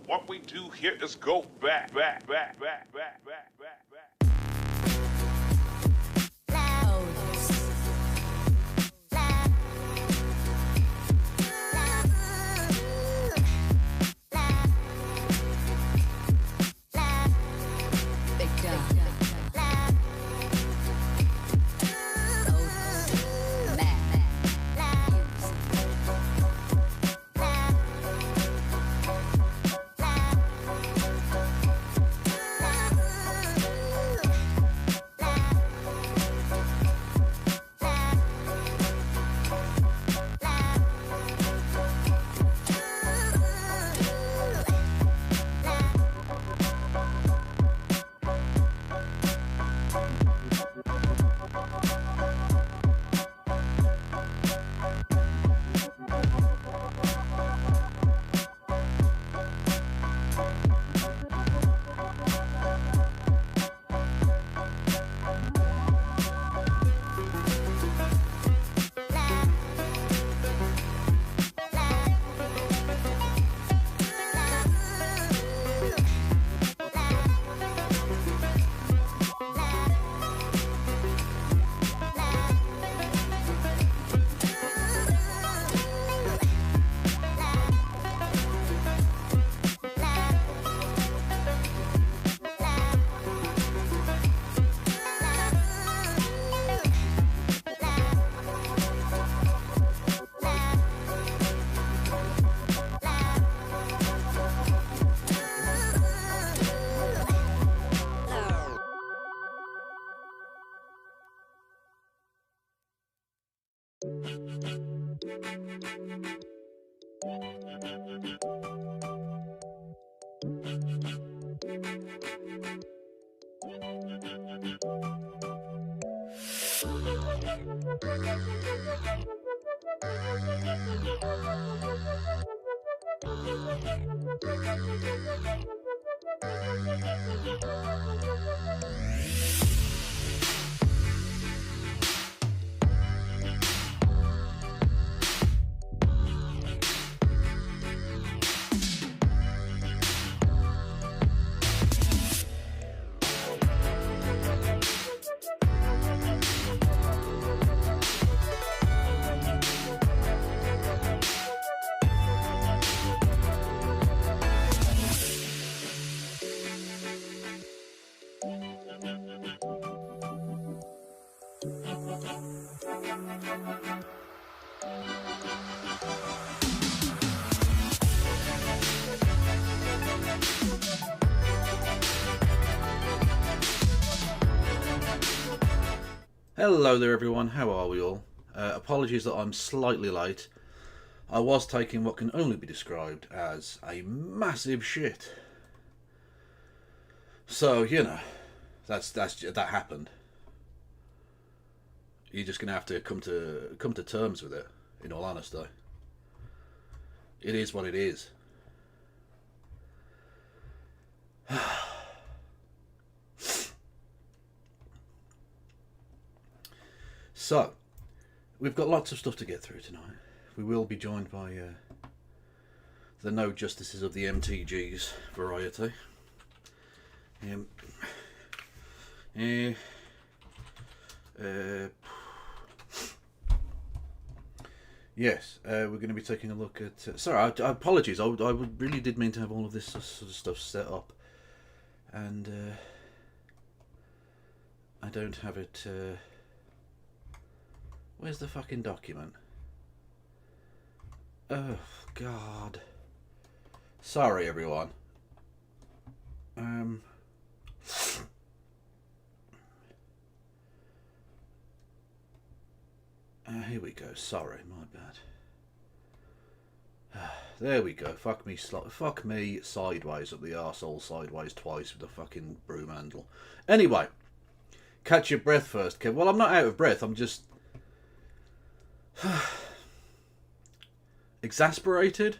What we do here is go back. Hello there everyone, how are we all? Apologies that I'm slightly late. I was taking what can only be described as a massive shit. So, you know, that happened. You're just gonna have to come to terms with it, in all honesty. It is what it is. So, we've got lots of stuff to get through tonight. We will be joined by the No Justices of the MTGs variety. Yes, we're going to be taking a look at... sorry, apologies. I really did mean to have all of this sort of stuff set up. And I don't have it... where's the fucking document? Oh, God. Sorry, everyone. Here we go. Sorry, my bad. There we go. Fuck me sideways up the arsehole sideways twice with the fucking broom handle. Anyway, catch your breath first, Kev. Well, I'm not out of breath. I'm just... exasperated,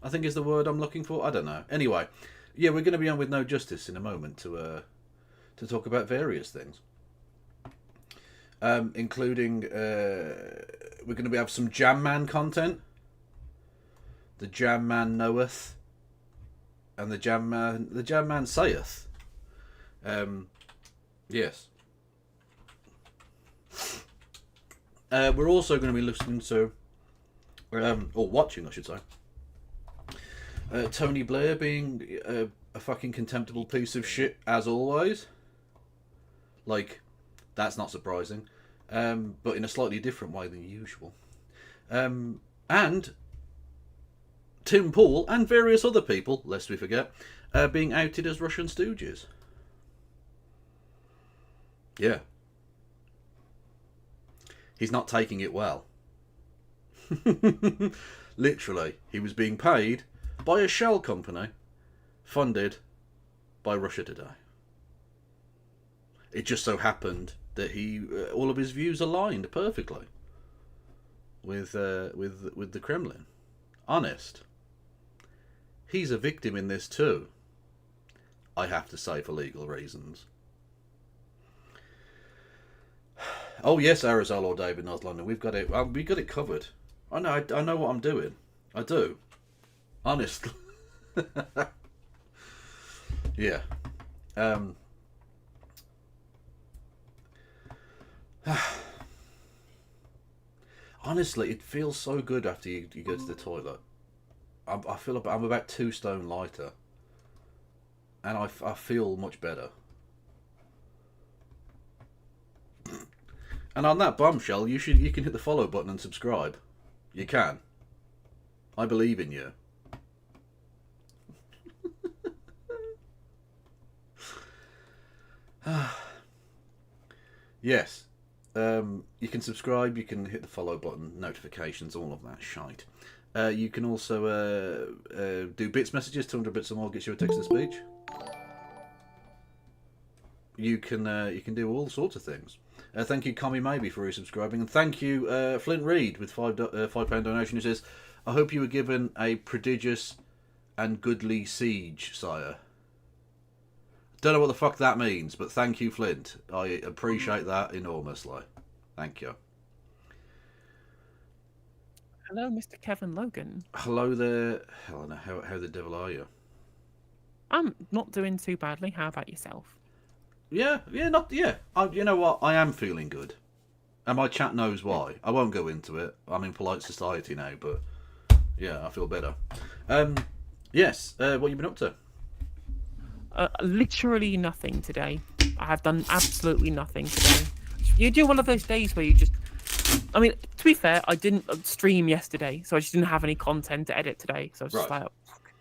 I think is the word I'm looking for. I don't know. Anyway, yeah, we're going to be on with No Justice in a moment to talk about various things, including we're going to have some Jam Man content. The Jam Man knoweth. and the Jam Man saith. Yes. We're also going to be listening to, or watching, I should say, Tony Blair being a fucking contemptible piece of shit, as always. Like, that's not surprising. But in a slightly different way than usual. And Tim Pool and various other people, lest we forget, being outed as Russian stooges. Yeah. He's not taking it well. Literally, he was being paid by a shell company funded by Russia Today. It just so happened that all of his views aligned perfectly with the Kremlin. Honest. He's a victim in this too. I have to say, for legal reasons. Oh yes, Arizal or David North London, we've got it. We got it covered. I know what I'm doing. I do. Honestly. Yeah. Honestly, it feels so good after you go to the toilet. I feel I'm about 2 stone lighter, and I feel much better. And on that bombshell, you can hit the follow button and subscribe. You can. I believe in you. Yes. You can subscribe, you can hit the follow button, notifications, all of that shite. You can also do bits messages, 200 bits or more gets you a text-to-speech. You can do all sorts of things. Thank you, Commie Maybe, for resubscribing, and thank you, Flint Reed, with £5 donation, who says, "I hope you were given a prodigious and goodly siege, sire." Don't know what the fuck that means, but thank you, Flint. I appreciate that enormously. Thank you. Hello, Mr. Kevin Logan. Hello there, Helena. How the devil are you? I'm not doing too badly. How about yourself? Yeah. You know what? I am feeling good, and my chat knows why. I won't go into it. I'm in polite society now, but yeah, I feel better. Yes. What have you been up to? Literally nothing today. I have done absolutely nothing today. You do one of those days where you just... I mean, to be fair, I didn't stream yesterday, so I just didn't have any content to edit today. So I was just like, oh, fuck.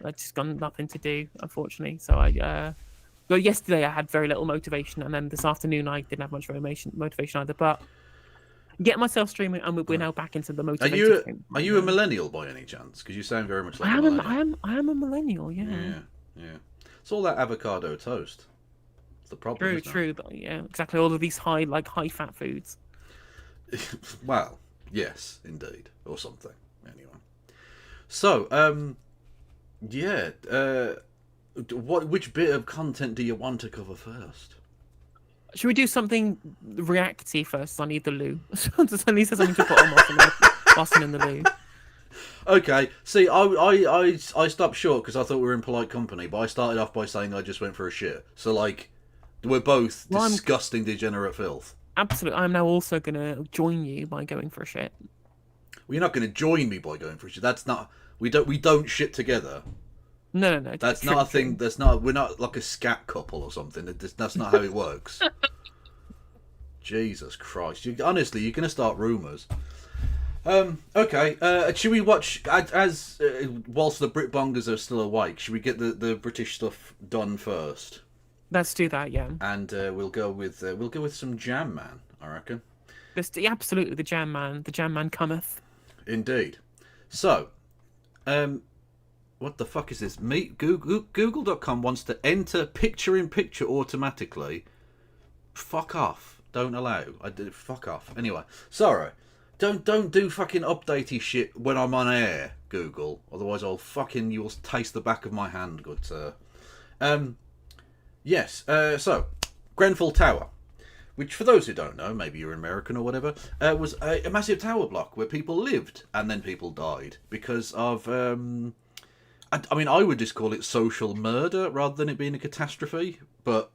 I just got nothing to do, unfortunately. So well, yesterday I had very little motivation, and then this afternoon I didn't have much motivation either. But get myself streaming, and we're now back into the motivation. Are you a millennial by any chance? Because you sound very much like a millennial. I am a millennial. Yeah. It's all that avocado toast. It's the problem. True, but yeah, exactly. All of these high fat foods. Well, yes, indeed, or something. Anyway, so which bit of content do you want to cover first? Should we do something reacty first? I need the loo. I need something to put on whilst I'm in the loo. Okay, see, I stopped short because I thought we were in polite company, but I started off by saying I just went for a shit. So, like, we're both disgusting, degenerate filth. Absolutely. I'm now also going to join you by going for a shit. Well, you're not going to join me by going for a shit. That's not... We don't shit together. No. That's not a thing. That's not... We're not like a scat couple or something. That's not how it works. Jesus Christ. Honestly, you're going to start rumours. Okay, should we watch, whilst the Britbongers are still awake, should we get the British stuff done first? Let's do that, yeah. And we'll go with some Jam Man, I reckon. Absolutely, the Jam Man cometh. Indeed. So, what the fuck is this? Google.com wants to enter picture-in-picture automatically. Fuck off. Don't allow. Fuck off. Anyway, sorry. Don't do fucking updatey shit when I'm on air, Google. Otherwise you'll taste the back of my hand, good sir. Yes, so, Grenfell Tower, which for those who don't know, maybe you're American or whatever, was a massive tower block where people lived and then people died because of, I mean, I would just call it social murder rather than it being a catastrophe. But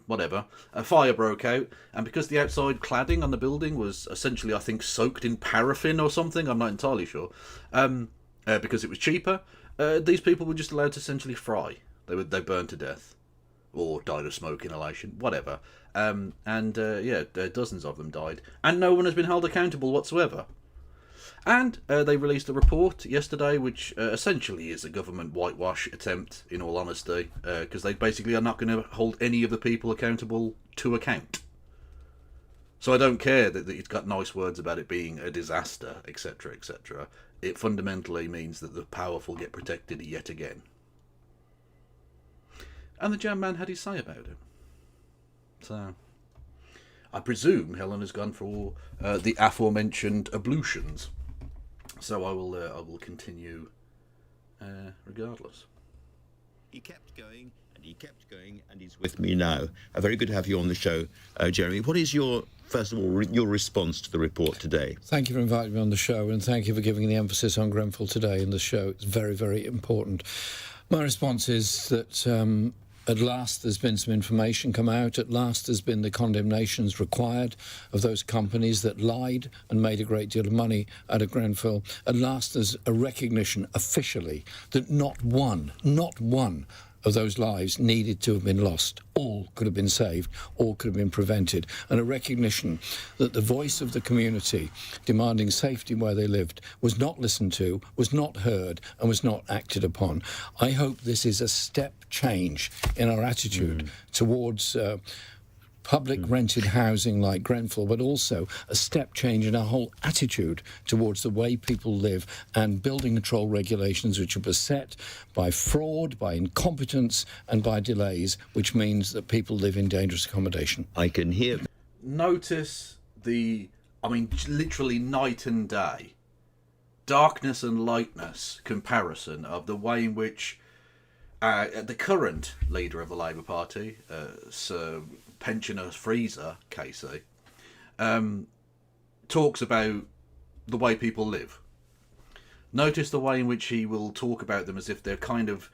whatever. A fire broke out, and because the outside cladding on the building was essentially, I think, soaked in paraffin or something, I'm not entirely sure, because it was cheaper, these people were just allowed to essentially fry. They burned to death. Or died of smoke inhalation, whatever. Dozens of them died. And no one has been held accountable whatsoever. And they released a report yesterday, which essentially is a government whitewash attempt, in all honesty, because they basically are not going to hold any of the people accountable to account. So I don't care that it's got nice words about it being a disaster, etc., etc. It fundamentally means that the powerful get protected yet again. And the Jam Man had his say about it. So, I presume Helen has gone for the aforementioned ablutions. So I will continue regardless. He kept going, and he kept going, and he's with me now. Very good to have you on the show, Jeremy. What is first of all, your response to the report today? Thank you for inviting me on the show, and thank you for giving the emphasis on Grenfell today in the show. It's very, very important. My response is that at last there's been some information come out. At last there's been the condemnations required of those companies that lied and made a great deal of money out of Grenfell. At last there's a recognition officially that not one of those lives needed to have been lost. All could have been saved, all could have been prevented. And a recognition that the voice of the community demanding safety where they lived was not listened to, was not heard, and was not acted upon. I hope this is a step change in our attitude towards public rented housing like Grenfell, but also a step change in our whole attitude towards the way people live and building control regulations which are beset by fraud, by incompetence and by delays, which means that people live in dangerous accommodation. I can hear. Notice literally night and day, darkness and lightness comparison of the way in which the current leader of the Labour Party, Sir Pensioner Freezer, Casey, talks about the way people live. Notice the way in which he will talk about them as if they're kind of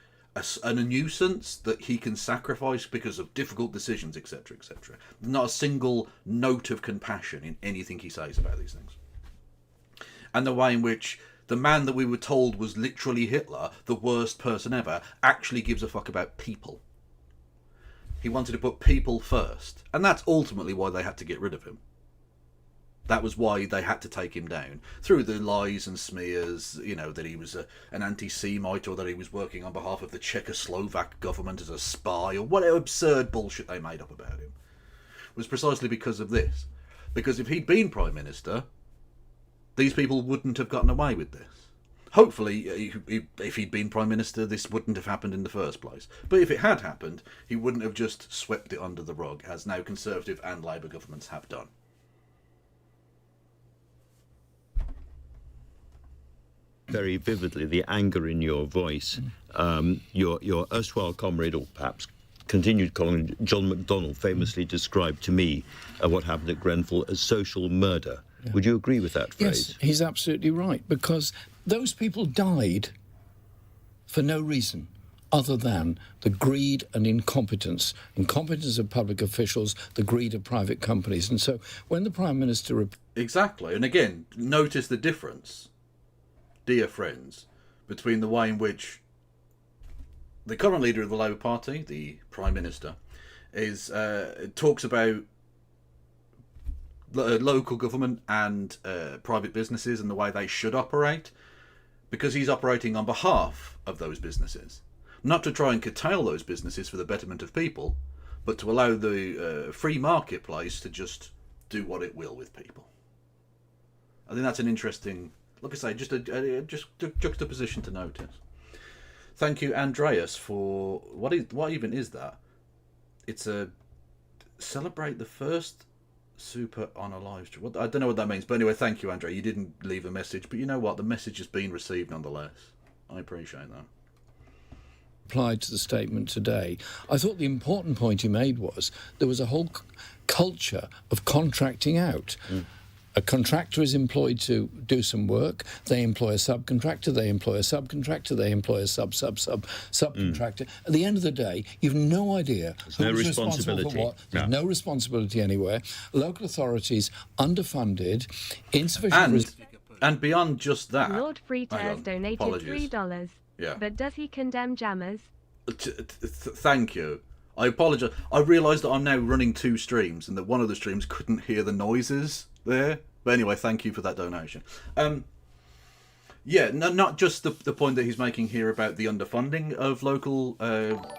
a nuisance that he can sacrifice because of difficult decisions, etc., etc. Not a single note of compassion in anything he says about these things. And the way in which the man that we were told was literally Hitler, the worst person ever, actually gives a fuck about people. He wanted to put people first. And that's ultimately why they had to get rid of him. That was why they had to take him down. Through the lies and smears, that he was an anti-Semite or that he was working on behalf of the Czechoslovak government as a spy or whatever absurd bullshit they made up about him. It was precisely because of this. Because if he'd been Prime Minister, these people wouldn't have gotten away with this. Hopefully, if he'd been Prime Minister, this wouldn't have happened in the first place. But if it had happened, he wouldn't have just swept it under the rug, as now Conservative and Labour governments have done. Very vividly, the anger in your voice. Your erstwhile comrade, or perhaps continued comrade, John McDonnell, famously described to me what happened at Grenfell as social murder. Yeah. Would you agree with that phrase? Yes, he's absolutely right, because those people died for no reason other than the greed and incompetence of public officials, the greed of private companies. And so when the Prime Minister... Exactly. And again, notice the difference, dear friends, between the way in which the current leader of the Labour Party, the Prime Minister, talks about local government and private businesses and the way they should operate, because he's operating on behalf of those businesses. Not to try and curtail those businesses for the betterment of people, but to allow the free marketplace to just do what it will with people. I think that's an interesting, like I say, just a juxtaposition to notice. Thank you, Andreas, for what even is that? It's a celebrate the first super on a live stream. I don't know what that means, but anyway, thank you, Andre. You didn't leave a message, but you know what? The message has been received nonetheless. I appreciate that. Applied to the statement today, I thought the important point he made was there was a whole culture of contracting out. A contractor is employed to do some work. They employ a subcontractor. They employ a subcontractor. They employ a subcontractor. At the end of the day, you've no idea who's responsible for what. There's no responsibility anywhere. Local authorities underfunded, insufficient. And beyond just that, Lord Freeters donated Apologies. $3. Yeah. But does he condemn jammers? Thank you. I apologise. I realised that I'm now running 2 streams and that one of the streams couldn't hear the noises there. But anyway, thank you for that donation. Yeah, no, not just the point that he's making here about the underfunding of local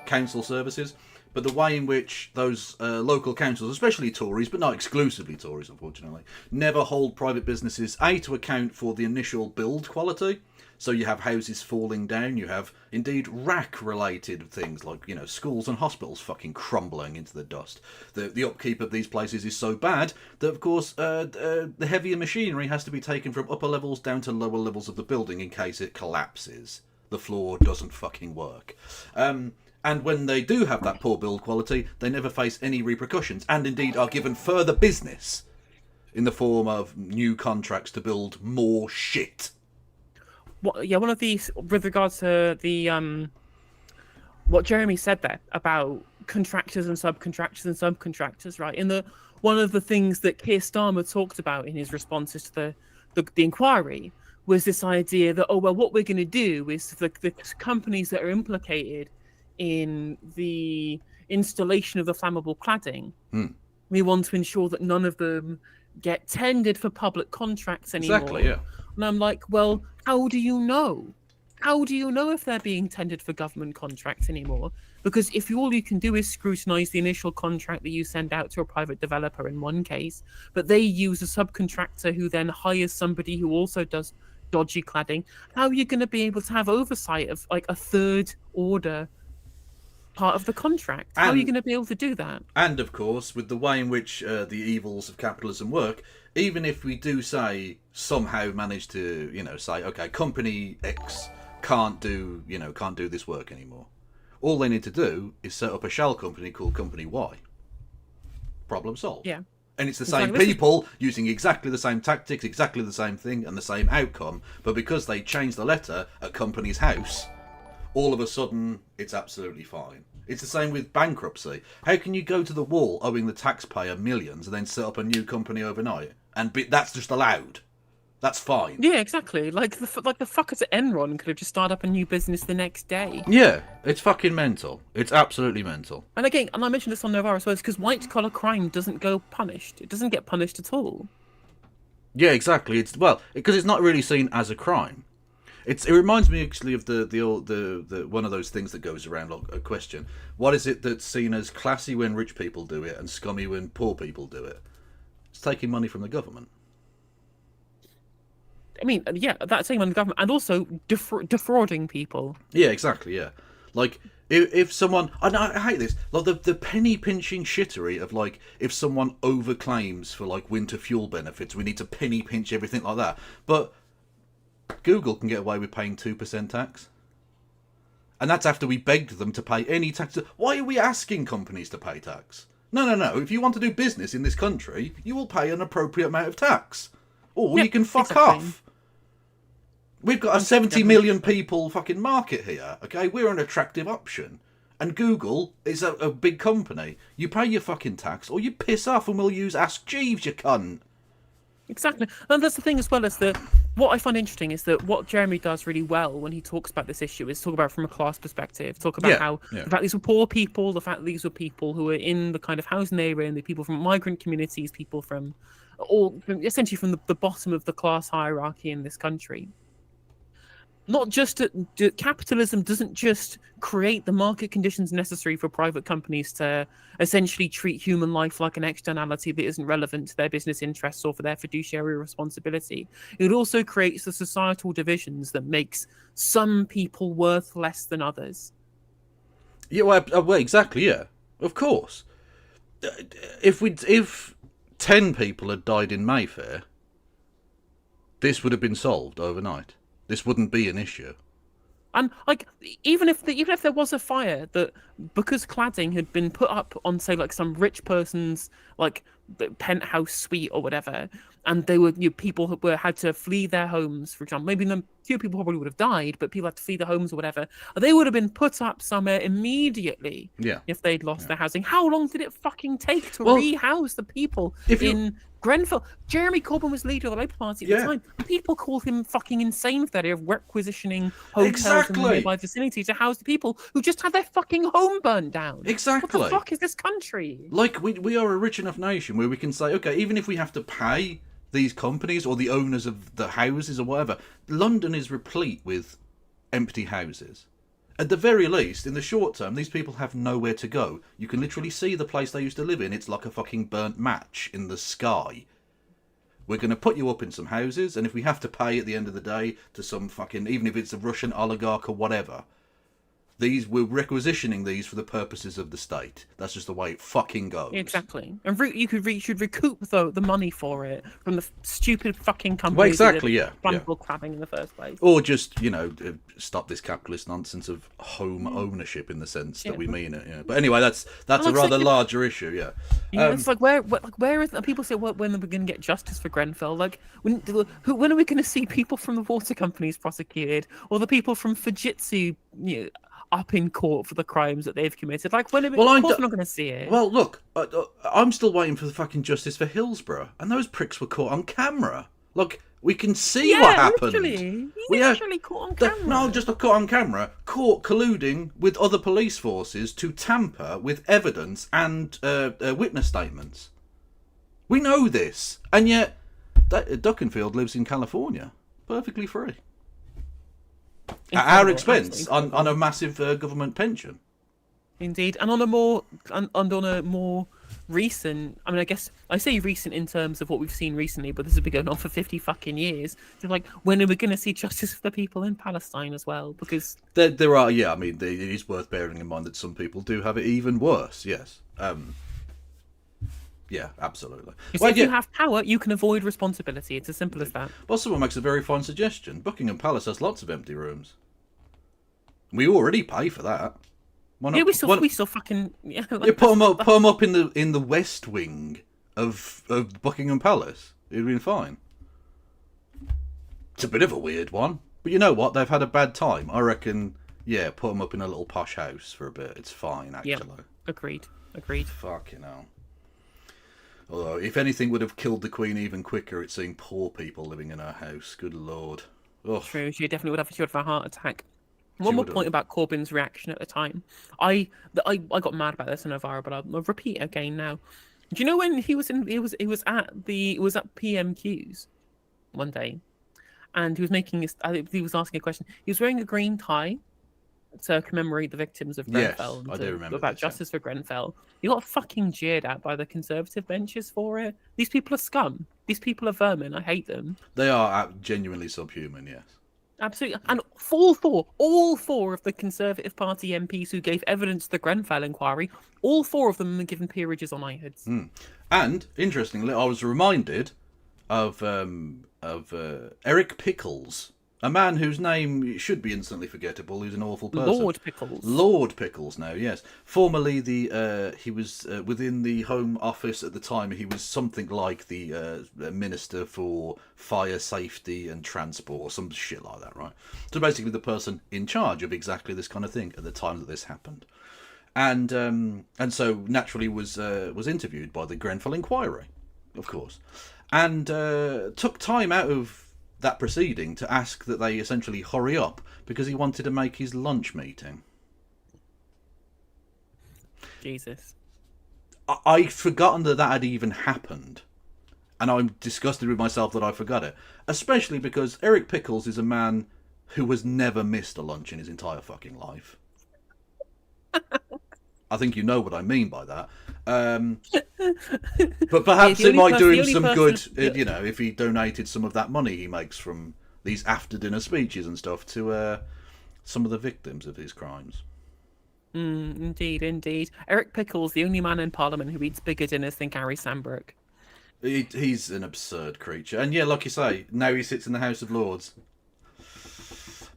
council services, but the way in which those local councils, especially Tories, but not exclusively Tories, unfortunately, never hold private businesses, A, to account for the initial build quality. So you have houses falling down, you have, indeed, RAC-related things like, you know, schools and hospitals fucking crumbling into the dust. The upkeep of these places is so bad that, of course, the heavier machinery has to be taken from upper levels down to lower levels of the building in case it collapses. The floor doesn't fucking work. And when they do have that poor build quality, they never face any repercussions, and indeed are given further business in the form of new contracts to build more shit. One of these, with regards to the what Jeremy said there about contractors and subcontractors, right? One of the things that Keir Starmer talked about in his responses to the inquiry was this idea that, oh well, what we're going to do is the companies that are implicated in the installation of the flammable cladding, we want to ensure that none of them get tendered for public contracts anymore. Exactly, yeah. And I'm like, well, how do you know? How do you know if they're being tendered for government contracts anymore? Because if all you can do is scrutinise the initial contract that you send out to a private developer in one case, but they use a subcontractor who then hires somebody who also does dodgy cladding, how are you going to be able to have oversight of like a third order part of the contract? How are you going to be able to do that? And of course, with the way in which the evils of capitalism work, even if we do say somehow manage to, you know, say, okay, company X can't do this work anymore, all they need to do is set up a shell company called Company Y. Problem solved. Yeah. And it's the same people using exactly the same tactics, exactly the same thing, and the same outcome, but because they changed the letter at Company's house, all of a sudden it's absolutely fine. It's the same with bankruptcy. How can you go to the wall owing the taxpayer millions and then set up a new company overnight? And that's just allowed. That's fine. Yeah, exactly. Like the fuckers at Enron could have just started up a new business the next day. Yeah, it's fucking mental. It's absolutely mental. And again, and I mentioned this on Novara as well, because white-collar crime doesn't go punished. It doesn't get punished at all. Yeah, exactly. Because it's not really seen as a crime. It reminds me actually of the one of those things that goes around, like a question. What is it that's seen as classy when rich people do it and scummy when poor people do it? It's taking money from the government. I mean, yeah, that's saying on the government, and also defrauding people. Yeah, exactly. Yeah, like if someone, I hate this, like the penny pinching shittery of like if someone overclaims for like winter fuel benefits, we need to penny pinch everything like that. But Google can get away with paying 2% tax, and that's after we begged them to pay any tax. Why are we asking companies to pay tax? No. If you want to do business in this country, you will pay an appropriate amount of tax, or you can fuck off. We've got a 70 million people fucking market here, okay? We're an attractive option. And Google is a big company. You pay your fucking tax, or you piss off and we'll use Ask Jeeves, you cunt. Exactly. And that's the thing as well, is that what I find interesting is that what Jeremy does really well when he talks about this issue is talk about it from a class perspective, talk about how the fact these were poor people, the fact that these were people who were in the kind of housing they were in, the people from migrant communities, people from essentially from the bottom of the class hierarchy in this country. Not just capitalism doesn't just create the market conditions necessary for private companies to essentially treat human life like an externality that isn't relevant to their business interests or for their fiduciary responsibility. It also creates the societal divisions that makes some people worth less than others. Yeah, well, exactly. Yeah, of course. If 10 people had died in Mayfair, this would have been solved overnight. This wouldn't be an issue. And like even if there was a fire, that because cladding had been put up on, say, like some rich person's like penthouse suite or whatever, and they were people who had to flee their homes, for example. Maybe a few people probably would have died, but people had to flee their homes or whatever. They would have been put up somewhere immediately if they'd lost their housing. How long did it fucking take to rehouse the people in Grenfell? Jeremy Corbyn was leader of the Labour Party at the time. People called him fucking insane for that idea of requisitioning hotels in the nearby vicinity to house the people who just had their fucking home burned down. Exactly. What the fuck is this country? Like, we are a rich enough nation where we can say, okay, even if we have to pay these companies or the owners of the houses or whatever, London is replete with empty houses. At the very least, in the short term, these people have nowhere to go. You can literally see the place they used to live in. It's like a fucking burnt match in the sky. We're going to put you up in some houses, and if we have to pay at the end of the day to some fucking, even if it's a Russian oligarch or whatever, we're requisitioning these for the purposes of the state. That's just the way it fucking goes. Exactly. And you should recoup the money for it from the stupid fucking companies. Well, exactly, crabbing in the first place. Or just, stop this capitalist nonsense of home ownership in the sense that we mean it. Yeah. But anyway, that's a rather larger issue. Yeah. It's like where is people say when are we going to get justice for Grenfell? Like when are we going to see people from the water companies prosecuted, or the people from Fujitsu up in court for the crimes that they've committed? Like, when are we? Of course, we're not going to see it. Well, look, I'm still waiting for the fucking justice for Hillsborough, and those pricks were caught on camera. Look, we can see what happened. Literally caught on camera. No, just caught on camera. Caught colluding with other police forces to tamper with evidence and witness statements. We know this, and yet Duckenfield lives in California, perfectly free. At our expense, on a massive government pension. Indeed, and on a more recent, I mean, I guess I say recent in terms of what we've seen recently, but this has been going on for 50 fucking years. So, like, when are we going to see justice for the people in Palestine as well? Because there are, I mean, it is worth bearing in mind that some people do have it even worse. Yes. Yeah, absolutely. If you have power, you can avoid responsibility. It's as simple as that. Well, someone makes a very fine suggestion. Buckingham Palace has lots of empty rooms. We already pay for that. Why not? Yeah, we still fucking put them up in the West Wing of Buckingham Palace. It'd been fine. It's a bit of a weird one, but you know what? They've had a bad time. I reckon. Yeah, put them up in a little posh house for a bit. It's fine, actually. Yeah, agreed. Fucking hell. Although, if anything would have killed the Queen even quicker, it's seeing poor people living in her house. Good Lord. Ugh. True, she definitely would have a heart attack. One more point about Corbyn's reaction at the time. I got mad about this in Novara, but I'll repeat it again now. Do you know when he was at PMQs one day, and he was he was asking a question. He was wearing a green tie to commemorate the victims of Grenfell. Yes, I do remember about justice for Grenfell. He got fucking jeered at by the Conservative benches for it. These people are scum. These people are vermin. I hate them. They are genuinely subhuman, yes. Absolutely. And all four of the Conservative Party MPs who gave evidence to the Grenfell inquiry, all four of them were given peerages on knighthood. And, interestingly, I was reminded of Eric Pickles, a man whose name should be instantly forgettable, who's an awful person. Lord Pickles now, yes. Formerly, he was within the Home Office at the time. He was something like the Minister for Fire Safety and Transport, or some shit like that, right? So basically the person in charge of exactly this kind of thing at the time that this happened. And so naturally was interviewed by the Grenfell Inquiry, of course. And took time out of that proceeding to ask that they essentially hurry up because he wanted to make his lunch meeting. Jesus. I'd forgotten that had even happened. And I'm disgusted with myself that I forgot it. Especially because Eric Pickles is a man who has never missed a lunch in his entire fucking life. I think you know what I mean by that. But perhaps it might do him some good, if he donated some of that money he makes from these after-dinner speeches and stuff to some of the victims of his crimes. Indeed. Eric Pickles, the only man in Parliament who eats bigger dinners than Gary Sambrook. He's an absurd creature. And yeah, like you say, now he sits in the House of Lords.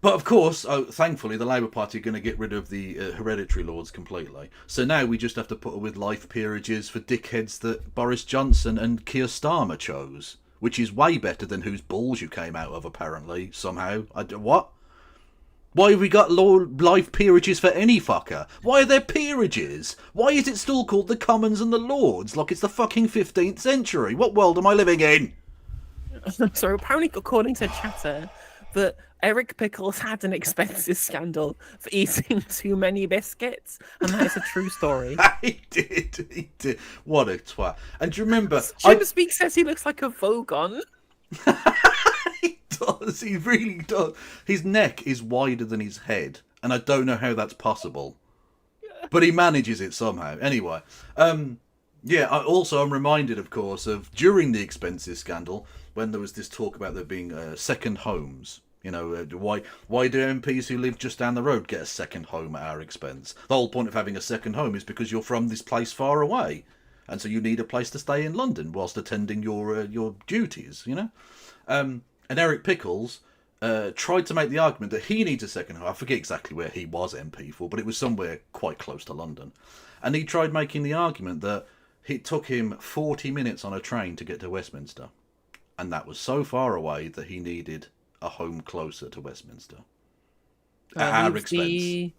But of course, thankfully, the Labour Party are going to get rid of the hereditary lords completely. So now we just have to put up with life peerages for dickheads that Boris Johnson and Keir Starmer chose, which is way better than whose balls you came out of, apparently, somehow. What? Why have we got life peerages for any fucker? Why are there peerages? Why is it still called the Commons and the Lords, like it's the fucking 15th century? What world am I living in? So apparently, according to Chatter, that Eric Pickles had an expenses scandal for eating too many biscuits, and that is a true story. He did. What a twat. And do you remember... Jim Speak says he looks like a Vogon. He does, he really does. His neck is wider than his head, and I don't know how that's possible. But he manages it somehow. Anyway, I'm reminded, of course, of during the expenses scandal, when there was this talk about there being second homes. You know, why do MPs who live just down the road get a second home at our expense? The whole point of having a second home is because you're from this place far away, and so you need a place to stay in London whilst attending your duties, you know? And Eric Pickles tried to make the argument that he needs a second home. I forget exactly where he was MP for, but it was somewhere quite close to London. And he tried making the argument that it took him 40 minutes on a train to get to Westminster. And that was so far away that he needed a home closer to Westminster. At our expense.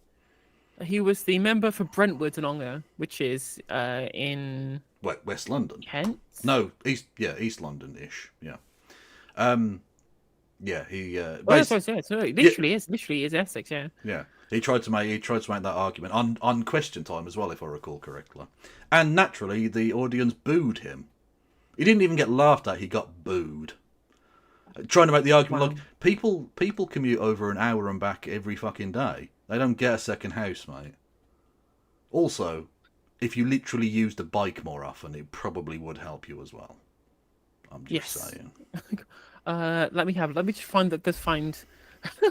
He was the member for Brentwood and Ongar, which is in... West London? Kent? No, East London-ish, yeah. He... literally is Essex, yeah. Yeah. He tried to make that argument on Question Time as well, if I recall correctly. And naturally, the audience booed him. He didn't even get laughed at, he got booed. Trying to make the argument, look, people commute over an hour and back every fucking day. They don't get a second house, mate. Also, if you literally used a bike more often, it probably would help you as well. I'm just saying. Let me just find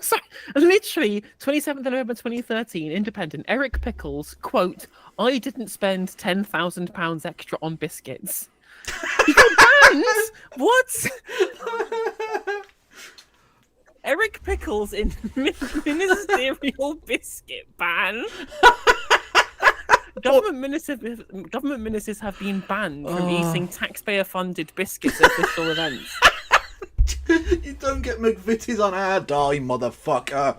sorry, literally 27th November 2013, Independent. Eric Pickles, quote, "I didn't spend £10,000 extra on biscuits." He got banned. What? Eric Pickles in ministerial biscuit ban. Government ministers have been banned from eating taxpayer-funded biscuits at official events. You don't get McVitie's on our dime, motherfucker.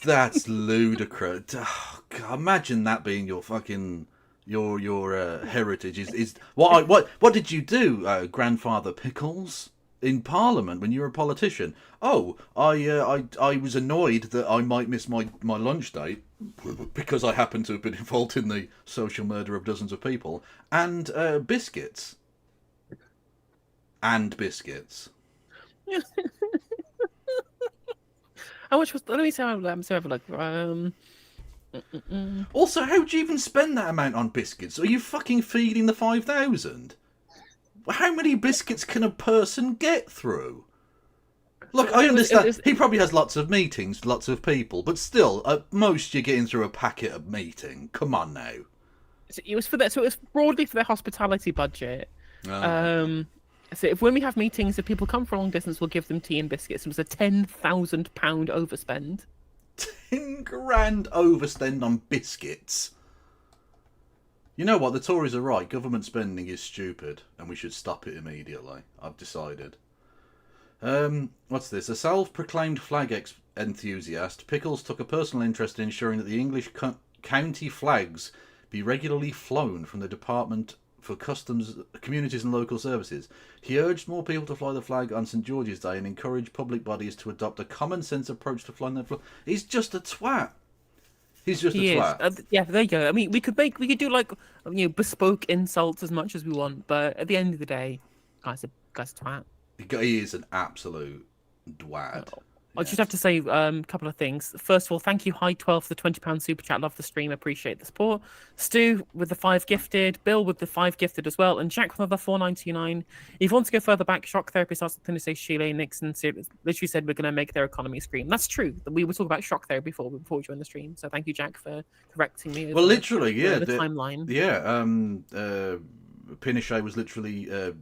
That's ludicrous. Oh, God, imagine that being your fucking your heritage. Is what did you do, Grandfather Pickles, in Parliament when you were a politician? Oh, I was annoyed that I might miss my lunch date because I happen to have been involved in the social murder of dozens of people, and biscuits. And biscuits. How much was? Let me see. Have a look. Also, how do you even spend that amount on biscuits? Are you fucking feeding the 5,000? How many biscuits can a person get through? Look, I understand. He probably has lots of meetings, lots of people, but still, at most you're getting through a packet of meeting. Come on now. It was for that. So it was broadly for their hospitality budget. So when we have meetings, if people come from a long distance, we'll give them tea and biscuits. It was a £10,000 overspend. 10 grand overspend on biscuits. You know what? The Tories are right. Government spending is stupid, and we should stop it immediately. I've decided. What's this? A self-proclaimed flag enthusiast, Pickles took a personal interest in ensuring that the English county flags be regularly flown from the Department for Customs, Communities and Local Services. He urged more people to fly the flag on St George's Day and encouraged public bodies to adopt a common sense approach to flying their flag. He's just a twat. He's just a twat. Yeah, there you go. I mean, we could do like bespoke insults as much as we want, but at the end of the day, guy's a twat. He is an absolute dwad. I just have to say a couple of things. First of all, thank you, High12, for the £20 super chat. Love the stream. Appreciate the support. Stu with the 5 gifted. Bill with the 5 gifted as well. And Jack with another $4.99. If you want to go further back, Shock Therapy starts with Tennessee. Sheila Nixon literally said we're going to make their economy scream. That's true. We were talking about shock therapy before we joined the stream. So thank you, Jack, for correcting me. Well, literally, yeah. The timeline. Yeah. Pinochet was literally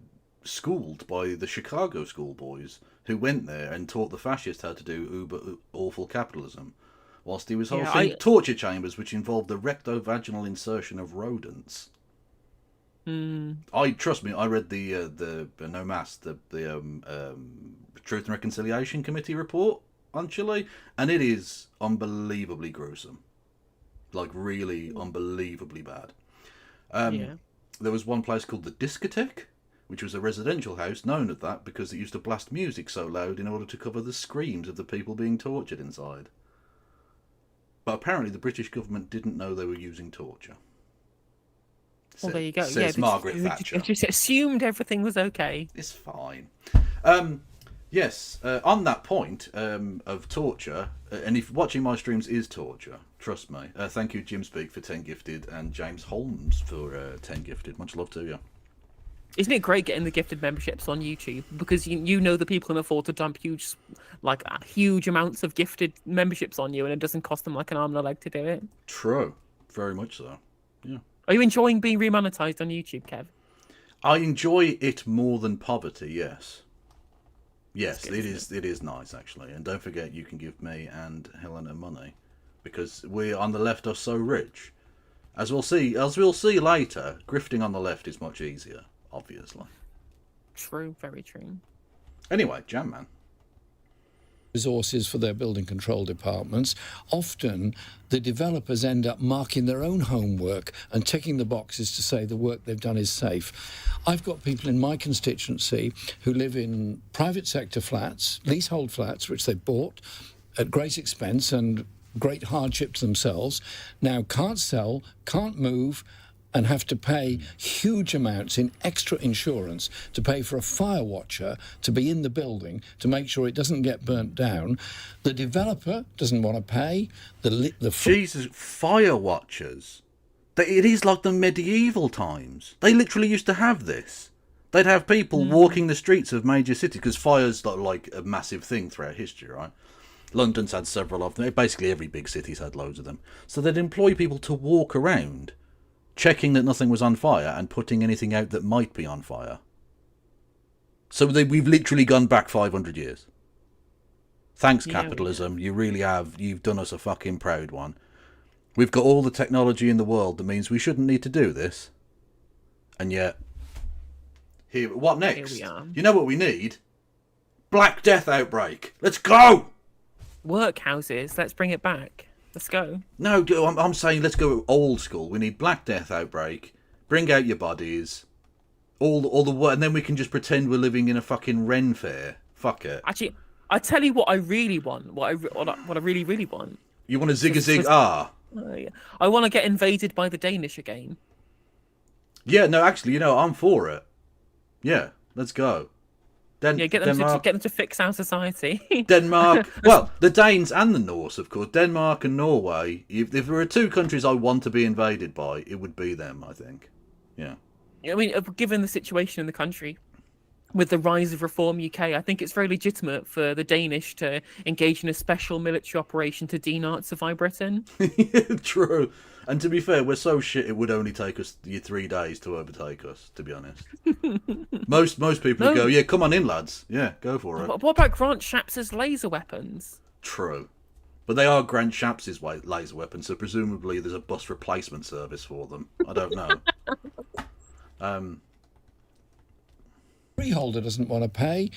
schooled by the Chicago schoolboys who went there and taught the fascists how to do uber awful capitalism, whilst he was hosting torture chambers which involved the rectovaginal insertion of rodents. I trust me. I read the No Mass, the Truth and Reconciliation Committee report on Chile, and it is unbelievably gruesome, like really unbelievably bad. Yeah. There was one place called the Discotheque, which was a residential house known as that because it used to blast music so loud in order to cover the screams of the people being tortured inside. But apparently the British government didn't know they were using torture. Well, there you go. Says Margaret Thatcher. Just assumed everything was okay. It's fine. Yes, on that point of torture, and if watching my streams is torture, trust me. Thank you, Jim Speak, for 10 gifted, and James Holmes for 10 gifted. Much love to you. Isn't it great getting the gifted memberships on YouTube? Because you know the people can afford to dump huge amounts of gifted memberships on you, and it doesn't cost them like an arm and a leg to do it. True. Very much so. Yeah. Are you enjoying being remonetized on YouTube, Kev? I enjoy it more than poverty, yes. Yes, good, it is nice, actually. And don't forget, you can give me and Helena money, because we on the left are so rich. As we'll see later, grifting on the left is much easier, obviously. True, very true. Anyway, Jam Man. Resources for their building control departments. Often the developers end up marking their own homework and ticking the boxes to say the work they've done is safe. I've got people in my constituency who live in private sector flats, leasehold flats, which they bought at great expense and great hardship to themselves, now can't sell, can't move, and have to pay huge amounts in extra insurance to pay for a fire watcher to be in the building to make sure it doesn't get burnt down. The developer doesn't want to pay. Jesus, fire watchers. It is like the medieval times. They literally used to have this. They'd have people walking the streets of major cities, because fire's like a massive thing throughout history, right? London's had several of them. Basically every big city's had loads of them. So they'd employ people to walk around, checking that nothing was on fire and putting anything out that might be on fire. So we've literally gone back 500 years. Thanks, capitalism. You really have. You've done us a fucking proud one. We've got all the technology in the world that means we shouldn't need to do this. And yet, what next? Here we are. You know what we need? Black Death outbreak. Let's go! Workhouses, let's bring it back. Let's go. No, I'm saying let's go old school. We need Black Death outbreak. Bring out your bodies. All the and then we can just pretend we're living in a fucking Ren fair. Fuck it. Actually, I tell you what I really want. What I really, really want. You want a zig ah? I want to get invaded by the Danish again. Yeah, no, actually, I'm for it. Yeah, let's go. Get them to fix our society. Denmark. Well, the Danes and the Norse, of course. Denmark and Norway. If there were two countries I want to be invaded by, it would be them, I think. Yeah. I mean, given the situation in the country, with the rise of Reform UK, I think it's very legitimate for the Danish to engage in a special military operation to denazify Britain. True. And to be fair, we're so shit it would only take us 3 days to overtake us, to be honest. most people would go, yeah, come on in, lads. Yeah, go for it. What about Grant Shapps' laser weapons? True. But they are Grant Shapps' laser weapons, so presumably there's a bus replacement service for them. I don't know. Freeholder doesn't want to pay.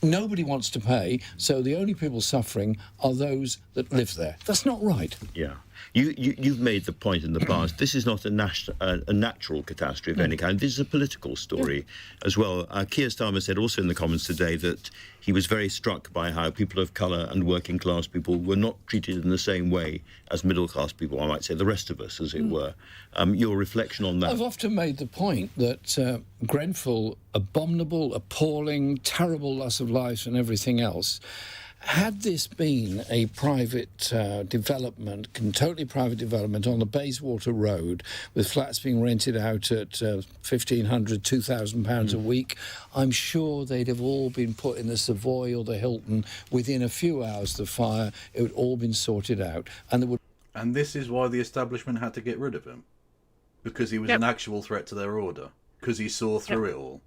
Nobody wants to pay, so the only people suffering are those that live there. That's not right. Yeah. You've made the point in the past, this is not a natural catastrophe of any kind. This is a political story as well. Keir Starmer said also in the comments today that he was very struck by how people of colour and working class people were not treated in the same way as middle class people, I might say, the rest of us, as it were. Your reflection on that? I've often made the point that Grenfell, abominable, appalling, terrible loss of life and everything else, had this been a private development, totally private development on the Bayswater Road, with flats being rented out at £1,500, £2,000 a week, I'm sure they'd have all been put in the Savoy or the Hilton within a few hours of the fire. It would all been sorted out, And this is why the establishment had to get rid of him, because he was an actual threat to their order, because he saw through it all.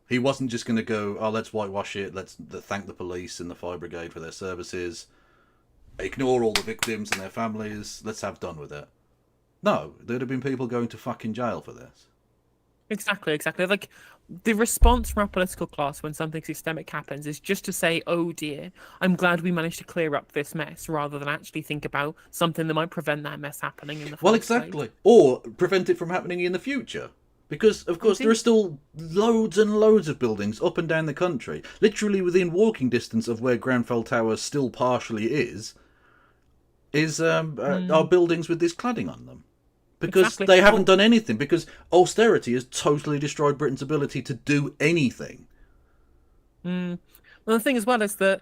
He wasn't just going to go, oh, let's whitewash it, let's thank the police and the fire brigade for their services, ignore all the victims and their families, let's have done with it. No, there'd have been people going to fucking jail for this. Exactly. Like, the response from our political class when something systemic happens is just to say, "Oh dear, I'm glad we managed to clear up this mess," rather than actually think about something that might prevent that mess happening in the Well, first place. exactly. Or prevent it from happening in the future. Because, of course, there are still loads and loads of buildings up and down the country, literally within walking distance of where Grenfell Tower still partially is are buildings with this cladding on them. Because Exactly. they haven't done anything. Because austerity has totally destroyed Britain's ability to do anything. Well, the thing as well is that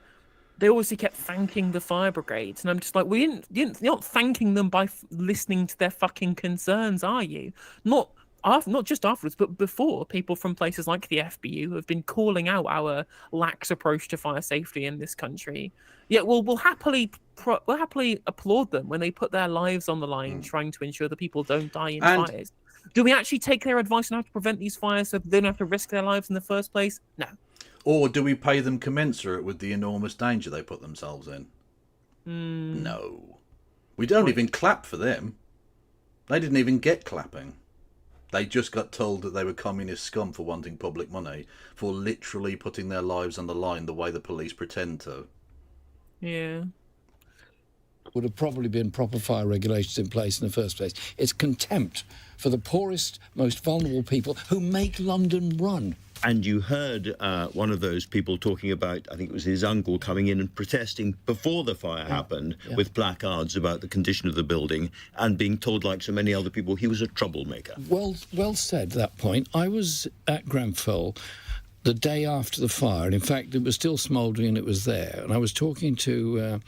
they obviously kept thanking the fire brigades, and I'm just like, you're not thanking them by listening to their fucking concerns, are you? Not just afterwards, but before. People from places like the FBU have been calling out our lax approach to fire safety in this country. Yet we'll happily applaud them when they put their lives on the line trying to ensure that people don't die in And- fires. Do we actually take their advice on how to prevent these fires so they don't have to risk their lives in the first place? No. Or do we pay them commensurate with the enormous danger they put themselves in? No. We don't even clap for them. They didn't even get clapping. They just got told that they were communist scum for wanting public money, for literally putting their lives on the line the way the police pretend to. Yeah. Would have probably been proper fire regulations in place in the first place. It's contempt for the poorest, most vulnerable people who make London run. And you heard one of those people talking about, I think it was his uncle, coming in and protesting before the fire happened with placards about the condition of the building and being told, like so many other people, he was a troublemaker. Well said, that point. I was at Grenfell the day after the fire, and in fact it was still smouldering and it was there, and I was talking to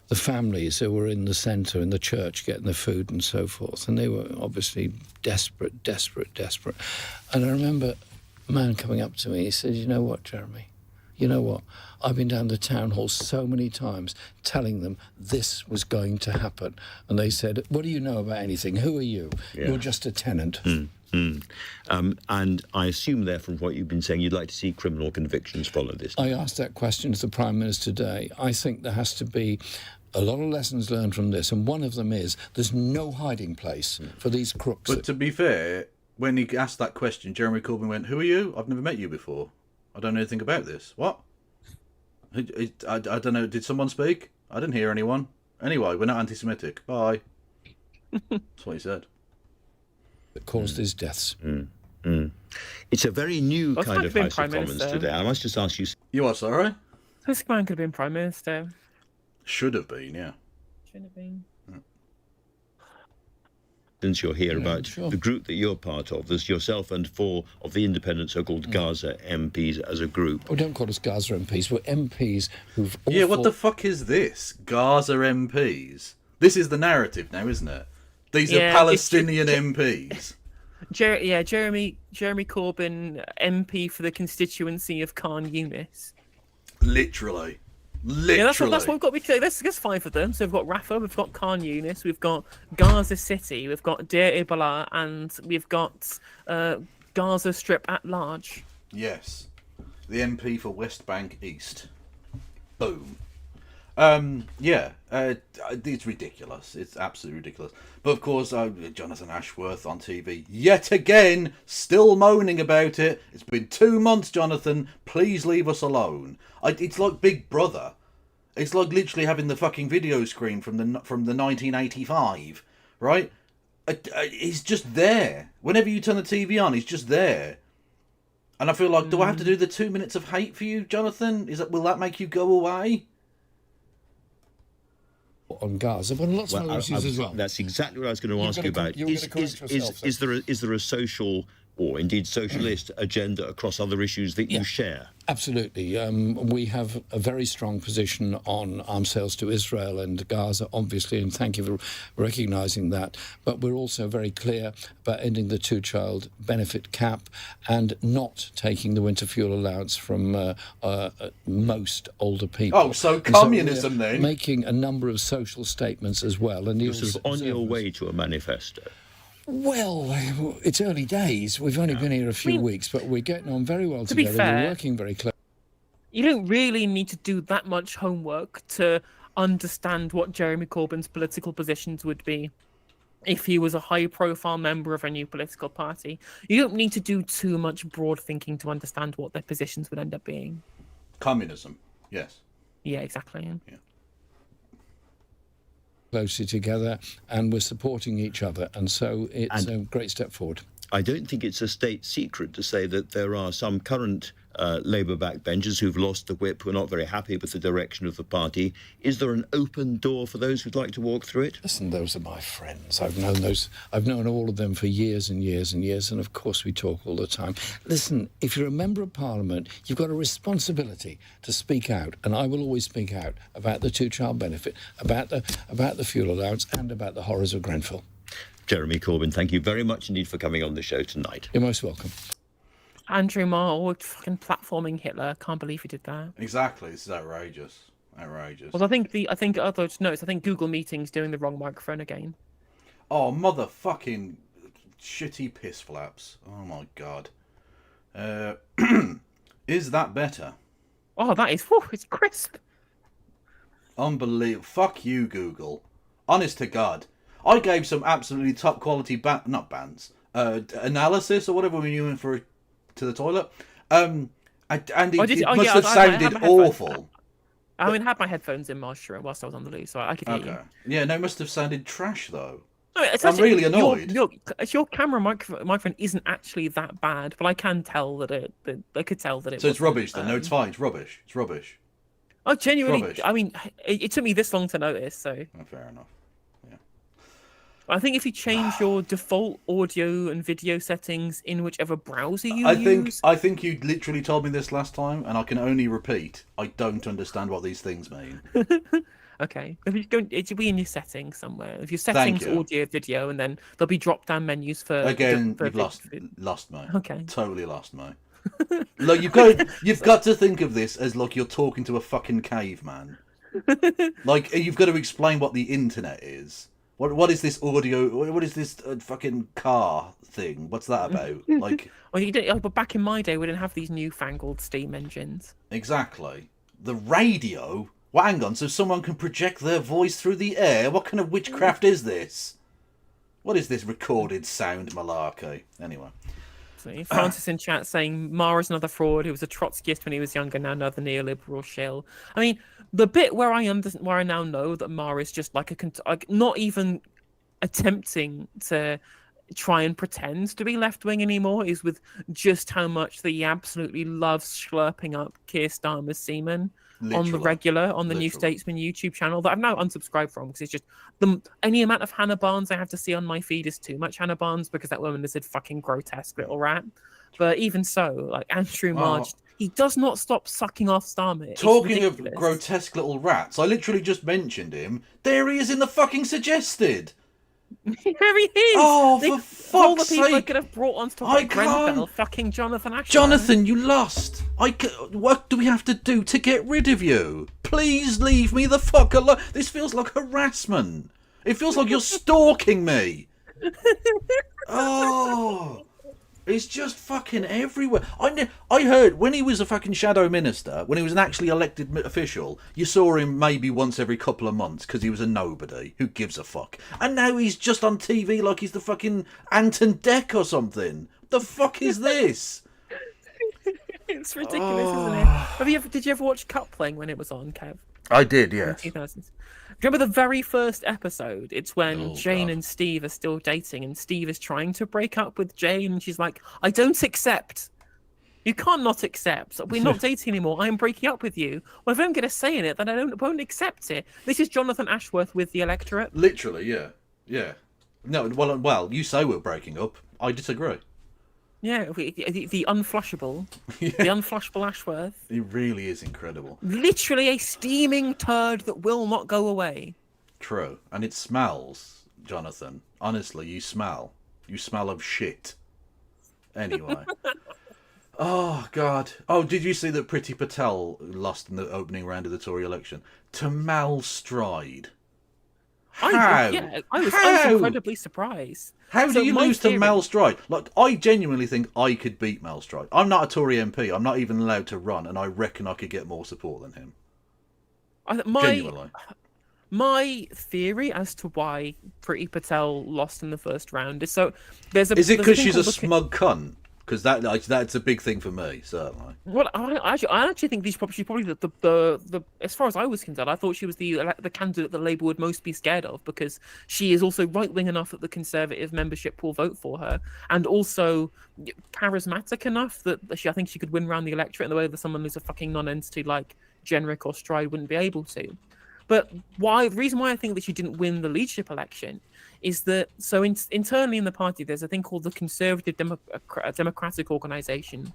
the families who were in the centre, in the church, getting the food and so forth, and they were obviously desperate. And I remember a man coming up to me, he said, "You know what, Jeremy? You know what? I've been down the town hall so many times telling them this was going to happen." And they said, "What do you know about anything? Who are you? Yeah. You're just a tenant." And I assume there from what you've been saying, you'd like to see criminal convictions follow this. I asked that question to the Prime Minister today. I think there has to be a lot of lessons learned from this, and one of them is there's no hiding place for these crooks. But to be fair, when he asked that question, Jeremy Corbyn went, "Who are you? I've never met you before. I don't know anything about this." What? I don't know. Did someone speak? I didn't hear anyone. Anyway, we're not anti-Semitic. Bye. That's what he said. That caused his deaths. It's a very new Well, kind it's of been House of Prime Commons Minister. today. I must just ask you, You are sorry? This man could have been Prime Minister. Should have been, yeah. Shouldn't have been. since you're here, about sure. the group that you're part of. There's yourself and 4 of the independent so-called Gaza MPs as a group. Oh, don't call us Gaza MPs. We're MPs who've all Yeah, what the fought- fuck is this? Gaza MPs? This is the narrative now, isn't it? These Yeah, are it's- Palestinian MPs. Jeremy Corbyn, MP for the constituency of Khan Yunis. Literally. Yeah, that's what we've got. That's 5 of them. So we've got Rafah, we've got Khan Yunis, we've got Gaza City, we've got Deir Ibalah, and we've got Gaza Strip at large. Yes. The MP for West Bank East. Boom. It's ridiculous. It's absolutely ridiculous. But of course, Jonathan Ashworth on TV, yet again, still moaning about it. It's been 2 months, Jonathan. Please leave us alone. It's like Big Brother. It's like literally having the fucking video screen from the 1985, right? He's just there. Whenever you turn the TV on, he's just there. And I feel like, do I have to do the 2 minutes of hate for you, Jonathan? Will that make you go away? on Gaza, but lots of other issues as well. That's exactly what I was going to ask you about. You were gonna correct yourself, Is there a social or indeed socialist agenda across other issues that you share? Absolutely. We have a very strong position on arms sales to Israel and Gaza, obviously, and thank you for recognising that. But we're also very clear about ending the 2-child benefit cap and not taking the winter fuel allowance from most older people. Oh, so And communism we're then? making a number of social statements as well. And You're sort of on your way to a manifesto. Well, it's early days. We've only been here a few weeks, but we're getting on very well To be together. fair, We're working very close. You don't really need to do that much homework to understand what Jeremy Corbyn's political positions would be. if he was a high-profile member of a new political party. You don't need to do too much broad thinking to understand what their positions would end up being. Communism, yes. Yeah, exactly. Yeah. Closely together, and we're supporting each other, and so it's a great step forward. I don't think it's a state secret to say that there are some current Labour backbenchers who've lost the whip, who are not very happy with the direction of the party. Is there an open door for those who'd like to walk through it? Listen, those are my friends. I've known all of them for years and years and years, and of course we talk all the time. Listen, if you're a member of Parliament, you've got a responsibility to speak out, and I will always speak out about the two-child benefit, about the fuel allowance, and about the horrors of Grenfell. Jeremy Corbyn, thank you very much indeed for coming on the show tonight. You're most welcome. Andrew Marr, fucking platforming Hitler. Can't believe he did that. Exactly. This is outrageous. Outrageous. Well, I think other notes. I think Google Meetings doing the wrong microphone again. Oh, motherfucking shitty piss flaps. Oh my god. Is that better? Oh, that is. It's crisp. Unbelievable. Fuck you, Google. Honest to God. I gave some absolutely top quality analysis or whatever we knew for to the toilet. And it must have sounded awful. I had my headphones in whilst I was on the loo, so I could hear you. Yeah, no, it must have sounded trash though. I'm really annoyed. Your camera microphone isn't actually that bad, but I can tell that I could tell that it. So it's rubbish then. No, it's fine. It's rubbish. It's rubbish. Oh, genuinely. I mean, it took me this long to notice. So. Oh, fair enough. I think if you change your default audio and video settings in whichever browser you use... I think you literally told me this last time, and I can only repeat. I don't understand what these things mean. Okay. If you go, it should be in your settings somewhere. If your settings, audio, video, and then there'll be drop-down menus for... Again, you've lost me. Okay. Totally lost me. Look, you've got to think of this as like you're talking to a fucking caveman. Like, you've got to explain what the internet is. What is this audio? What is this fucking car thing? What's that about? Like, well, but back in my day, we didn't have these newfangled steam engines. Exactly. The radio. Well, hang on. So someone can project their voice through the air. What kind of witchcraft is this? What is this recorded sound malarkey? Anyway. Francis in chat saying Marr is another fraud who was a Trotskyist when he was younger, now another neoliberal shill. I mean, the bit where I now know that Marr is just like not even attempting to try and pretend to be left-wing anymore is with just how much that he absolutely loves slurping up Keir Starmer's semen on the regular on the New Statesman YouTube channel that I've now unsubscribed from because it's just any amount of Hannah Barnes I have to see on my feed is too much Hannah Barnes because that woman is a fucking grotesque little rat. But even so, like Andrew Marr, he does not stop sucking off Starmer. Talking of grotesque little rats, I literally just mentioned him. There he is in the fucking suggested. There he is. Oh, for fuck's sake! All the people I could have brought on to talk about Grenfell, fucking Jonathan Ashworth. Jonathan, you lost. What do we have to do to get rid of you? Please leave me the fuck alone. This feels like harassment. It feels like you're stalking me. Oh. It's just fucking everywhere. I heard when he was a fucking shadow minister, when he was an actually elected official, you saw him maybe once every couple of months because he was a nobody. Who gives a fuck? And now he's just on TV like he's the fucking Anton Deck or something. The fuck is this? It's ridiculous, isn't it? Did you ever watch Coupling when it was on, Kev? I did, yes. In 2000s. Remember the very first episode? It's when Jane and Steve are still dating, and Steve is trying to break up with Jane, and she's like, "I don't accept. You can't not accept. We're not dating anymore. I'm breaking up with you. Well, if I don't get a say in it, then I won't accept it." This is Jonathan Ashworth with the electorate. Literally, yeah. No, well, you say we're breaking up. I disagree. Yeah, the unflushable, the unflushable Ashworth. He really is incredible. Literally a steaming turd that will not go away. True, and it smells, Jonathan. Honestly, you smell. You smell of shit. Anyway. Oh, God. Oh, did you see that Priti Patel lost in the opening round of the Tory election? To Mal Stride. How? I was incredibly surprised. How do you lose to Mel Stride? Like, I genuinely think I could beat Mel Stride. I'm not a Tory MP. I'm not even allowed to run, and I reckon I could get more support than him. Genuinely. My theory as to why Priti Patel lost in the first round is so there's a. Is it there's because thing she's a called the- smug cunt? Because that's a big thing for me, certainly. Well, I actually think she's probably the as far as I was concerned, I thought she was the candidate that Labour would most be scared of because she is also right wing enough that the Conservative membership will vote for her, and also charismatic enough that I think she could win round the electorate in the way that someone who's a fucking non-entity like Jenrick or Stride wouldn't be able to. But the reason why I think that she didn't win the leadership election is that internally in the party there's a thing called the Conservative Democratic Organisation,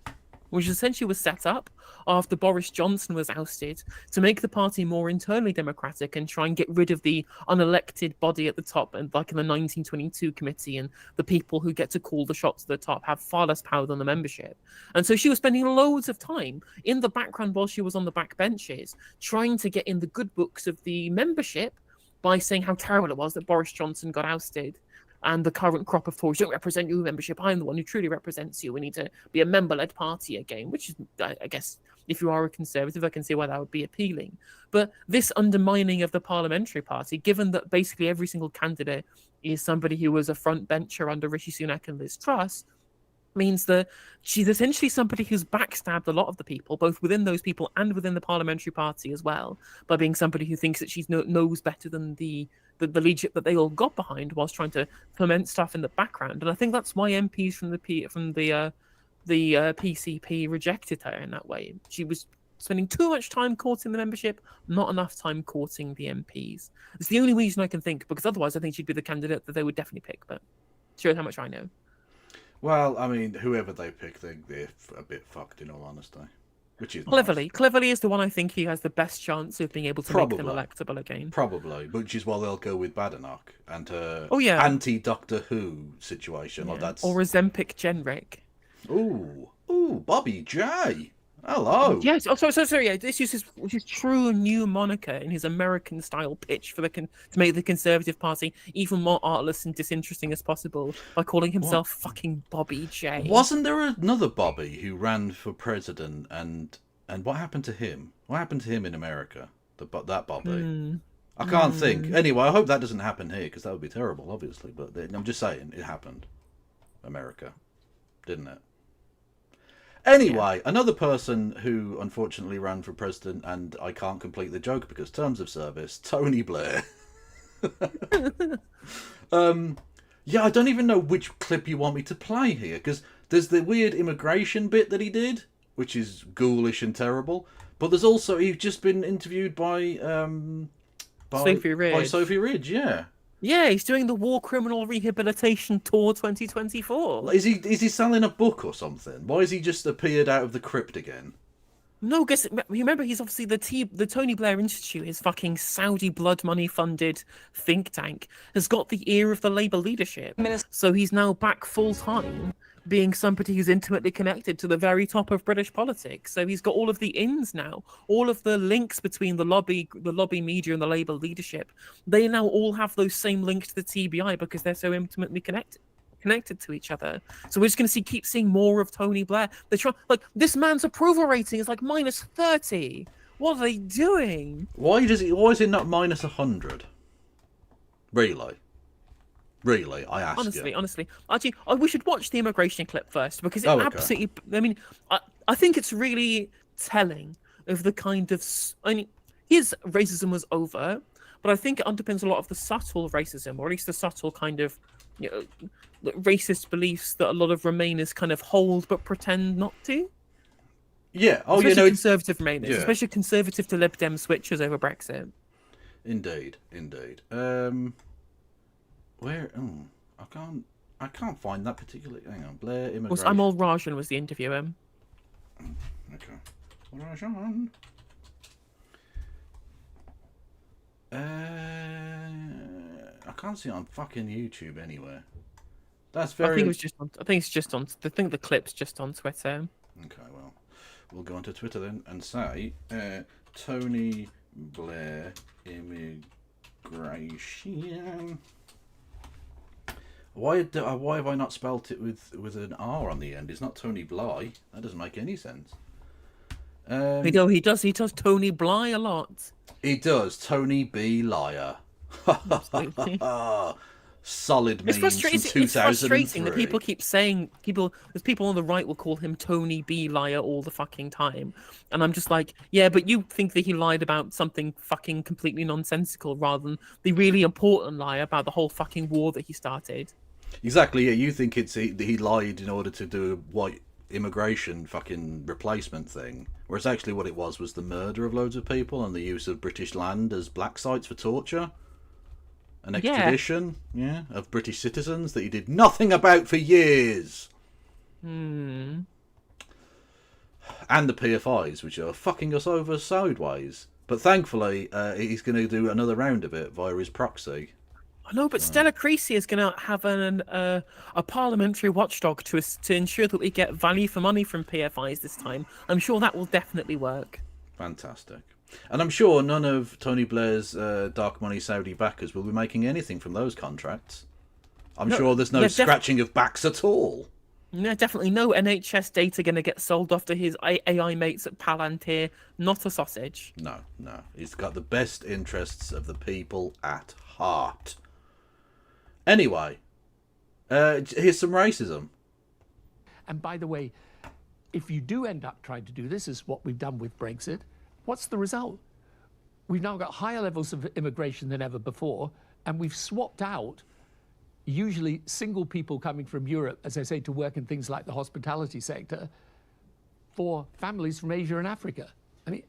which essentially was set up after Boris Johnson was ousted to make the party more internally democratic and try and get rid of the unelected body at the top, and like in the 1922 committee, and the people who get to call the shots at the top have far less power than the membership. And so she was spending loads of time in the background while she was on the back benches trying to get in the good books of the membership by saying how terrible it was that Boris Johnson got ousted and the current crop of Tories don't represent you, membership. I'm the one who truly represents you. We need to be a member-led party again, which is, I guess, if you are a Conservative, I can see why that would be appealing. But this undermining of the parliamentary party, given that basically every single candidate is somebody who was a front bencher under Rishi Sunak and Liz Truss, means that she's essentially somebody who's backstabbed a lot of the people, both within those people and within the parliamentary party as well, by being somebody who thinks that she knows better than the leadership that they all got behind, whilst trying to foment stuff in the background. And I think that's why MPs from the PCP rejected her in that way. She was spending too much time courting the membership, not enough time courting the MPs. It's the only reason I can think, because otherwise I think she'd be the candidate that they would definitely pick. But shows how much I know. Well, I mean, whoever they pick, they're a bit fucked, in all honesty. Which is Cleverly. nice. Cleverly is the one I think who has the best chance of being able to make them Probably. electable again. Probably, which is why they'll go with Badenoch and her Oh, yeah. anti-Doctor Who situation. Like that's Or Ozempic Jenrick. Ooh, Bobby J. Hello. Yes. Oh, sorry. Yeah, this is his true new moniker in his American-style pitch for to make the Conservative Party even more artless and disinteresting as possible by calling himself fucking Bobby J. Wasn't there another Bobby who ran for president and what happened to him? What happened to him in America? That Bobby. I can't think. Anyway, I hope that doesn't happen here because that would be terrible, obviously. But I'm just saying it happened. America, didn't it? Anyway, another person who unfortunately ran for president, and I can't complete the joke because terms of service, Tony Blair. Yeah, I don't even know which clip you want me to play here, because there's the weird immigration bit that he did, which is ghoulish and terrible, but there's also, he's just been interviewed by Sophie Ridge. By Sophie Ridge, yeah. Yeah, he's doing the War Criminal Rehabilitation Tour 2024. Is he selling a book or something? Why has he just appeared out of the crypt again? No, guess remember he's obviously the Tony Blair Institute, his fucking Saudi blood money funded think tank, has got the ear of the Labour leadership. So he's now back full time, being somebody who's intimately connected to the very top of British politics. So he's got all of the ins now, all of the links between the lobby media and the Labour leadership. They now all have those same links to the TBI because they're so intimately connected to each other. So we're just going to keep seeing more of Tony Blair. They try, like, this man's approval rating is like minus 30. What are they doing? Why is it not minus 100? Really, I ask you. Honestly, actually, we should watch the immigration clip first because it Okay. absolutely. I mean, I think it's really telling of the kind of. I mean, his racism was over, but I think it underpins a lot of the subtle racism, or at least the subtle kind of, racist beliefs that a lot of Remainers kind of hold but pretend not to. Yeah. Oh, Especially conservative Remainers, yeah. especially conservative to Lib Dem switchers over Brexit. Indeed. Where? Oh, I can't find that particular. Hang on, Blair Of immigration. course, Amal Rajan was the interviewer. Okay. Rajan. I can't see it on fucking YouTube anywhere. That's very. I think it's just on. I think the clip's just on Twitter. Okay, well, we'll go onto Twitter then and say Tony Blair immigration. Why have I not spelt it with an R on the end? It's not Tony Bly. That doesn't make any sense. He does Tony Bly a lot. He does. Tony B. Liar. Absolutely. Solid memes It's from frustrating. It's 2003. frustrating that people keep saying there's people on the right will call him Tony B. Liar all the fucking time, and I'm just like, yeah, but you think that he lied about something fucking completely nonsensical rather than the really important lie about the whole fucking war that he started. Exactly, yeah. You think he lied in order to do a white immigration fucking replacement thing, whereas actually what it was the murder of loads of people and the use of British land as black sites for torture. An extradition, of British citizens that he did nothing about for years. And the PFIs, which are fucking us over sideways. But thankfully, he's going to do another round of it via his proxy. I know, but Stella Creasy is going to have a parliamentary watchdog to ensure that we get value for money from PFIs this time. I'm sure that will definitely work. Fantastic. And I'm sure none of Tony Blair's dark money Saudi backers will be making anything from those contracts. I'm sure there's no scratching of backs at all. No, definitely no NHS data going to get sold off to his AI mates at Palantir. Not a sausage. No. He's got the best interests of the people at heart. Anyway, here's some racism. And by the way, if you do end up trying to do this, is what we've done with Brexit, what's the result? We've now got higher levels of immigration than ever before, and we've swapped out usually single people coming from Europe, as I say, to work in things like the hospitality sector, for families from Asia and Africa. I mean,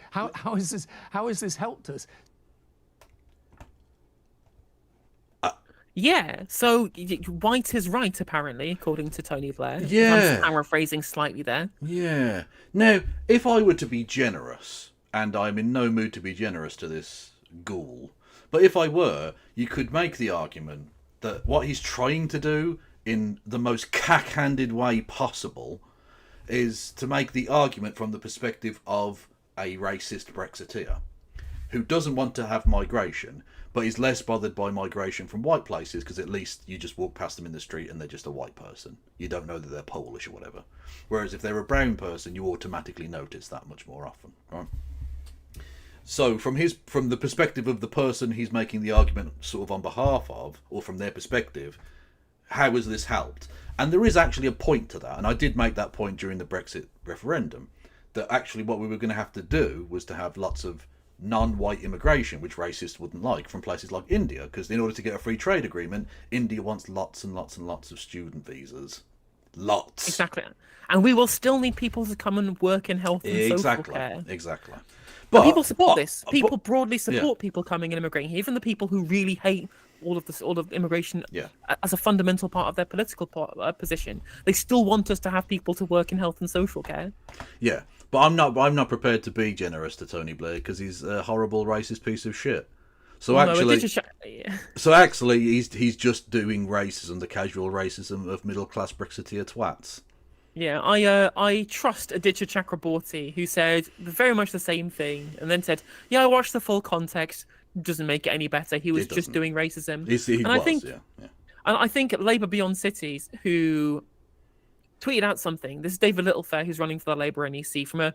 how has this helped us? Yeah, so white is right, apparently, according to Tony Blair. Yeah. I'm paraphrasing slightly there. Yeah. Now, if I were to be generous, and I'm in no mood to be generous to this ghoul, but if I were, you could make the argument that what he's trying to do in the most cack-handed way possible is to make the argument from the perspective of a racist Brexiteer who doesn't want to have migration, but is less bothered by migration from white places because at least you just walk past them in the street and they're just a white person. You don't know that they're Polish or whatever. Whereas if they're a brown person, you automatically notice that much more often, right? So from the perspective of the person he's making the argument sort of on behalf of, or from their perspective, how has this helped? And there is actually a point to that, and I did make that point during the Brexit referendum, that actually what we were going to have to do was to have lots of non-white immigration, which racists wouldn't like, from places like India, because in order to get a free trade agreement, India wants lots and lots and lots of student visas. Lots. Exactly. And we will still need people to come and work in health and social care. Exactly. But people support this. People broadly support people coming and immigrating here. Even the people who really hate all of immigration as a fundamental part of their political position, they still want us to have people to work in health and social care. Yeah, but I'm not prepared to be generous to Tony Blair because he's a horrible racist piece of shit. So actually, he's just doing racism, the casual racism of middle class Brexiteer twats. Yeah, I trust Aditya Chakraborty, who said very much the same thing, and then said, "Yeah, I watched the full context. Doesn't make it any better. He was just doing racism." I think Labour Beyond Cities, who tweeted out something. This is David Littlefair, who's running for the Labour NEC from an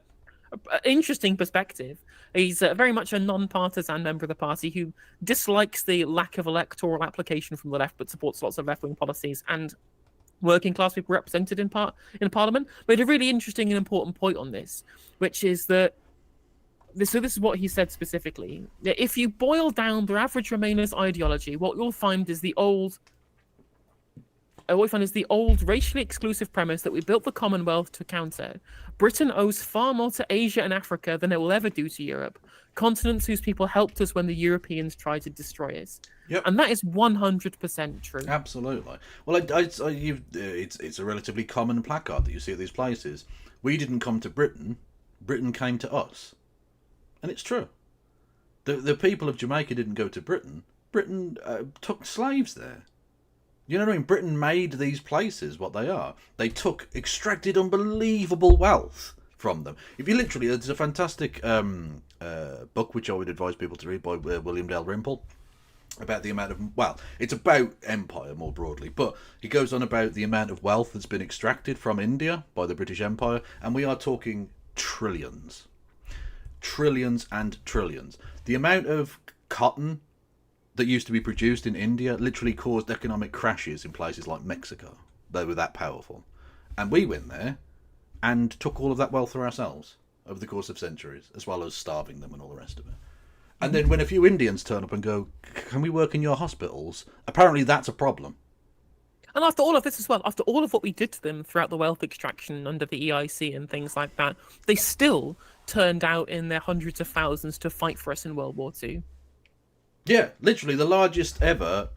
interesting perspective. He's very much a non-partisan member of the party who dislikes the lack of electoral application from the left, but supports lots of left-wing policies and working class people represented in Parliament. But a really interesting and important point on this, which is that this is what he said specifically. If you boil down the average Remainers ideology, what you'll find is the old racially exclusive premise that we built the Commonwealth to counter. Britain owes far more to Asia and Africa than it will ever do to Europe, continents whose people helped us when the Europeans tried to destroy us. Yep. And that is 100% true. Absolutely. Well, it's a relatively common placard that you see at these places. We didn't come to Britain, Britain came to us. And it's true. The people of Jamaica didn't go to Britain. Britain took slaves there. You know what I mean? Britain made these places what they are. They extracted unbelievable wealth from them. If you literally, there's a fantastic book which I would advise people to read by William Dalrymple about the amount of, it's about empire more broadly, but he goes on about the amount of wealth that's been extracted from India by the British Empire, and we are talking trillions. Trillions and trillions. The amount of cotton that used to be produced in India literally caused economic crashes in places like Mexico. They were that powerful. And we went there and took all of that wealth for ourselves over the course of centuries, as well as starving them and all the rest of it. And then when a few Indians turn up and go, can we work in your hospitals? Apparently that's a problem. And after all of this as well, after all of what we did to them throughout the wealth extraction under the EIC and things like that, they still turned out in their hundreds of thousands to fight for us in World War II. Yeah, literally the largest ever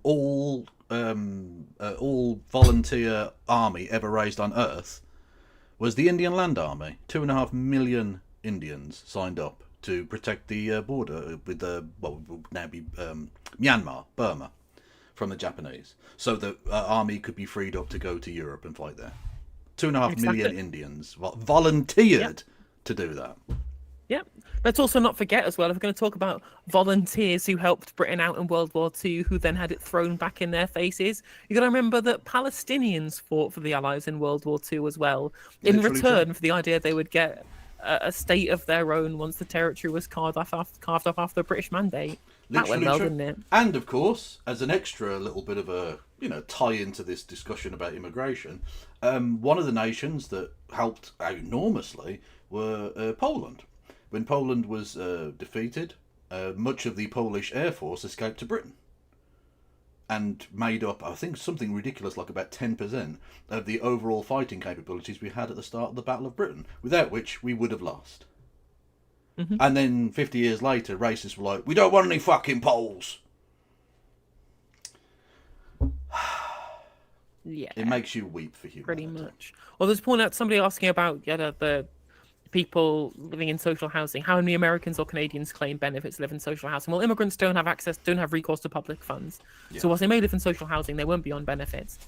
all volunteer army ever raised on Earth was the Indian Land Army. 2.5 million Indians signed up to protect the border with what would now be Myanmar, Burma, from the Japanese, so the army could be freed up to go to Europe and fight there. 2.5 million Indians volunteered to do that. Yep. Let's also not forget as well, if we're going to talk about volunteers who helped Britain out in World War II, who then had it thrown back in their faces, you got to remember that Palestinians fought for the Allies in World War II as well, in return for the idea they would get a state of their own once the territory was carved off after the British Mandate. That went well, didn't it? And of course, as an extra little bit of a tie into this discussion about immigration, one of the nations that helped out enormously were Poland. When Poland was defeated, much of the Polish Air Force escaped to Britain and made up, I think, something ridiculous like about 10% of the overall fighting capabilities we had at the start of the Battle of Britain, without which we would have lost. Mm-hmm. And then 50 years later, racists were like, we don't want any fucking Poles. Yeah. It makes you weep for humanity. Pretty much. Well, there's a point out somebody asking about the people living in social housing. How many Americans or Canadians claim benefits live in social housing? Well, immigrants don't have recourse to public funds. Yeah. So whilst they may live in social housing, they won't be on benefits.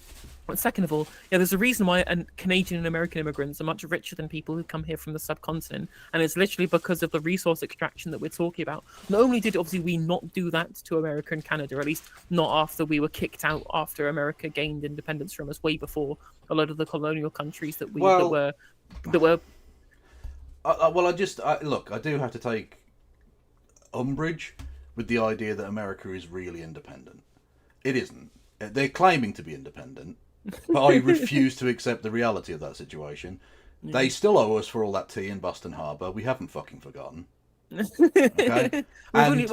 But second of all, there's a reason why Canadian and American immigrants are much richer than people who come here from the subcontinent, and it's literally because of the resource extraction that we're talking about. Not only did obviously we not do that to America and Canada, or at least not after we were kicked out after America gained independence from us, way before a lot of the colonial countries that were. Look, I do have to take umbrage with the idea that America is really independent. It isn't. They're claiming to be independent, but I refuse to accept the reality of that situation. Yeah. They still owe us for all that tea in Boston Harbor. We haven't fucking forgotten. Okay? And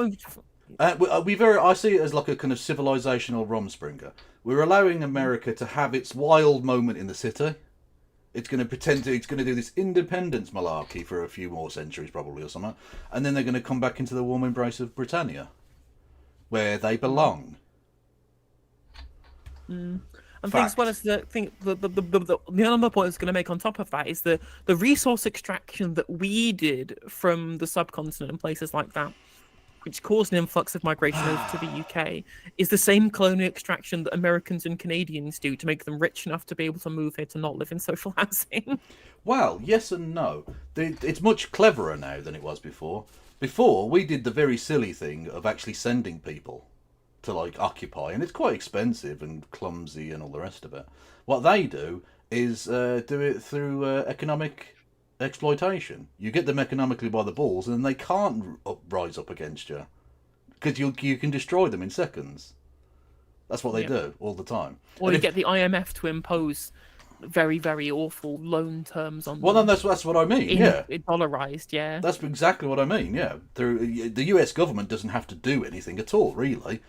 I see it as like a kind of civilizational rumspringer. We're allowing America to have its wild moment in the city. It's going to do this independence malarkey for a few more centuries probably or something, and then they're going to come back into the warm embrace of Britannia, where they belong. And things as well as the other point I was going to make on top of that is the resource extraction that we did from the subcontinent and places like that, which caused an influx of migration over to the UK, is the same colonial extraction that Americans and Canadians do to make them rich enough to be able to move here to not live in social housing. Well, yes and no. It's much cleverer now than it was before. Before, we did the very silly thing of actually sending people to occupy, and it's quite expensive and clumsy and all the rest of it. What they do is do it through economic exploitation. You get them economically by the balls, and then they can't rise up against you because you can destroy them in seconds. That's what they do all the time. Or you get the IMF to impose very, very awful loan terms on them. Well, then that's what I mean. Dollarized, yeah. That's exactly what I mean. Yeah, the US government doesn't have to do anything at all, really.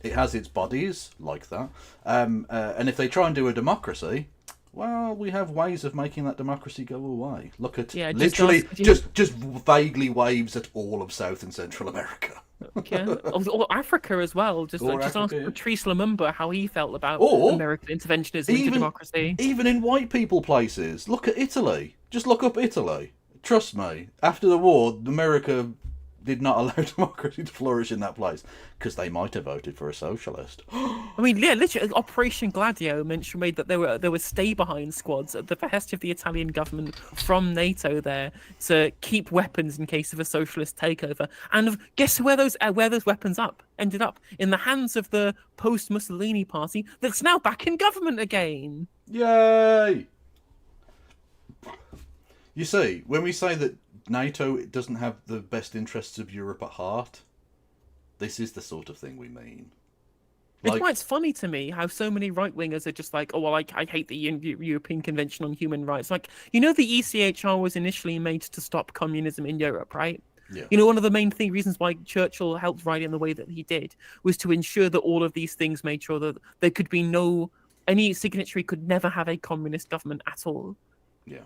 It has its bodies like that, and if they try and do a democracy, well, we have ways of making that democracy go away. Look at just vaguely waves at all of South and Central America. Or Africa as well. Just ask Patrice Lumumba how he felt about American interventionism into democracy. Even in white people places. Look at Italy. Just look up Italy. Trust me. After the war, America did not allow democracy to flourish in that place because they might have voted for a socialist. I mean, yeah, literally, Operation Gladio made that there were stay-behind squads at the behest of the Italian government from NATO there to keep weapons in case of a socialist takeover. And guess where those weapons ended up? In the hands of the post-Mussolini party that's now back in government again. Yay! You see, when we say that NATO doesn't have the best interests of Europe at heart, this is the sort of thing we mean. It's why it's funny to me how so many right-wingers are just like, oh, well, I hate the European Convention on Human Rights. Like, you know, the ECHR was initially made to stop communism in Europe, right? Yeah. You know, one of the main reasons why Churchill helped write in the way that he did was to ensure that all of these things made sure that there could be any signatory could never have a communist government at all. Yeah.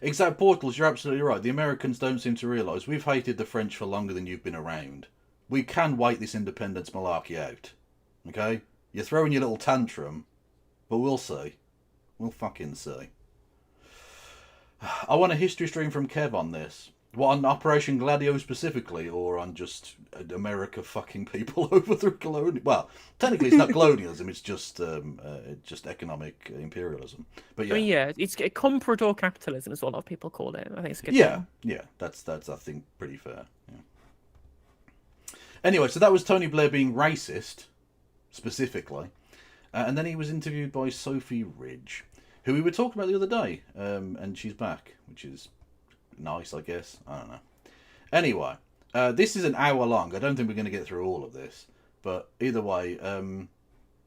Exact portals, you're absolutely right. The Americans don't seem to realise we've hated the French for longer than you've been around. We can wait this independence malarkey out. Okay? You're throwing your little tantrum, but we'll see. We'll fucking see. I want a history stream from Kev on this. What, on Operation Gladio specifically, or on just America fucking people over through colonial? Well, technically it's not colonialism; it's just economic imperialism. But yeah, I mean, yeah, it's comprador capitalism, is what a lot of people call it. I think it's a good. Yeah, that's I think pretty fair. Yeah. Anyway, so that was Tony Blair being racist, specifically, and then he was interviewed by Sophie Ridge, who we were talking about the other day, and she's back, which is nice, I guess. I don't know. Anyway, this is an hour long. I don't think we're going to get through all of this, but either way,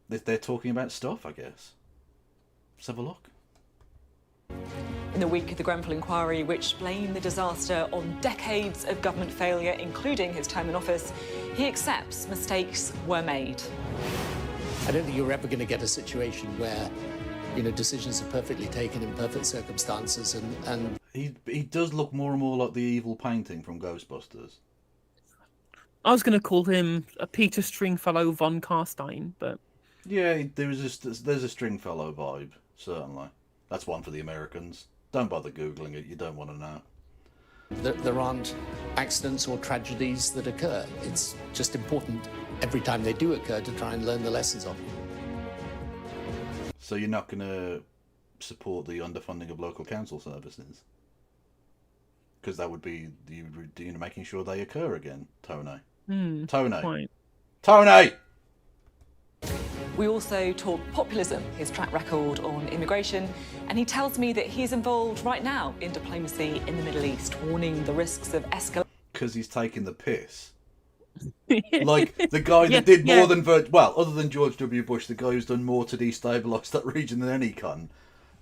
they're talking about stuff, I guess. Let's have a look. In the week of the Grenfell inquiry, which blamed the disaster on decades of government failure, including his time in office, he accepts mistakes were made. I don't think you're ever going to get a situation where, you know, decisions are perfectly taken in perfect circumstances, and He does look more and more like the evil painting from Ghostbusters. I was going to call him a Peter Stringfellow von Carstein, but Yeah, there's a Stringfellow vibe, certainly. That's one for the Americans. Don't bother Googling it, you don't want to know. there aren't accidents or tragedies that occur. It's just important every time they do occur to try and learn the lessons of them. So you're not going to support the underfunding of local council services? Because that would be making sure they occur again, Tony. Tony. point. Tony! We also talk populism, his track record on immigration, and he tells me that he's involved right now in diplomacy in the Middle East, warning the risks of escalation. Because he's taking the piss. Like, the guy that did more than... other than George W. Bush, the guy who's done more to destabilise that region than any cunt.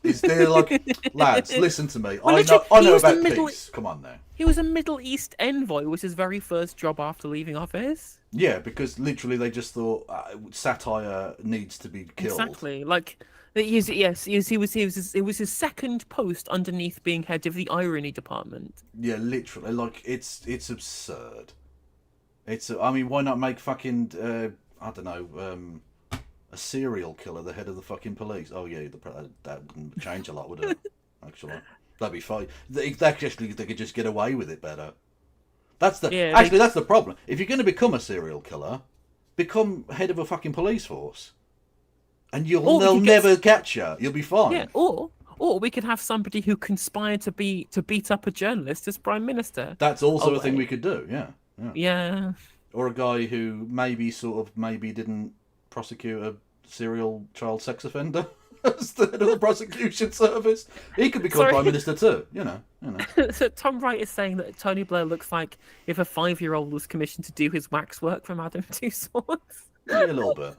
Is there, like... Lads, listen to me. Well, I know about peace. Come on now. He was a Middle East envoy, was his very first job after leaving office. Yeah, because literally they just thought satire needs to be killed. Exactly. Like, it was his second post underneath being head of the irony department. Yeah, literally. Like, it's absurd. I mean, why not make fucking, I don't know, a serial killer the head of the fucking police? Oh, yeah, that wouldn't change a lot, would it? Actually. That'd be fine. They could just get away with it better. That's the problem. If you're going to become a serial killer, become head of a fucking police force. And they'll never catch you. You'll be fine. Yeah, or we could have somebody who conspired to beat up a journalist as prime minister. That's also a thing we could do, Yeah. Or a guy who maybe didn't prosecute a serial child sex offender as the head of the prosecution service. He could become prime minister too, you know. So Tom Wright is saying that Tony Blair looks like if a 5-year-old was commissioned to do his waxwork from Madame Tussauds. Yeah, a little bit.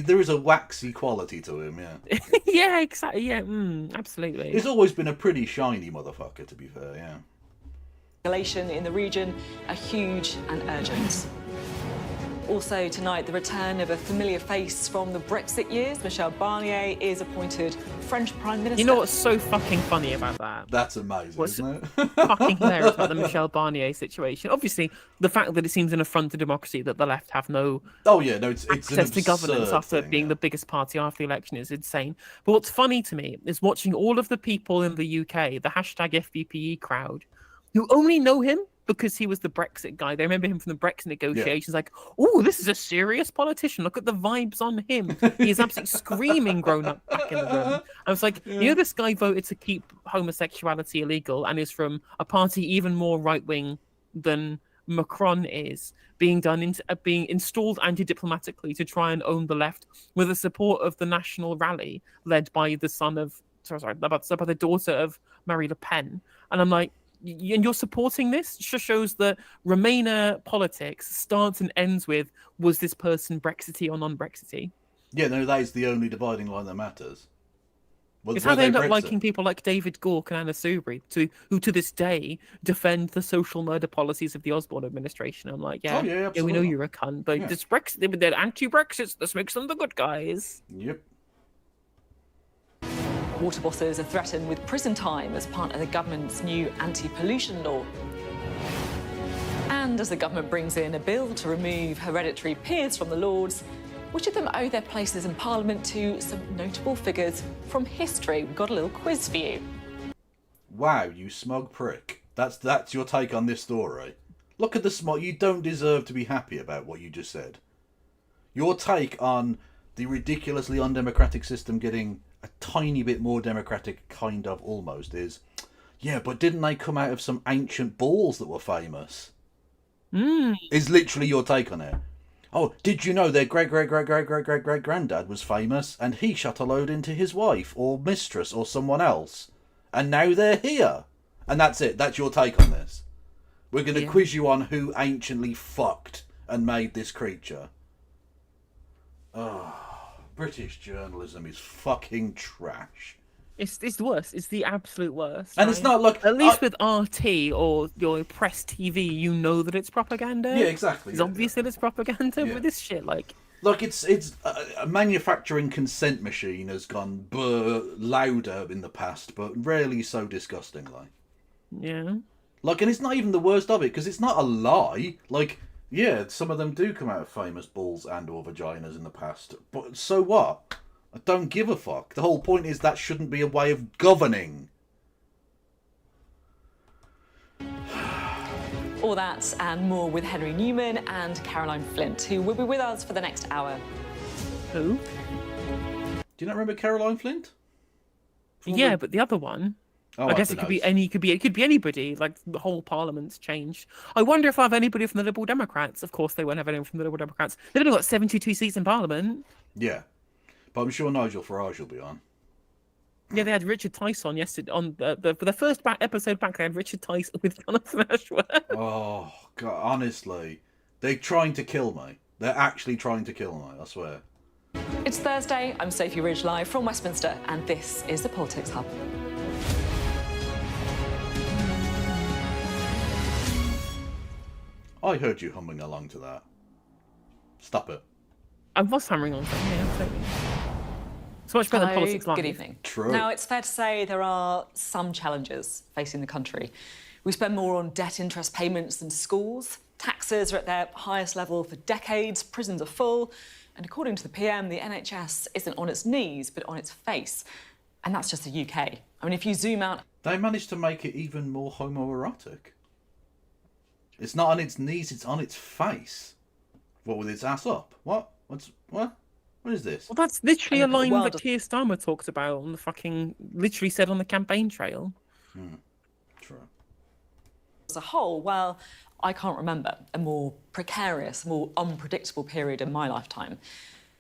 There is a waxy quality to him, yeah. Yeah, exactly. Yeah, absolutely. He's always been a pretty shiny motherfucker, to be fair, yeah. Escalation in the region are huge and urgent. Also tonight, the return of a familiar face from the Brexit years. Michel Barnier is appointed French Prime Minister. You know what's so fucking funny about that? That's amazing, isn't it? Fucking hilarious about the Michel Barnier situation. Obviously, the fact that it seems an affront to democracy that the left have no it's access to governance after being the biggest party after the election is insane. But what's funny to me is watching all of the people in the UK, the hashtag FBPE crowd, who only know him because he was the Brexit guy. They remember him from the Brexit negotiations, like, oh, this is a serious politician. Look at the vibes on him. He's absolutely screaming grown up back in the room. I was like, you know, this guy voted to keep homosexuality illegal and is from a party even more right-wing than Macron is, being installed anti-diplomatically to try and own the left with the support of the National Rally led by the daughter of Marie Le Pen, and I'm like, and you're supporting this? It just shows that Remainer politics starts and ends with, was this person Brexity or non-Brexity? Yeah, no, that is the only dividing line that matters. It's how they end up liking people like David Gork and Anna Soubry, who to this day defend the social murder policies of the Osborne administration. I'm like, yeah, we know you're a cunt, but this Brexit, they're anti-Brexit. This makes them the good guys. Yep. Water bosses are threatened with prison time as part of the government's new anti-pollution law. And as the government brings in a bill to remove hereditary peers from the Lords, which of them owe their places in Parliament to some notable figures from history? We've got a little quiz for you. Wow, you smug prick. That's your take on this story. Look at the smug. You don't deserve to be happy about what you just said. Your take on the ridiculously undemocratic system getting a tiny bit more democratic, kind of, almost, is, yeah, but didn't they come out of some ancient balls that were famous? Is literally your take on it. Oh, did you know their great-great-great-great-great-great-great-granddad was famous and he shot a load into his wife or mistress or someone else? And now they're here. And that's it. That's your take on this. We're going to quiz you on who anciently fucked and made this creature. Oh, British journalism is fucking trash. It's the worst. It's the absolute worst. And it's not like... At least with RT or your press TV, you know that it's propaganda. Yeah, exactly. It's obvious that it's propaganda with this shit. Like it's a manufacturing consent machine has gone louder in the past, but rarely so disgustingly. Yeah. Like, and it's not even the worst of it, because it's not a lie. Like, yeah, some of them do come out of famous balls and or vaginas in the past, but so what? I don't give a fuck. The whole point is that shouldn't be a way of governing. All that and more with Henry Newman and Caroline Flint, who will be with us for the next hour. Who? Do you not remember Caroline Flint? Yeah, but the other one. Oh, I guess it could be anybody. Like, the whole Parliament's changed. I wonder if I have anybody from the Liberal Democrats. Of course, they won't have anyone from the Liberal Democrats. They've only got 72 seats in Parliament. Yeah, but I'm sure Nigel Farage will be on. Yeah, they had Richard Tice on yesterday. For the first episode back, they had Richard Tice with Jonathan Ashworth. Oh, God, honestly. They're trying to kill me. They're actually trying to kill me, I swear. It's Thursday. I'm Sophie Ridge, live from Westminster, and this is the Politics Hub. I heard you humming along to that. Stop it. I was hammering on something, yeah, absolutely. So much better than Politics Live. Good evening. True. Now, it's fair to say there are some challenges facing the country. We spend more on debt interest payments than schools. Taxes are at their highest level for decades. Prisons are full. And according to the PM, the NHS isn't on its knees, but on its face. And that's just the UK. I mean, if you zoom out... They managed to make it even more homoerotic. It's not on its knees, it's on its face. What, with its ass up? What? What is this? Well, that's literally a line that Keir Starmer talked about on the literally said on the campaign trail. True. As a whole, well, I can't remember a more precarious, more unpredictable period in my lifetime.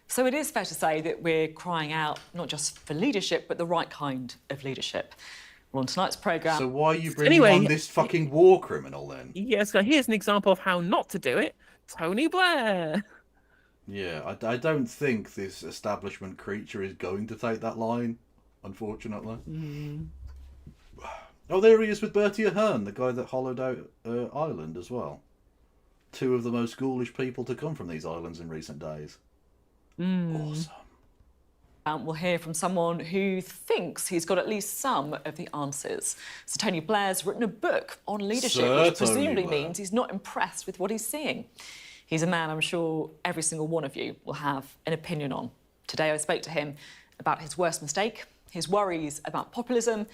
So it is fair to say that we're crying out not just for leadership, but the right kind of leadership. Well, on tonight's programme... So why are you bringing on this fucking war criminal then? Yes, so here's an example of how not to do it. Tony Blair. Yeah, I don't think this establishment creature is going to take that line, unfortunately. Oh, there he is with Bertie Ahern, the guy that hollowed out Ireland as well. Two of the most ghoulish people to come from these islands in recent days. Awesome. We'll hear from someone who thinks he's got at least some of the answers. So Tony Blair's written a book on leadership, which presumably means he's not impressed with what he's seeing. He's a man I'm sure every single one of you will have an opinion on. Today I spoke to him about his worst mistake, his worries about populism,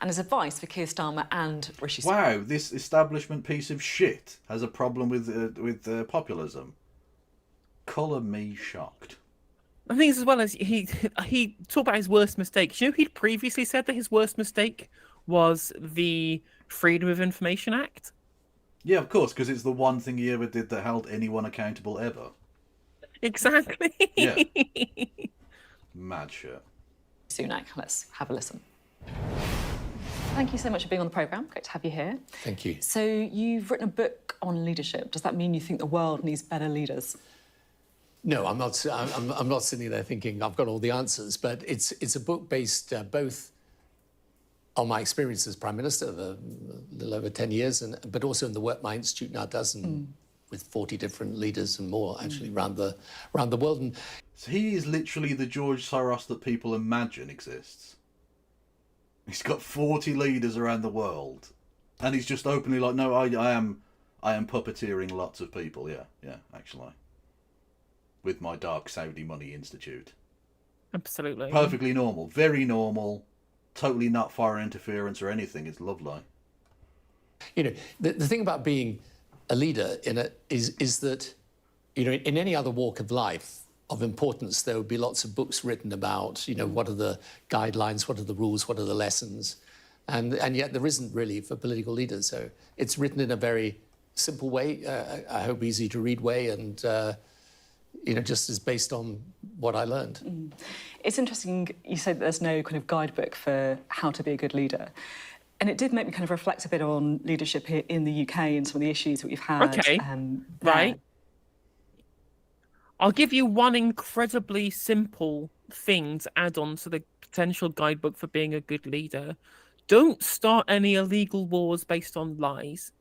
and his advice for Keir Starmer and Rishi Sunak. Wow, this establishment piece of shit has a problem with populism. Colour me shocked. I think as well as he talked about his worst mistake. You know, he'd previously said that his worst mistake was the Freedom of Information Act. Yeah, of course, because it's the one thing he ever did that held anyone accountable ever. Exactly. Yeah. Mad shit. Sunak, let's have a listen. Thank you so much for being on the programme. Great to have you here. Thank you. So you've written a book on leadership. Does that mean you think the world needs better leaders? No, I'm not. I'm not sitting there thinking I've got all the answers. But it's a book based both on my experience as Prime Minister of a little over 10 years, but also in the work my institute now does, with 40 different leaders and more actually around the world. And So he is literally the George Soros that people imagine exists. He's got 40 leaders around the world, and he's just openly like, no, I am puppeteering lots of people. Yeah, actually, with my Dark Saudi Money Institute. Absolutely. Perfectly normal, very normal, totally not foreign interference or anything. It's lovely. you know, the thing about being a leader is that, you know, in any other walk of life of importance, there would be lots of books written about, you know, what are the guidelines, what are the rules, what are the lessons, and yet there isn't really for political leaders. So it's written in a very simple way, I hope easy to read way, and you know, just is based on what I learned. It's interesting you say that there's no kind of guidebook for how to be a good leader. And it did make me kind of reflect a bit on leadership here in the UK and some of the issues that we've had. Okay, right. I'll give you one incredibly simple thing to add on to the potential guidebook for being a good leader. Don't start any illegal wars based on lies.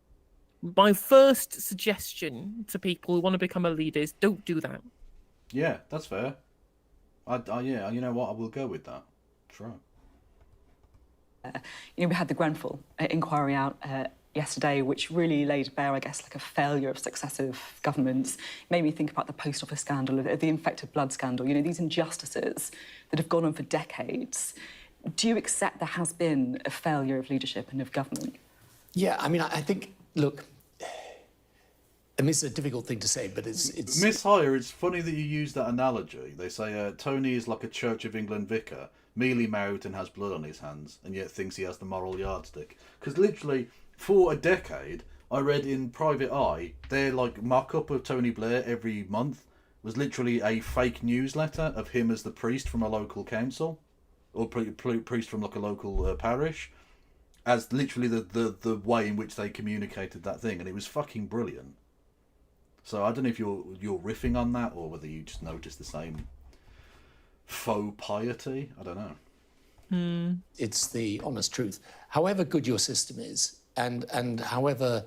My first suggestion to people who want to become a leader is don't do that. Yeah, that's fair. Yeah, you know what? I will go with that. Sure. You know, we had the Grenfell inquiry out yesterday, which really laid bare, I guess, like a failure of successive governments. Made me think about the post office scandal, the infected blood scandal, you know, these injustices that have gone on for decades. Do you accept there has been a failure of leadership and of government? Yeah, I mean, I think, look, I mean, it's a difficult thing to say, but it's... Miss Hire, it's funny that you use that analogy. They say Tony is like a Church of England vicar, mealy-mouthed and has blood on his hands, and yet thinks he has the moral yardstick. Because literally, for a decade, I read in Private Eye, their like mock-up of Tony Blair every month was literally a fake newsletter of him as the priest from a local council, or priest from like a local parish, as literally the way in which they communicated that thing, and it was fucking brilliant. So I don't know if you're riffing on that, or whether you just noticed the same faux piety. I don't know. It's the honest truth. However good your system is, and however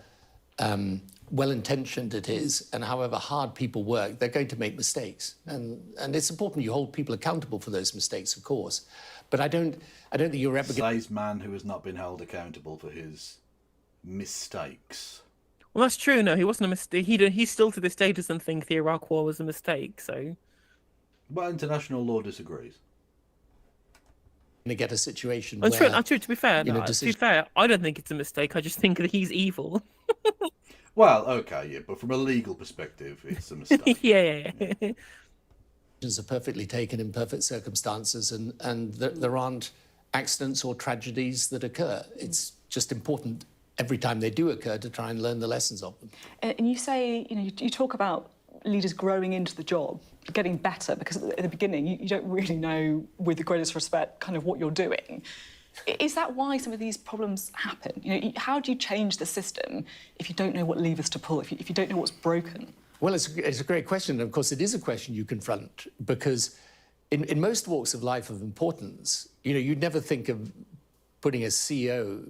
well-intentioned it is, and however hard people work, they're going to make mistakes. And it's important you hold people accountable for those mistakes, of course. But I don't think you're ever going to... Says man who has not been held accountable for his mistakes. Well, that's true. No, he wasn't a mistake. He still to this day doesn't think the Iraq War was a mistake. So, but international law disagrees. to get a situation and where... true, to be fair, you know, to be fair, I don't think it's a mistake. I just think that he's evil. Well, okay, yeah, but from a legal perspective, it's a mistake. yeah. are perfectly taken in perfect circumstances, and there aren't accidents or tragedies that occur. It's just important every time they do occur to try and learn the lessons of them. And you say, you know, you talk about leaders growing into the job, getting better, because at the beginning you don't really know, with the greatest respect, kind of what you're doing. Is that why some of these problems happen? You know, how do you change the system if you don't know what levers to pull, if you don't know what's broken? Well, it's a great question. And of course, it is a question you confront, because in most walks of life of importance, you know, you'd never think of putting a CEO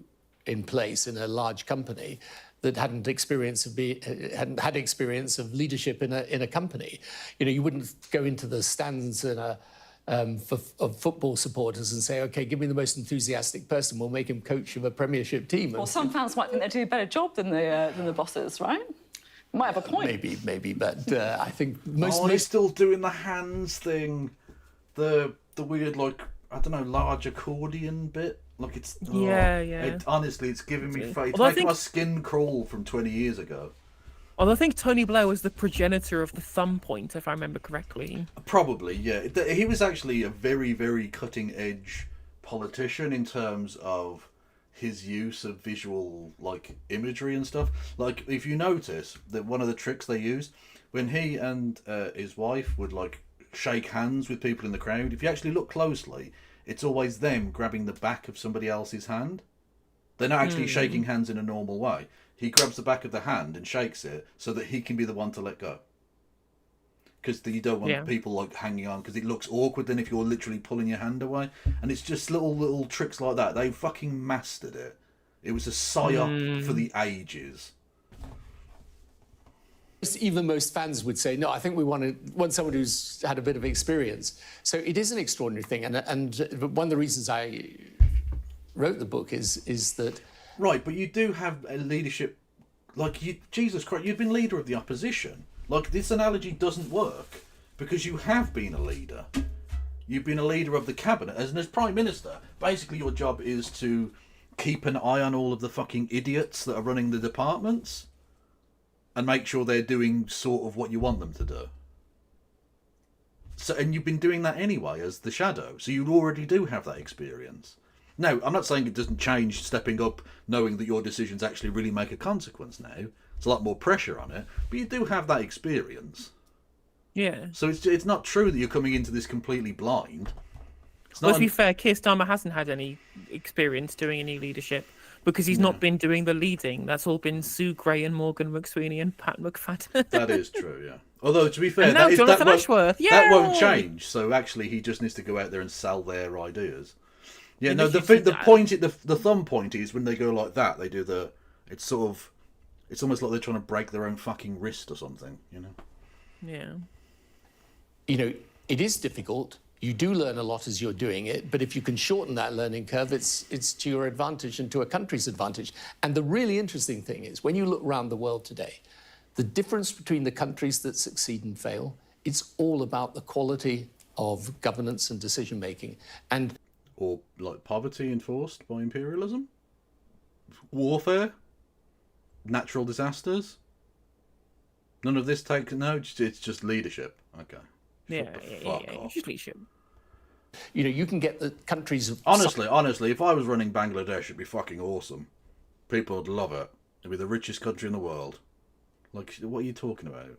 in place in a large company that hadn't had experience of leadership in a company. You know, you wouldn't go into the stands of football supporters and say, OK, give me the most enthusiastic person, we'll make him coach of a Premiership team. Well, some fans might think they do a better job than the bosses, right? Might have a point. Maybe, but I think most... He's still doing the hands thing, the weird, like, I don't know, large accordion bit. Like, it's... Yeah. Honestly, it's giving me faith. It's Although making my skin crawl from 20 years ago. Although I think Tony Blair was the progenitor of the thumb point, if I remember correctly. Probably, yeah. He was actually a very, very cutting-edge politician in terms of his use of visual, like, imagery and stuff. Like, if you notice that one of the tricks they used, when he and his wife would, like, shake hands with people in the crowd, if you actually look closely, it's always them grabbing the back of somebody else's hand. They're not actually shaking hands in a normal way. He grabs the back of the hand and shakes it so that he can be the one to let go. Because you don't want people like hanging on, because it looks awkward then if you're literally pulling your hand away. And it's just little tricks like that. They fucking mastered it. It was a psyop for the ages. Even most fans would say, no, I think we want someone who's had a bit of experience. So it is an extraordinary thing. And one of the reasons I wrote the book is that... Right, but you do have a leadership... Jesus Christ, you've been leader of the opposition. Like, this analogy doesn't work because you have been a leader. You've been a leader of the cabinet. As Prime Minister, basically your job is to keep an eye on all of the fucking idiots that are running the departments and make sure they're doing sort of what you want them to do. So, and you've been doing that anyway as the Shadow, so you already do have that experience. Now, I'm not saying it doesn't change stepping up, knowing that your decisions actually really make a consequence now. It's a lot more pressure on it, but you do have that experience. Yeah. So it's not true that you're coming into this completely blind. Well, to be fair, Keir Starmer hasn't had any experience doing any leadership because he's not been doing the leading. That's all been Sue Gray and Morgan McSweeney and Pat McFadden. That is true, yeah. Although, to be fair, and now Jonathan Ashworth. That won't change. So actually, he just needs to go out there and sell their ideas. Yeah, no, the thumb point is when they go like that, they do the... It's almost like they're trying to break their own fucking wrist or something, you know? Yeah. You know, it is difficult. You do learn a lot as you're doing it, but if you can shorten that learning curve, it's to your advantage and to a country's advantage. And the really interesting thing is, when you look around the world today, the difference between the countries that succeed and fail, it's all about the quality of governance and decision-making. Or, like, poverty enforced by imperialism? Warfare? Natural disasters? None of this it's just leadership. Okay. Yeah, just leadership. You know, you can get the countries of... Honestly, if I was running Bangladesh, it'd be fucking awesome. People would love it. It'd be the richest country in the world. Like, what are you talking about?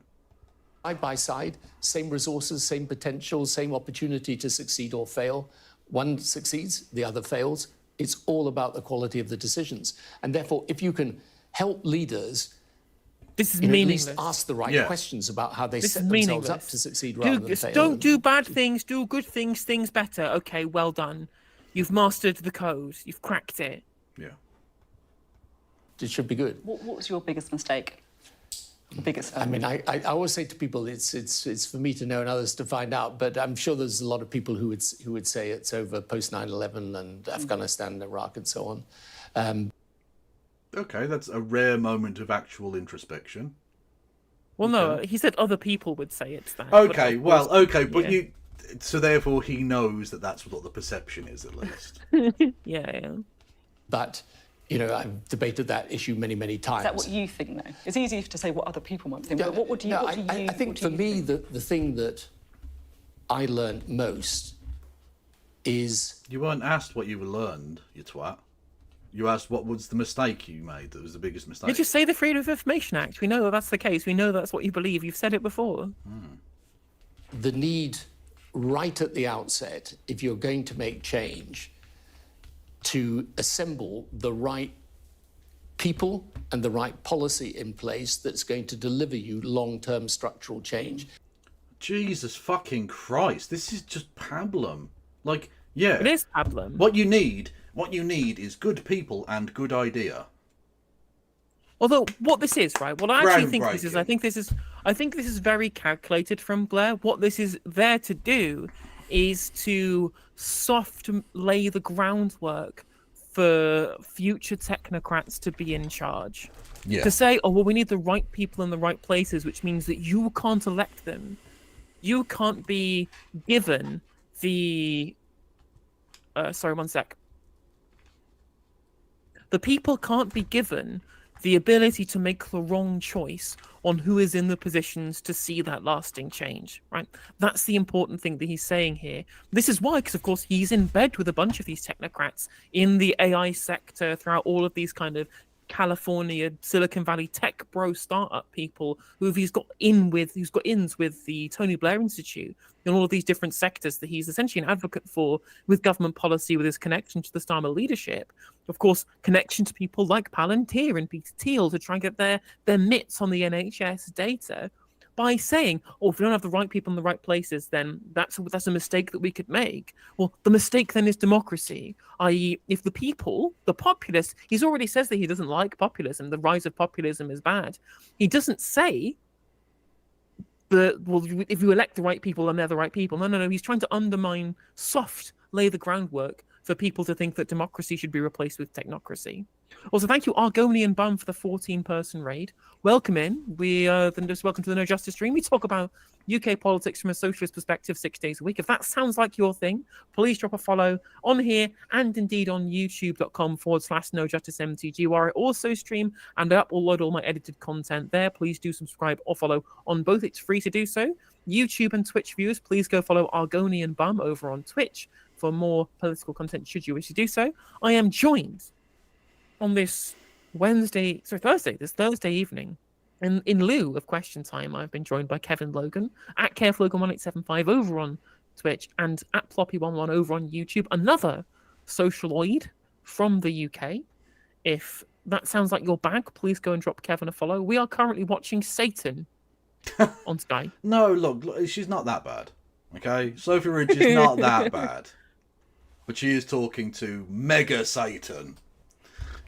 Side by side, same resources, same potential, same opportunity to succeed or fail. One succeeds, the other fails. It's all about the quality of the decisions. And therefore, if you can help leaders... This is meaningless. At least ask the right questions about how they set themselves up to succeed rather than fail. Don't do bad things, do good things, things better. Okay, well done. You've mastered the code. You've cracked it. Yeah. It should be good. What was your biggest mistake? The biggest. I mean, I always say to people, it's for me to know and others to find out. But I'm sure there's a lot of people who would say it's over post 9/11 and Afghanistan and Iraq and so on. Okay, that's a rare moment of actual introspection. Well, no, he said other people would say it's that. But you... So therefore he knows that that's what the perception is, at least. Yeah. But, you know, I've debated that issue many, many times. Is that what you think, though? It's easy to say what other people might think, but what do you I think for me, the thing that I learned most is... You weren't asked what you learned, you twat. You asked what was the mistake you made that was the biggest mistake. You just say the Freedom of Information Act. We know that's the case. We know that's what you believe. You've said it before. The need right at the outset, if you're going to make change, to assemble the right people and the right policy in place that's going to deliver you long-term structural change. Jesus fucking Christ. This is just pablum. Like, yeah. It is pablum. What you need is good people and good idea. Although what this is, right? What I actually think this is, I think this is very calculated from Blair. What this is there to do is to lay the groundwork for future technocrats to be in charge. Yeah. To say, oh well, we need the right people in the right places, which means that you can't elect them. You can't be given the. Sorry, one sec. The people can't be given the ability to make the wrong choice on who is in the positions to see that lasting change, right? That's the important thing that he's saying here. This is why, because of course he's in bed with a bunch of these technocrats in the AI sector throughout all of these kind of California, Silicon Valley tech bro startup people who's got ins with the Tony Blair Institute and all of these different sectors that he's essentially an advocate for with government policy, with his connection to the Starmer leadership. Of course, connection to people like Palantir and Peter Thiel to try and get their mitts on the NHS data by saying, oh, if we don't have the right people in the right places, then that's a mistake that we could make. Well, the mistake then is democracy, i.e. if the people, the populace, he's already says that he doesn't like populism, the rise of populism is bad. He doesn't say if you elect the right people, then they're the right people. No, he's trying to undermine, lay the groundwork for people to think that democracy should be replaced with technocracy. Also, thank you, Argonian Bum, for the 14-person raid. Welcome in. Welcome to the No Justice stream. We talk about UK politics from a socialist perspective 6 days a week. If that sounds like your thing, please drop a follow on here and indeed on youtube.com/NoJusticeMTG, where I also stream and upload all my edited content there. Please do subscribe or follow on both. It's free to do so. YouTube and Twitch viewers, please go follow Argonian Bum over on Twitch for more political content should you wish to do so. I am joined on this Thursday evening. In lieu of question time, I've been joined by Kevin Logan at KFLogan1875 over on Twitch and at Ploppy11 over on YouTube. Another socialoid from the UK. If that sounds like your bag, please go and drop Kevin a follow. We are currently watching Satan on Sky. No, look, she's not that bad. Okay? Sophie Ridge is not that bad. But she is talking to Mega Satan.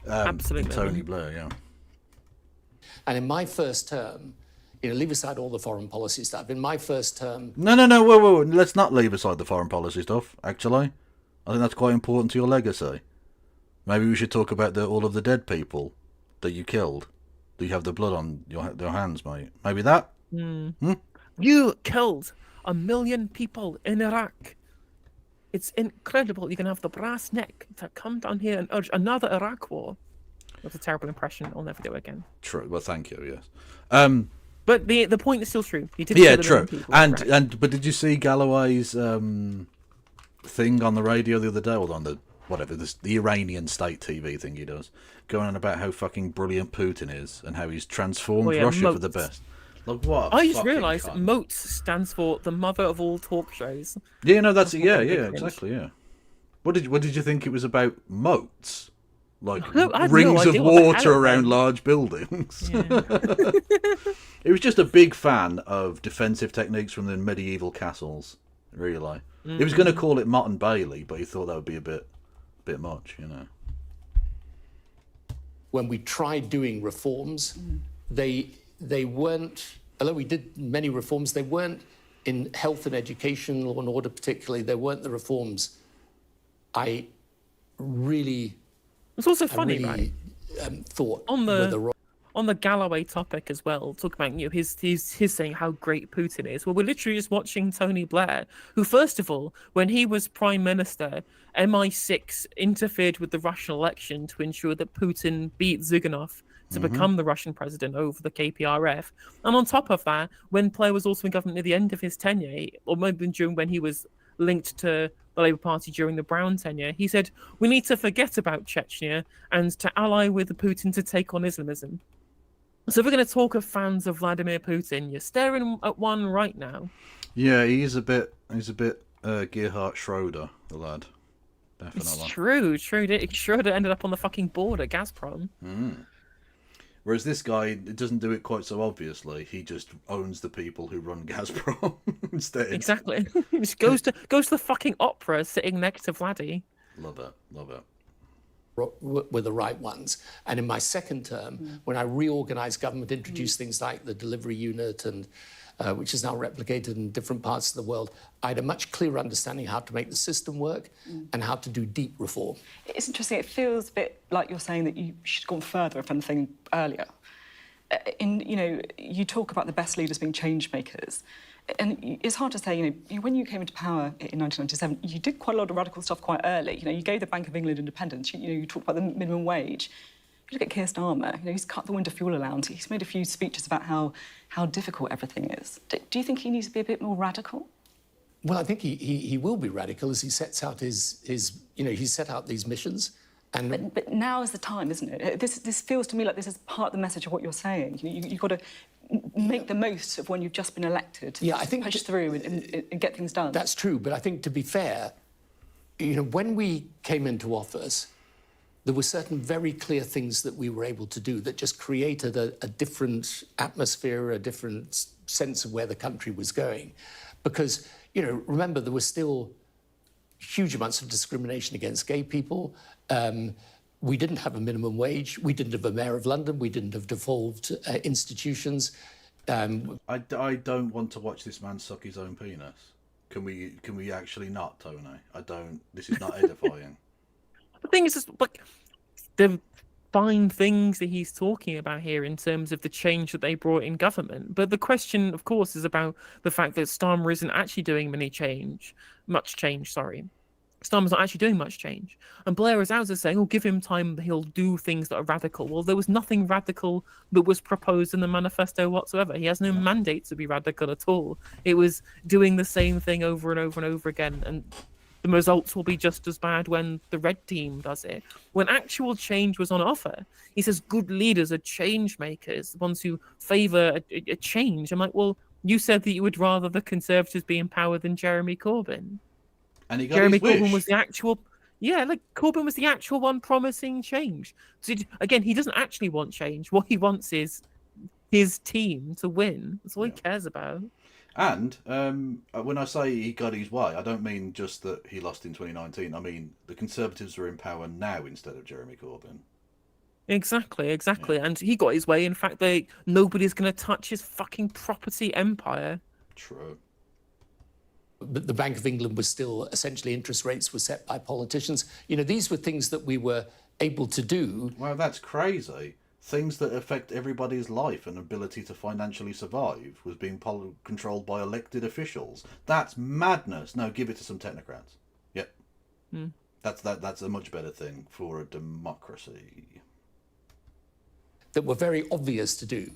Absolutely. Tony Blair, yeah. And in my first term, leave aside all the foreign policy stuff. In my first term... No, whoa. Let's not leave aside the foreign policy stuff, actually. I think that's quite important to your legacy. Maybe we should talk about all of the dead people that you killed. Do you have the blood on your hands, mate? Maybe that? You killed 1 million people in Iraq. It's incredible you can have the brass neck to come down here and urge another Iraq war. That's a terrible impression. I'll never do it again. True. Well, thank you. Yes. But the point is still true. He did. Yeah, true. But did you see Galloway's thing on the radio the other day, or on the Iranian state TV thing he does, going on about how fucking brilliant Putin is and how he's transformed Russia for the best. Like what? I just realised MOATS stands for the mother of all talk shows. Yeah, no, that's exactly, yeah. What did you think it was about? Moats, like rings of water around large buildings. Yeah. It was just a big fan of defensive techniques from the medieval castles. Really, he was going to call it Mott and Bailey, but he thought that would be a bit much, When we tried doing reforms, they weren't, although we did many reforms, they weren't in health and education, law and order particularly, they weren't the reforms I really... It's also funny, right? Thought on the Galloway topic as well, talk about his saying how great Putin is. Well, we're literally just watching Tony Blair, who first of all, when he was prime minister, MI6 interfered with the Russian election to ensure that Putin beat Zyuganov to become the Russian president over the KPRF. And on top of that, when Blair was also in government near the end of his tenure, or maybe during when he was linked to the Labour Party during the Brown tenure, he said, we need to forget about Chechnya and to ally with Putin to take on Islamism. So if we're going to talk of fans of Vladimir Putin, you're staring at one right now. Yeah, he's a bit Gerhard Schroeder, the lad. Definitely. It's true. Schroeder ended up on the fucking board at Gazprom. Whereas this guy doesn't do it quite so obviously. He just owns the people who run Gazprom instead. Exactly. He just goes to the fucking opera sitting next to Vladdy. Love it. Were the right ones. And in my second term, when I reorganized government, introduced things like the delivery unit, and which is now replicated in different parts of the world, I had a much clearer understanding how to make the system work and how to do deep reform. It's interesting. It feels a bit like you're saying that you should have gone further, if anything, earlier. You talk about the best leaders being change makers. And it's hard to say, when you came into power in 1997, you did quite a lot of radical stuff quite early. You gave the Bank of England independence. You talked about the minimum wage. You look at Keir Starmer, he's cut the winter fuel allowance. He's made a few speeches about how difficult everything is. Do you think he needs to be a bit more radical? Well, I think he will be radical as he sets out he set out these missions, And But now is the time, isn't it? This feels to me like this is part of the message of what you're saying. You've got to make the most of when you've just been elected. Yeah, I think push through and get things done. That's true, but I think to be fair, when we came into office, there were certain very clear things that we were able to do that just created a different atmosphere, a different sense of where the country was going. Because, remember, there were still huge amounts of discrimination against gay people. We didn't have a minimum wage. We didn't have a mayor of London. We didn't have devolved institutions. I don't want to watch this man suck his own penis. Can we actually not, Tony? I don't. This is not edifying. The thing is, like, the fine things that he's talking about here in terms of the change that they brought in government. But the question, of course, is about the fact that Starmer isn't actually doing much change. Starmer's not actually doing much change. And Blair is out there saying, give him time, he'll do things that are radical. Well, there was nothing radical that was proposed in the manifesto whatsoever. He has no mandate to be radical at all. It was doing the same thing over and over and over again. And the results will be just as bad when the red team does it. When actual change was on offer, he says good leaders are change makers, the ones who favour a change. I'm like, well, you said that you would rather the Conservatives be in power than Jeremy Corbyn. And he got Jeremy his wish. Corbyn was the actual... Yeah, Corbyn was the actual one promising change. So again, he doesn't actually want change. What he wants is his team to win. That's all he cares about. And when I say he got his way, I don't mean just that he lost in 2019. I mean the Conservatives are in power now instead of Jeremy Corbyn. Exactly. Yeah. And he got his way. In fact, nobody's going to touch his fucking property empire. True. But the Bank of England was still, essentially, interest rates were set by politicians. These were things that we were able to do. Well, that's crazy. Things that affect everybody's life and ability to financially survive was being controlled by elected officials. That's madness. No, give it to some technocrats. Yep. That's a much better thing for a democracy. That were very obvious to do.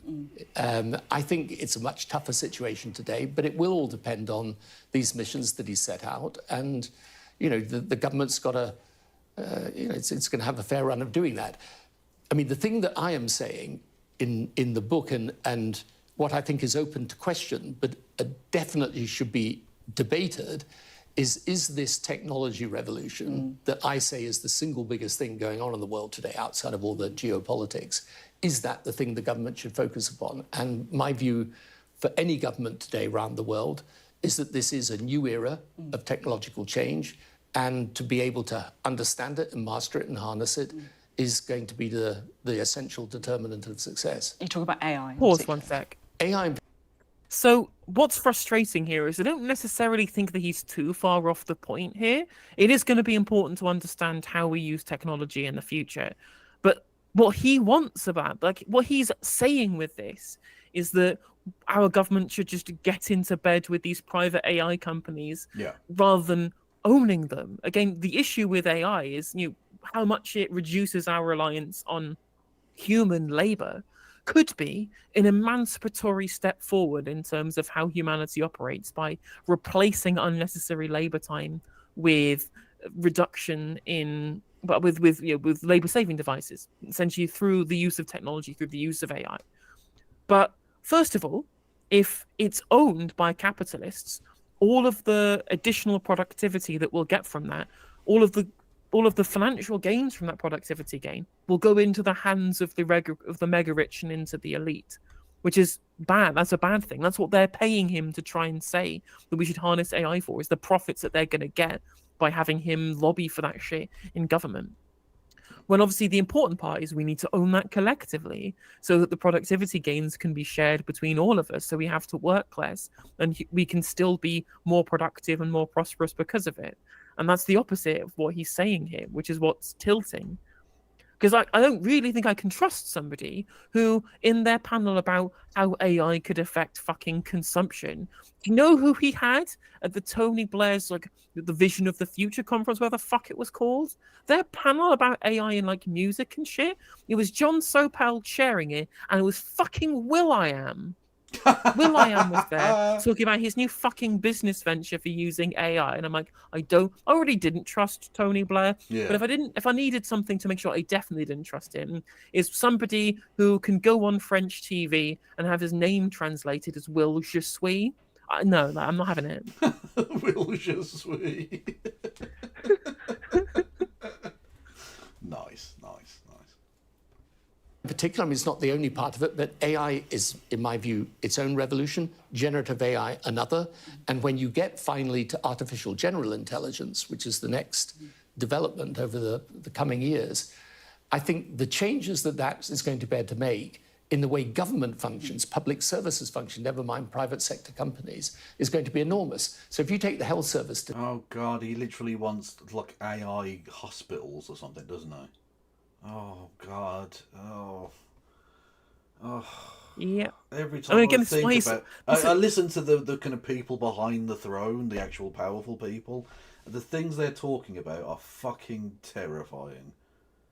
I think it's a much tougher situation today, but it will all depend on these missions that he set out. And, the government's got to, it's going to have a fair run of doing that. I mean, the thing that I am saying in the book and what I think is open to question, but definitely should be debated, is this technology revolution that I say is the single biggest thing going on in the world today outside of all the geopolitics, is that the thing the government should focus upon? And my view for any government today around the world is that this is a new era of technological change, and to be able to understand it and master it and harness it is going to be the essential determinant of success. You talk about AI. Pause one sec. AI. So what's frustrating here is I don't necessarily think that he's too far off the point here. It is going to be important to understand how we use technology in the future. But what he wants what he's saying with this is that our government should just get into bed with these private AI companies rather than owning them. Again, the issue with AI is how much it reduces our reliance on human labor could be an emancipatory step forward in terms of how humanity operates by replacing unnecessary labor time with reduction in with labor saving devices, essentially through the use of technology, through the use of AI. But first of all, if it's owned by capitalists, all of the additional productivity that we'll get from that, all of the financial gains from that productivity gain will go into the hands of the mega rich and into the elite, which is bad. That's a bad thing. That's what they're paying him to try and say that we should harness AI for, is the profits that they're going to get by having him lobby for that shit in government. When obviously the important part is we need to own that collectively so that the productivity gains can be shared between all of us. So we have to work less and we can still be more productive and more prosperous because of it. And that's the opposite of what he's saying here, which is what's tilting. Because I don't really think I can trust somebody who, in their panel about how AI could affect fucking consumption, do you know who he had at the Tony Blair's, the Vision of the Future conference, where the fuck it was called? Their panel about AI in, music and shit, it was John Sopel chairing it, and it was fucking Will.i.am. Will.i.am was there talking about his new fucking business venture for using AI, and I'm like, I already didn't trust Tony Blair. Yeah. But if I needed something to make sure I definitely didn't trust him, is somebody who can go on French TV and have his name translated as Will Je suis. No, I'm not having it. Will Je suis. Nice. In particular, I mean, it's not the only part of it, but AI is, in my view, its own revolution, generative AI another. And when you get finally to artificial general intelligence, which is the next development over the coming years, I think the changes that is going to bear to make in the way government functions, public services function, never mind private sector companies, is going to be enormous. So if you take the health service to... Oh, God, he literally wants, like, AI hospitals or something, doesn't he? Oh, God. Oh. Yeah. Every time again, I think about... I listen to the kind of people behind the throne, the actual powerful people. The things they're talking about are fucking terrifying.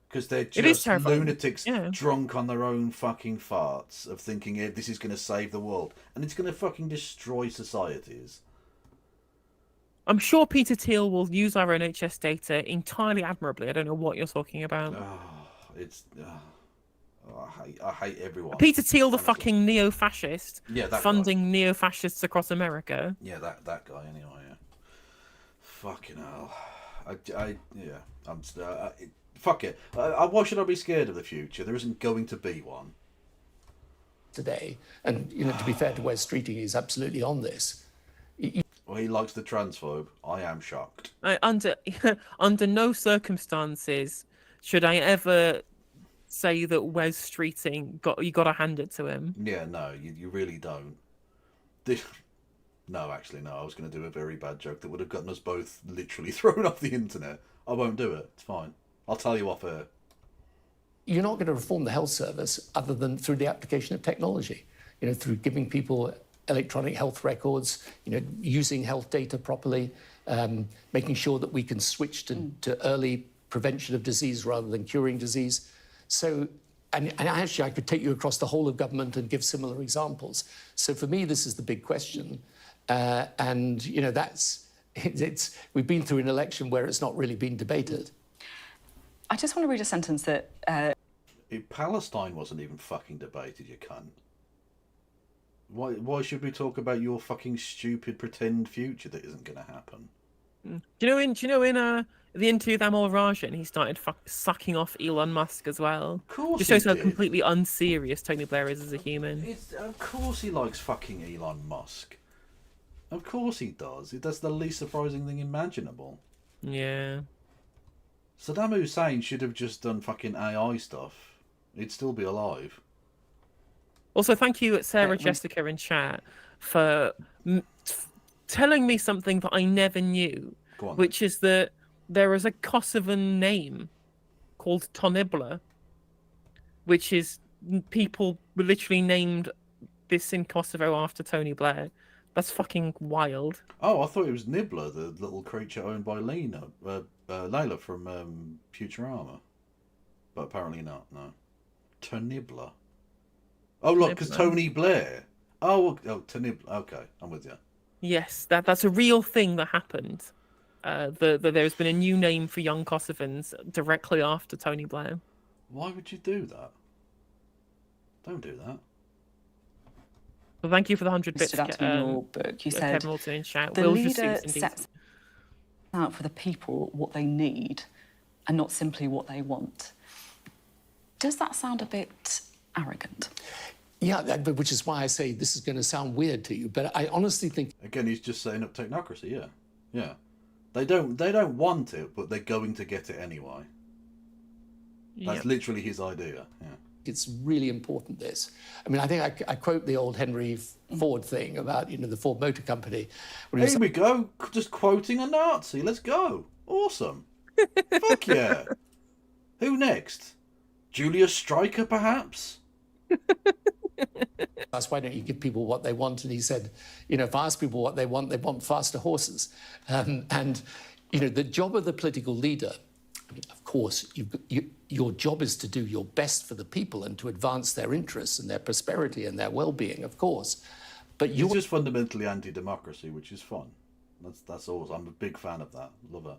Because they're just lunatics drunk on their own fucking farts of thinking, yeah, this is going to save the world. And it's going to fucking destroy societies. I'm sure Peter Thiel will use our NHS data entirely admirably. I don't know what you're talking about. I hate everyone. Peter Thiel, the fucking neo-fascist, that funding neo-fascists across America. Yeah, that guy anyway. Yeah. Fucking hell. Fuck it. Why should I be scared of the future? There isn't going to be one. Today, and to be fair to Wes Streeting, he's absolutely on this. Well, he likes the transphobe. I am shocked. Under no circumstances should I ever say that Wes Streeting you got to hand it to him. Yeah, no, you really don't. No, actually, no. I was going to do a very bad joke that would have gotten us both literally thrown off the internet. I won't do it. It's fine. I'll tell you off air. You're not going to reform the health service other than through the application of technology. Through giving people electronic health records, using health data properly, making sure that we can switch to early prevention of disease rather than curing disease. So, and actually I could take you across the whole of government and give similar examples. So for me, this is the big question. And, we've been through an election where it's not really been debated. I just want to read a sentence that... Palestine wasn't even fucking debated, you cunt. Why should we talk about your fucking stupid pretend future that isn't going to happen? Do you know in the interview with Amal Rajan, he started sucking off Elon Musk as well. Of course Just shows how completely unserious Tony Blair is as a human. Of course he likes fucking Elon Musk. Of course he does. That's the least surprising thing imaginable. Yeah. Saddam Hussein should have just done fucking AI stuff. He'd still be alive. Also, thank you, Sarah Jessica in chat, for telling me something that I never knew, which is that there is a Kosovan name called Tonibla, which is people literally named this in Kosovo after Tony Blair. That's fucking wild. Oh, I thought it was Nibbler, the little creature owned by Layla from Futurama. But apparently not, no. Tonibla. Oh, look, because Tony Blair. Tonibla. Okay, I'm with you. Yes, that's a real thing that happened. There's been a new name for young Kosovans directly after Tony Blair. Why would you do that? Don't do that. Well, thank you for the 100 bits. Stood out in your book. You said Kevin Walton in chat. The leader sets out for the people what they need and not simply what they want. Does that sound a bit arrogant? Yeah, which is why I say this is going to sound weird to you, but I honestly think... Again, he's just setting up technocracy, yeah. Yeah. They don't want it, but they're going to get it anyway. That's literally his idea, yeah. It's really important, this. I mean, I think I quote the old Henry Ford thing about, the Ford Motor Company. Here we go, just quoting a Nazi. Let's go. Awesome. Fuck yeah. Who next? Julius Streicher, perhaps? Asked, why don't you give people what they want? And he said, if I ask people what they want faster horses. And, the job of the political leader, Of course, your job is to do your best for the people and to advance their interests and their prosperity and their well-being, of course. But you're just fundamentally anti-democracy, which is fun. That's awesome. I'm a big fan of that. Love it.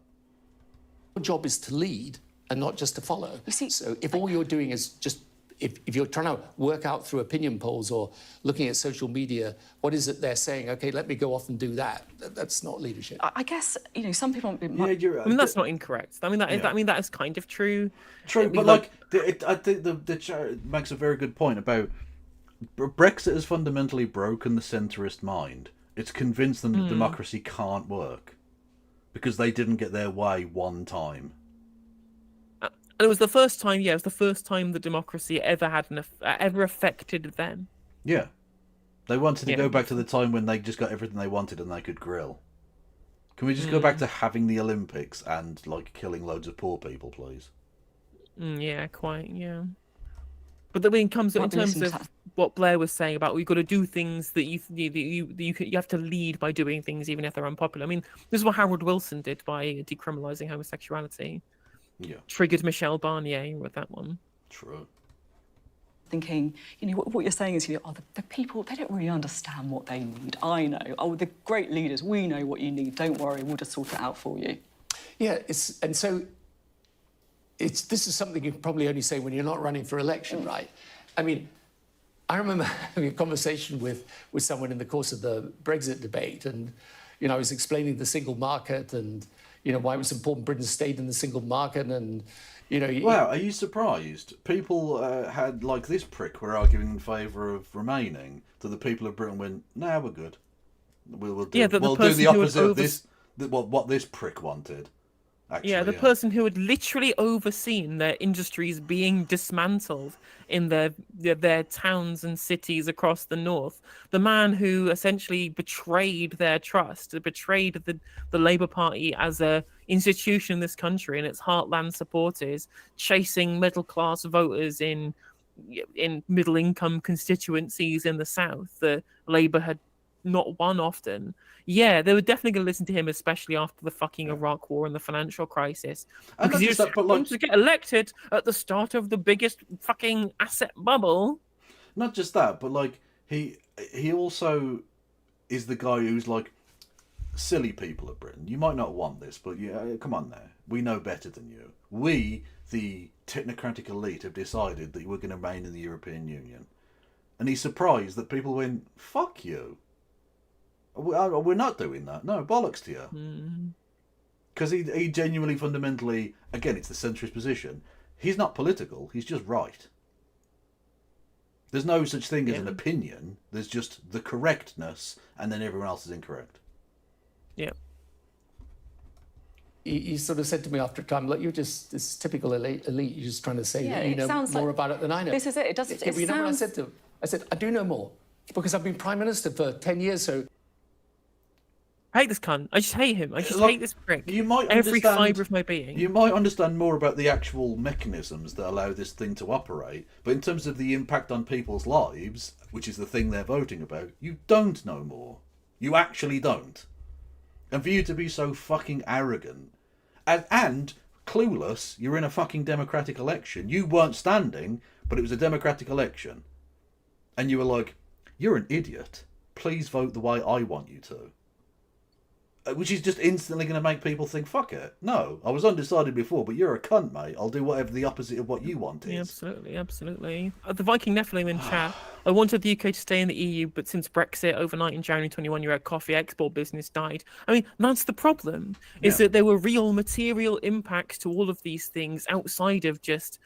Your job is to lead and not just to follow. You see, so if all you're doing is just, if you're trying to work out through opinion polls or looking at social media, what is it they're saying? Okay, let me go off and do that. That's not leadership. I guess, some people... I mean, that's not incorrect. I mean, that is kind of true. True, but I think the chat makes a very good point about Brexit has fundamentally broken the centrist mind. It's convinced them that democracy can't work because they didn't get their way one time. And it was the first time, it was the first time the democracy ever had ever affected them. Yeah. They wanted to go back to the time when they just got everything they wanted and they could grill. Can we just go back to having the Olympics and, killing loads of poor people, please? Yeah, quite, yeah. But then when it comes in terms of what Blair was saying about we've got to do things that you have to lead by doing things even if they're unpopular. I mean, this is what Harold Wilson did by decriminalising homosexuality. Yeah. Triggered Michelle Barnier with that one. True. Thinking, what you're saying is, the people, they don't really understand what they need. I know. Oh, the great leaders, we know what you need. Don't worry, we'll just sort it out for you. Yeah, this is something you can probably only say when you're not running for election, right? I mean, I remember having a conversation with someone in the course of the Brexit debate, and I was explaining the single market and why it was important Britain stayed in the single market, and Wow, are you surprised? People had this prick were arguing in favour of remaining, that the people of Britain went, "Nah, we're good. We'll do the opposite of this. What this prick wanted." Actually, the person who had literally overseen their industries being dismantled in their towns and cities across the north. The man who essentially betrayed their trust, betrayed the Labour Party as a institution in this country and its heartland supporters, chasing middle-class voters in middle-income constituencies in the south that Labour had not won often. Yeah, they were definitely going to listen to him, especially after the fucking Iraq War and the financial crisis. Because he was going to get elected at the start of the biggest fucking asset bubble. Not just that, but he also is the guy who's silly people of Britain. You might not want this, but come on now. We know better than you. We, the technocratic elite, have decided that we're going to remain in the European Union. And he's surprised that people went, fuck you. We're not doing that. No, bollocks to you. Because he genuinely, fundamentally, again, it's the centrist position. He's not political. He's just right. There's no such thing as an opinion. There's just the correctness, and then everyone else is incorrect. Yeah. He sort of said to me after a time, look, you're just this typical elite. You're just trying to say that you know more about it than I know. This is it. It doesn't. You know what I said to him? I said, I do know more because I've been Prime Minister for 10 years, so... I hate this cunt. I just hate him. I just hate this prick. You might every fibre of my being. You might understand more about the actual mechanisms that allow this thing to operate, but in terms of the impact on people's lives, which is the thing they're voting about, you don't know more. You actually don't. And for you to be so fucking arrogant and clueless, you're in a fucking democratic election. You weren't standing, but it was a democratic election. And you were like, you're an idiot. Please vote the way I want you to. Which is just instantly going to make people think, fuck it. No, I was undecided before, but you're a cunt, mate. I'll do whatever the opposite of what you want is. Yeah, absolutely, absolutely. The Viking Nephilim in chat. I wanted the UK to stay in the EU, but since Brexit overnight in January 21, your coffee export business died. I mean, that's the problem, is that there were real material impacts to all of these things outside of just...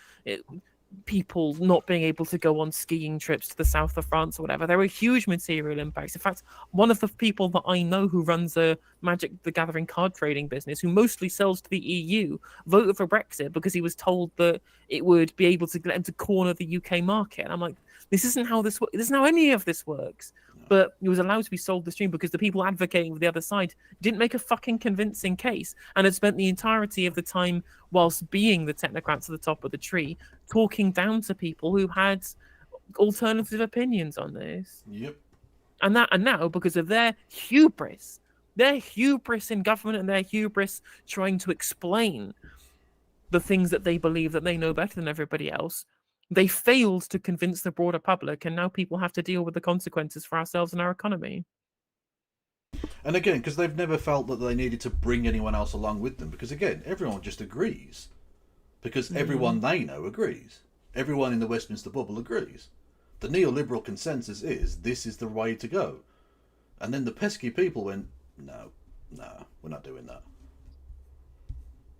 people not being able to go on skiing trips to the south of France or whatever. There were huge material impacts. In fact, one of the people that I know who runs a Magic the Gathering card trading business, who mostly sells to the EU, voted for Brexit because he was told that it would be able to get him to corner the UK market. And I'm like, this isn't how this works. This isn't how any of this works. But it was allowed to be sold the stream because the people advocating for the other side didn't make a fucking convincing case and had spent the entirety of the time, whilst being the technocrats at the top of the tree, talking down to people who had alternative opinions on this. Yep. And now, because of their hubris in government and their hubris trying to explain the things that they believe that they know better than everybody else. They failed to convince the broader public, and now people have to deal with the consequences for ourselves and our economy. And again, because they've never felt that they needed to bring anyone else along with them, because again, everyone just agrees. Because everyone they know agrees. Everyone in the Westminster bubble agrees. The neoliberal consensus is this is the way to go. And then the pesky people went, no, we're not doing that.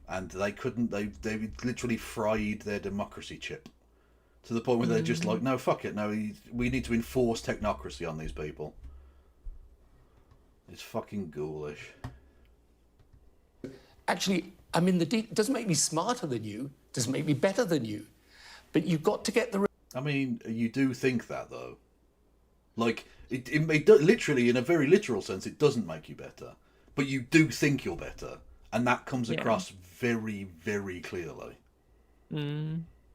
And they couldn't, they literally fried their democracy chip. To the point where they're just like, no, fuck it, no, we need to enforce technocracy on these people. It's fucking ghoulish. Actually, I mean, it doesn't make me smarter than you, doesn't make me better than you, but you've got to get the... I mean, you do think that, though. Like, it literally, in a very literal sense, it doesn't make you better. But you do think you're better. And that comes across very, very clearly.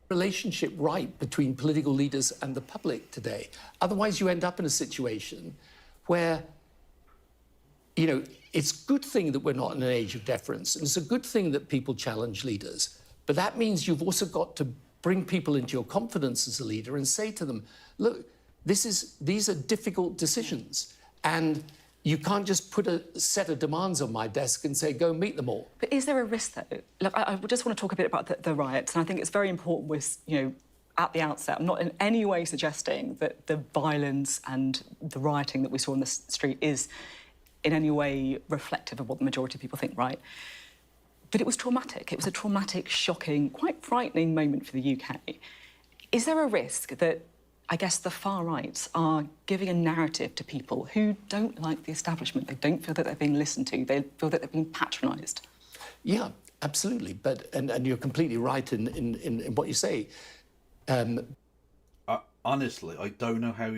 Relationship right between political leaders and the public today. Otherwise, you end up in a situation where, you know, it's a good thing that we're not in an age of deference, and it's a good thing that people challenge leaders. But that means you've also got to bring people into your confidence as a leader and say to them, look, these are difficult decisions, and you can't just put a set of demands on my desk and say, go meet them all. But is there a risk, though? Look, I just want to talk a bit about the riots, and I think it's very important with, you know, at the outset, I'm not in any way suggesting that the violence and the rioting that we saw on the street is in any way reflective of what the majority of people think, right? But it was traumatic. It was a traumatic, shocking, quite frightening moment for the UK. Is there a risk that, I guess, the far right are giving a narrative to people who don't like the establishment? They don't feel that they're being listened to. They feel that they're being patronised. Yeah, absolutely. But and you're completely right in what you say. Honestly, I don't know how...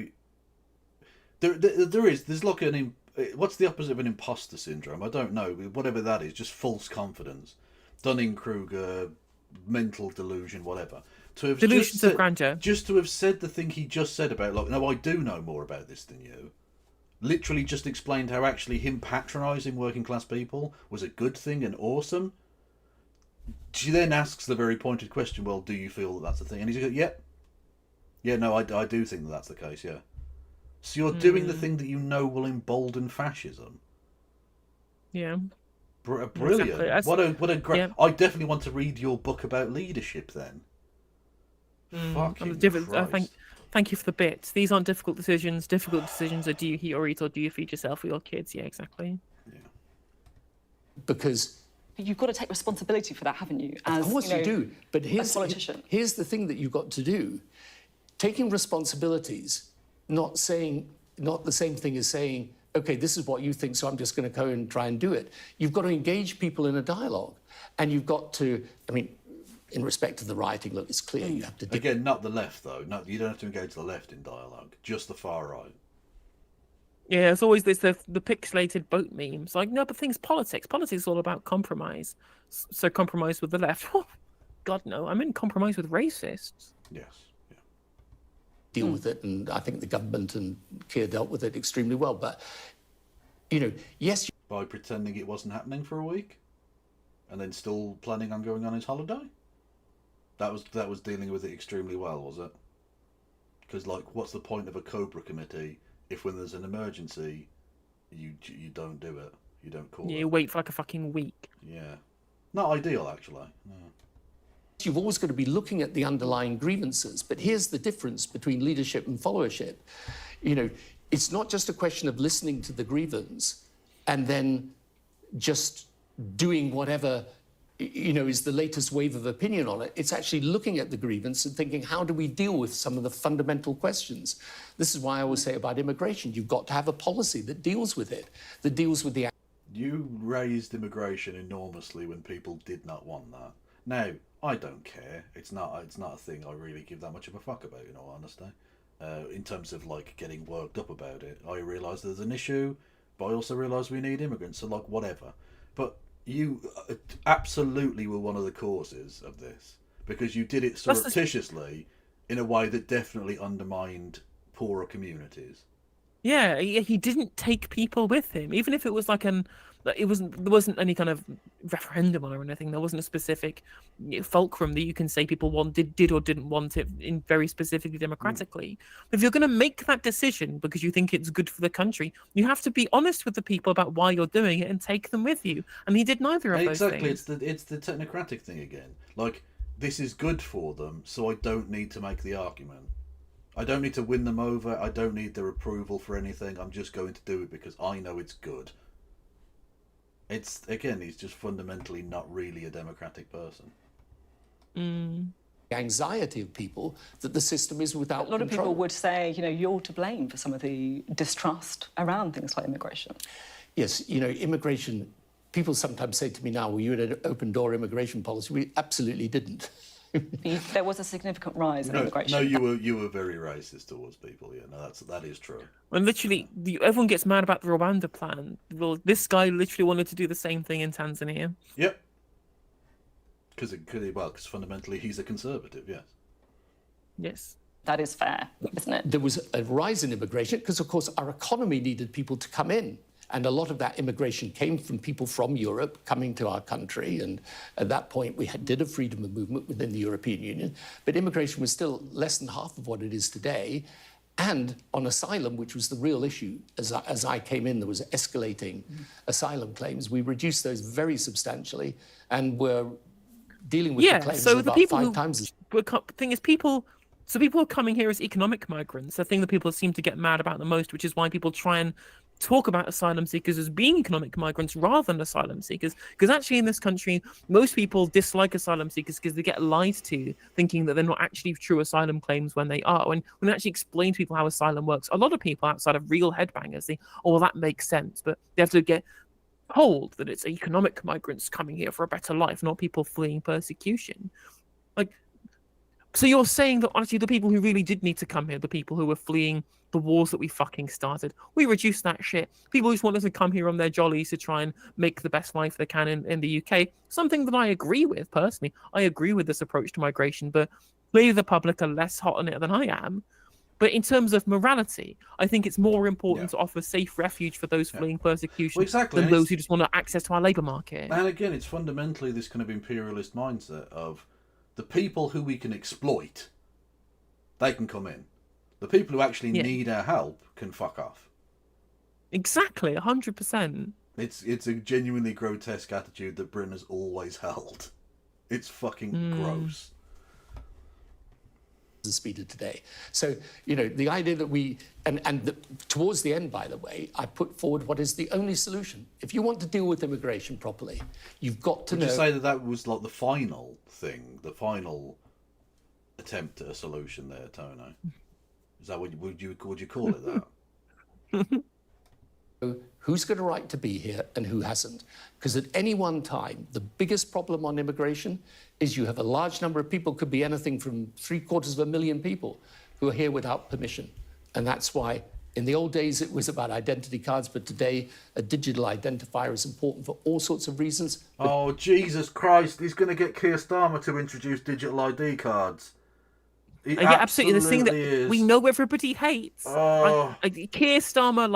There's like an... What's the opposite of an imposter syndrome? I don't know. Whatever that is, just false confidence. Dunning-Kruger, mental delusion, whatever. To have Delusions of grandeur. Just to have said the thing he just said about, like, no, I do know more about this than you. Literally just explained how actually him patronising working class people was a good thing and awesome. She then asks the very pointed question, well, do you feel that that's a thing? And he's like, yep. Yeah, no, I do think that that's the case, yeah. So you're doing the thing that you know will embolden fascism. Yeah. Brilliant. Exactly. What a great... Yeah. I definitely want to read your book about leadership then. Fucking Christ. Thank you for the bits. These aren't difficult decisions. Difficult decisions are do you heat or eat or do you feed yourself or your kids? Yeah, exactly. Yeah. Because... You've got to take responsibility for that, haven't you? As, of course you do. But here's the thing that you've got to do. Taking responsibilities... Not the same thing as saying, OK, this is what you think, so I'm just going to go and try and do it. You've got to engage people in a dialogue. And you've got to, I mean, in respect to the rioting, look, it's clear you have to... Again, not the left, though. No, you don't have to engage the left in dialogue, just the far right. Yeah, it's always this the pixelated boat memes. Like, no, but things, politics. Politics is all about compromise. So compromise with the left. God, no, I'm in compromise with racists. Yes. Deal with it, and I think the government and Keir dealt with it extremely well. But, you know, yes... By pretending it wasn't happening for a week? And then still planning on going on his holiday? That was dealing with it extremely well, was it? Because, like, what's the point of a Cobra committee if when there's an emergency, you don't do it? You don't call it? You wait for like a fucking week. Yeah. Not ideal, actually. No. You've always got to be looking at the underlying grievances. But here's the difference between leadership and followership. You know, it's not just a question of listening to the grievance and then just doing whatever, you know, is the latest wave of opinion on it. It's actually looking at the grievance and thinking, how do we deal with some of the fundamental questions? This is why I always say about immigration, you've got to have a policy that deals with it, that deals with the... You raised immigration enormously when people did not want that. Now, I don't care. It's not a thing I really give that much of a fuck about, in all honesty. In terms of, like, getting worked up about it. I realise there's an issue, but I also realise we need immigrants, so, like, whatever. But you absolutely were one of the causes of this, because you did it surreptitiously in a way that definitely undermined poorer communities. Yeah, he didn't take people with him, even if it was like There wasn't any kind of referendum or anything. There wasn't a specific fulcrum that you can say people did or didn't want it in very specifically democratically. But if you're going to make that decision because you think it's good for the country, you have to be honest with the people about why you're doing it and take them with you. And he did neither of those things. Exactly, it's the technocratic thing again. Like, this is good for them, so I don't need to make the argument. I don't need to win them over. I don't need their approval for anything. I'm just going to do it because I know it's good. It's, again, he's just fundamentally not really a democratic person. The anxiety of people that the system is without A lot of control. people would say, you're to blame for some of the distrust around things like immigration. Yes, immigration, people sometimes say to me now, well, you had an open-door immigration policy. We absolutely didn't. There was a significant rise in immigration. No, you were very racist towards people. Yeah, no, that is true. And literally, everyone gets mad about the Rwanda plan. Well, this guy literally wanted to do the same thing in Tanzania. Yep. Because fundamentally he's a conservative. Yes. Yes. That is fair, isn't it? There was a rise in immigration because, of course, our economy needed people to come in. And a lot of that immigration came from people from Europe coming to our country. And at that point, we did have freedom of movement within the European Union. But immigration was still less than half of what it is today. And on asylum, which was the real issue, as I came in, there was escalating asylum claims. We reduced those very substantially and were dealing with the claims so about the people 5 times as... thing is, people are coming here as economic migrants. The thing that people seem to get mad about the most, which is why people try and talk about asylum seekers as being economic migrants rather than asylum seekers. Because actually in this country, most people dislike asylum seekers because they get lied to, thinking that they're not actually true asylum claims when they are. When I actually explain to people how asylum works, a lot of people outside of real headbangers think, oh, well, that makes sense. But they have to get told that it's economic migrants coming here for a better life, not people fleeing persecution. So you're saying that honestly the people who really did need to come here, the people who were fleeing the wars that we fucking started, we reduced that shit. People just want us to come here on their jollies to try and make the best life they can in the UK. Something that I agree with, personally. I agree with this approach to migration, but clearly the public are less hot on it than I am. But in terms of morality, I think it's more important to offer safe refuge for those fleeing persecution than those who just want access to our labour market. And again, it's fundamentally this kind of imperialist mindset of the people who we can exploit, they can come in. The people who actually need our help can fuck off. Exactly, 100%. It's a genuinely grotesque attitude that Britain has always held. It's fucking gross. The speed of today. So, the idea that we, towards the end, by the way, I put forward what is the only solution. If you want to deal with immigration properly, you've got to know... Would you say that was like the final thing, the final attempt at a solution there, Tono? Is that what would you call it that? Who's got a right to be here and who hasn't? Because at any one time, the biggest problem on immigration is you have a large number of people, could be anything from 750,000 people, who are here without permission. And that's why in the old days it was about identity cards, but today a digital identifier is important for all sorts of reasons. Oh, Jesus Christ, he's going to get Keir Starmer to introduce digital ID cards. Yeah, absolutely. The thing that we know everybody hates. Keir Starmer,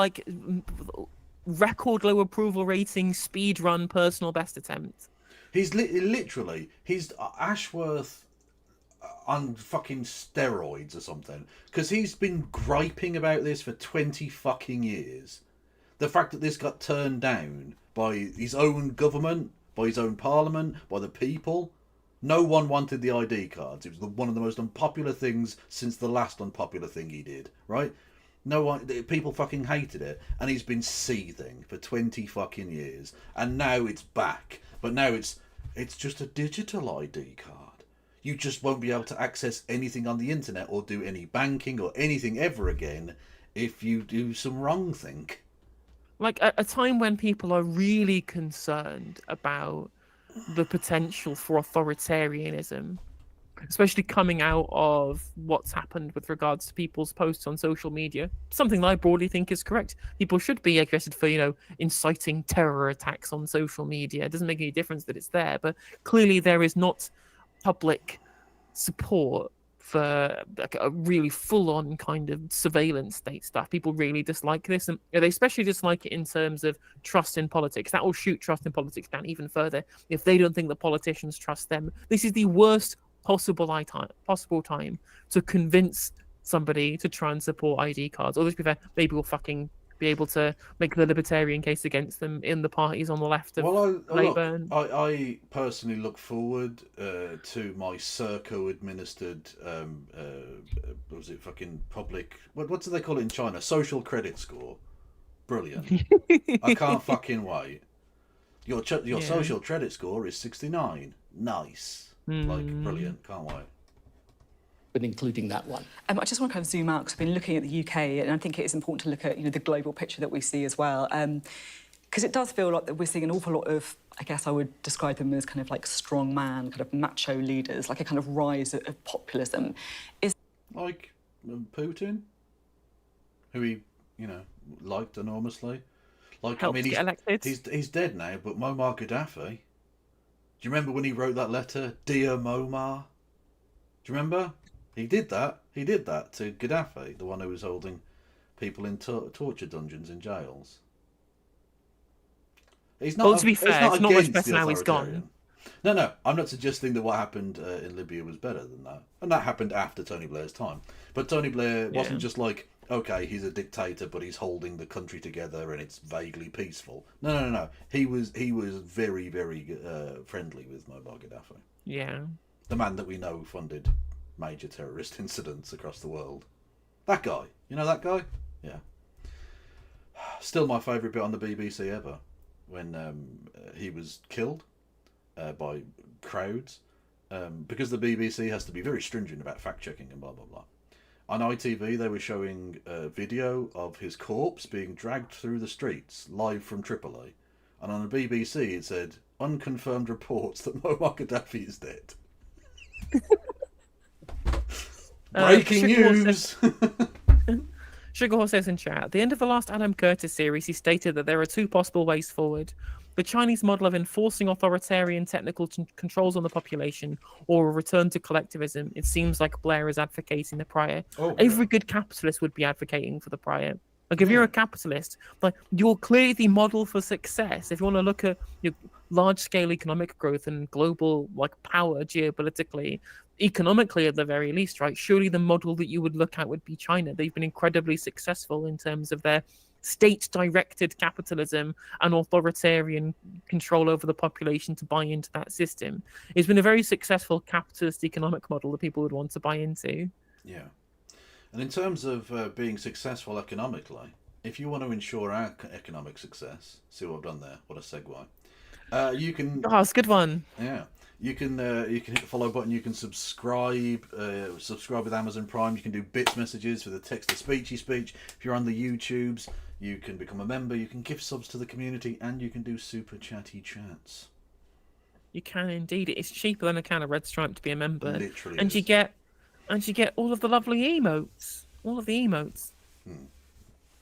record low approval rating, speed run, personal best attempt. He's literally, he's Ashworth on fucking steroids or something. Because he's been griping about this for 20 fucking years. The fact that this got turned down by his own government, by his own parliament, by the people. No one wanted the ID cards. It was one of the most unpopular things since the last unpopular thing he did, right? People fucking hated it, and he's been seething for 20 fucking years, and now it's back. But now it's just a digital ID card. You just won't be able to access anything on the internet or do any banking or anything ever again if you do some wrong thing. Like a time when people are really concerned about the potential for authoritarianism, especially coming out of what's happened with regards to people's posts on social media. Something that I broadly think is correct. People should be arrested for, inciting terror attacks on social media. It doesn't make any difference that it's there, but clearly there is not public support for like a really full-on kind of surveillance state stuff. People really dislike this, and they especially dislike it in terms of trust in politics. That will shoot trust in politics down even further if they don't think the politicians trust them. This is the worst possible time to convince somebody to try and support ID cards. Or, let's be fair, maybe we'll fucking be able to make the libertarian case against them in the parties on the left of Labour. I personally look forward to my Serco-administered, what was it, fucking public... What do they call it in China? Social credit score. Brilliant. I can't fucking wait. Your social credit score is 69. Nice. Like, brilliant. Can't wait. But including that one. I just want to kind of zoom out because I've been looking at the UK, and I think it is important to look at the global picture that we see as well, because it does feel like that we're seeing an awful lot of, I guess I would describe them as kind of like strong man, kind of macho leaders, like a kind of rise of populism. Is like Putin, who he liked enormously. Like, helped get elected. He's dead now, but Muammar Gaddafi. Do you remember when he wrote that letter, Dear Muammar? Do you remember? He did that to Gaddafi, the one who was holding people in torture dungeons in jails. He's not. Well, to be fair, it's not much better now he's gone. No, I'm not suggesting that what happened in Libya was better than that. And that happened after Tony Blair's time. But Tony Blair wasn't just like, okay, he's a dictator, but he's holding the country together and it's vaguely peaceful. No. He was very, very friendly with Muammar Gaddafi. Yeah. The man that we know funded major terrorist incidents across the world. That guy. You know that guy? Yeah. Still my favourite bit on the BBC ever. When he was killed by crowds. Because the BBC has to be very stringent about fact-checking and blah, blah, blah. On ITV, they were showing a video of his corpse being dragged through the streets, live from Tripoli. And on the BBC, it said, unconfirmed reports that Muammar Gaddafi is dead. Breaking news! Sugarhorse says in chat, at the end of the last Adam Curtis series, he stated that there are two possible ways forward. The Chinese model of enforcing authoritarian technical controls on the population, or a return to collectivism. It seems like Blair is advocating the prior. Every good capitalist would be advocating for the prior. Like, if you're a capitalist, like, you're clearly the model for success. If you want to look at large-scale economic growth and global power geopolitically, economically at the very least, right? Surely the model that you would look at would be China. They've been incredibly successful in terms of their state-directed capitalism and authoritarian control over the population to buy into that system. It's been a very successful capitalist economic model that people would want to buy into. Yeah. And in terms of being successful economically, if you want to ensure our economic success, see what I've done there? What a segue. You can... Oh, it's a good one. Yeah. You can hit the follow button. You can subscribe with Amazon Prime. You can do bits messages for the text-to-speechy speech. If you're on the YouTubes, you can become a member. You can gift subs to the community, and you can do super chatty chats. You can indeed. It's cheaper than a can of Red Stripe to be a member. Literally, and you get all of the lovely emotes. All of the emotes.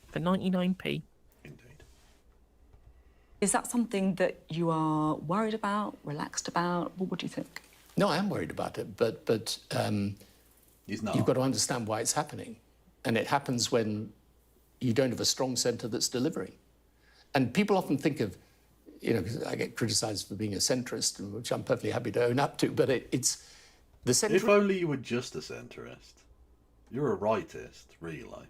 For 99p. Is that something that you are worried about, relaxed about? What do you think? No, I am worried about it, but He's not. You've got to understand why it's happening. And it happens when you don't have a strong centre that's delivering. And people often think of, 'cause I get criticised for being a centrist, which I'm perfectly happy to own up to, but it's the centre... If only you were just a centrist. You're a rightist, really.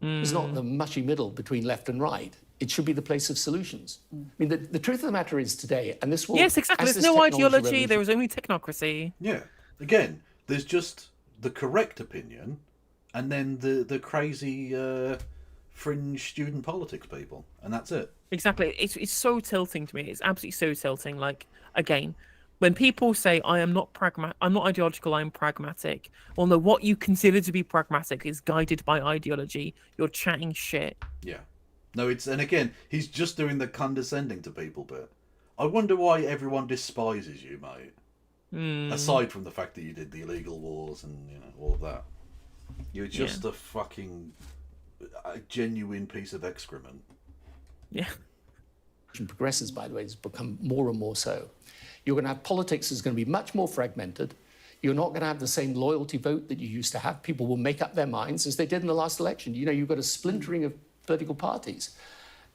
It's not the mushy middle between left and right. It should be the place of solutions. I mean, the truth of the matter is today, and this will... Yes, exactly. There's no ideology. There is only technocracy. Yeah. Again, there's just the correct opinion, and then the crazy fringe student politics people, and that's it. Exactly. It's so tilting to me. It's absolutely so tilting. Like, again, when people say, I'm not ideological, I'm pragmatic. Well, no, what you consider to be pragmatic is guided by ideology. You're chatting shit. Yeah. No, and again, he's just doing the condescending to people bit. I wonder why everyone despises you, mate. Aside from the fact that you did the illegal wars and all of that, you're just a fucking genuine piece of excrement. Yeah. Progresses, by the way, has become more and more so. You're going to have politics that's going to be much more fragmented. You're not going to have the same loyalty vote that you used to have. People will make up their minds as they did in the last election. You know, you've got a splintering of political parties.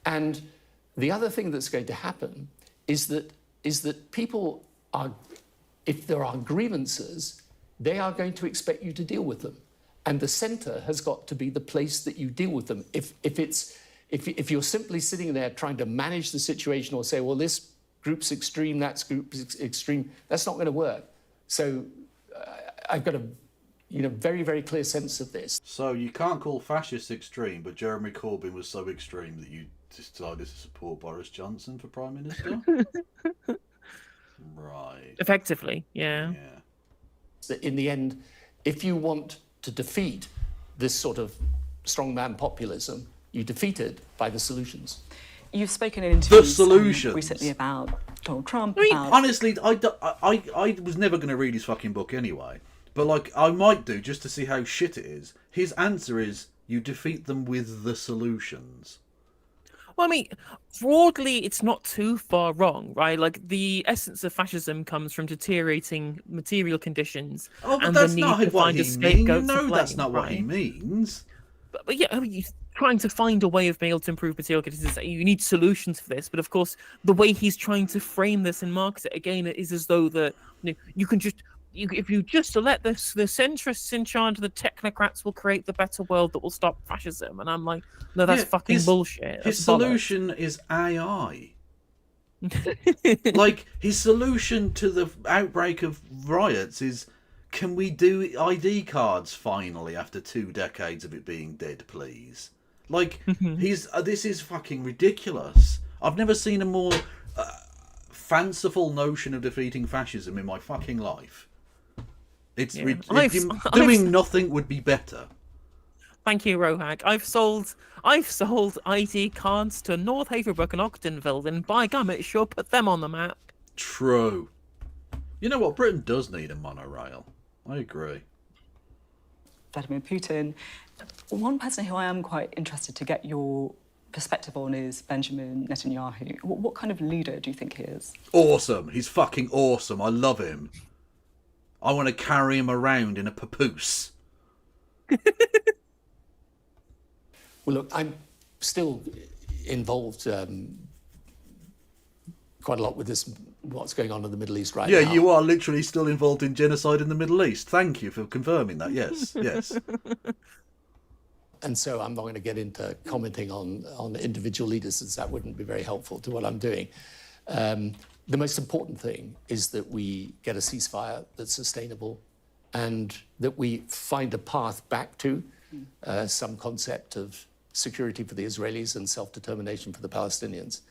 And the other thing that's going to happen is that people are, if there are grievances, they are going to expect you to deal with them. And the centre has got to be the place that you deal with them. If you're simply sitting there trying to manage the situation or say, well, this group's extreme, that group's extreme, that's not going to work. So I've got a very, very clear sense of this. So you can't call fascists extreme, but Jeremy Corbyn was so extreme that you decided to support Boris Johnson for Prime Minister? Right. Effectively, yeah. That in the end, if you want to defeat this sort of strongman populism, you defeat it by the solutions. You've spoken in interviews solutions. recently about Donald Trump. Honestly, I was never going to read his fucking book anyway. But, like, I might do just to see how shit it is. His answer is, you defeat them with the solutions. Well, I mean, broadly, it's not too far wrong, right? Like, the essence of fascism comes from deteriorating material conditions. Oh, but and that's the need not to what find a he means. scapegoat You to know blame, that's not what he right? means. But yeah, I mean, he's trying to find a way of being able to improve material conditions. You need solutions for this. But of course, the way he's trying to frame this and market it, again, is as though that you can just... if you just let the centrists in charge, the technocrats will create the better world that will stop fascism. And I'm like, no, that's fucking bullshit. His solution is AI. Like, his solution to the outbreak of riots is, can we do ID cards finally after 2 decades of it being dead, please? Like, this is fucking ridiculous. I've never seen a more fanciful notion of defeating fascism in my fucking life. It's doing nothing would be better. Thank you, Rohak. I've sold ID cards to North Haverbrook and Ogdenville, and by gum, it sure put them on the map. True. You know what? Britain does need a monorail. I agree. Vladimir Putin. One person who I am quite interested to get your perspective on is Benjamin Netanyahu. What kind of leader do you think he is? Awesome. He's fucking awesome. I love him. I want to carry him around in a papoose. Well, look, I'm still involved quite a lot with this, what's going on in the Middle East right now. Yeah, you are literally still involved in genocide in the Middle East. Thank you for confirming that. Yes, yes. And so I'm not going to get into commenting on individual leaders, as that wouldn't be very helpful to what I'm doing. The most important thing is that we get a ceasefire that's sustainable and that we find a path back to some concept of security for the Israelis and self-determination for the Palestinians.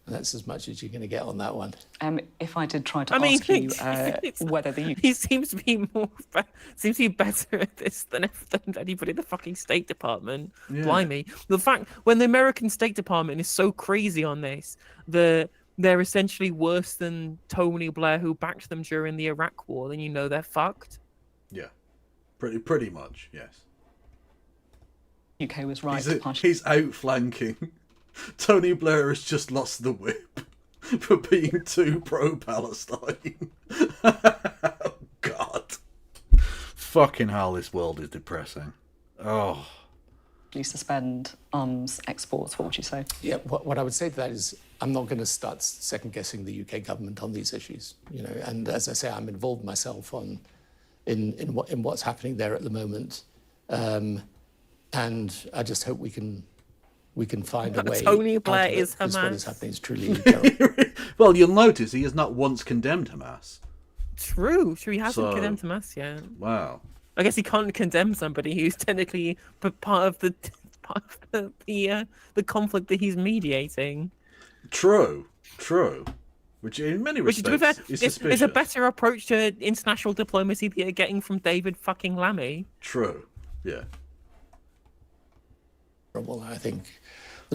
And that's as much as you're going to get on that one. If I did try to ask you whether the... He seems to be better at this than anybody in the fucking State Department. Yeah. Blimey. The fact, when the American State Department is so crazy on this, they're essentially worse than Tony Blair, who backed them during the Iraq War, then you know they're fucked. Yeah. Pretty much, yes. UK was right. He's outflanking. Tony Blair has just lost the whip for being too pro-Palestine. Oh, God. Fucking hell, this world is depressing. Oh. You suspend arms exports, what would you say? Yeah, what I would say to that is I'm not going to start second-guessing the UK government on these issues. And as I say, I'm involved myself in what's happening there at the moment. And I just hope we can find a way. Tony Blair is Hamas. What is happening is truly terrible. Well, you'll notice he has not once condemned Hamas. True. He hasn't condemned Hamas yet. Wow. I guess he can't condemn somebody who's technically part of the conflict that he's mediating. True. Which in many respects is suspicious. It's a better approach to international diplomacy that you're getting from David fucking Lammy. True. Yeah. Well, I think.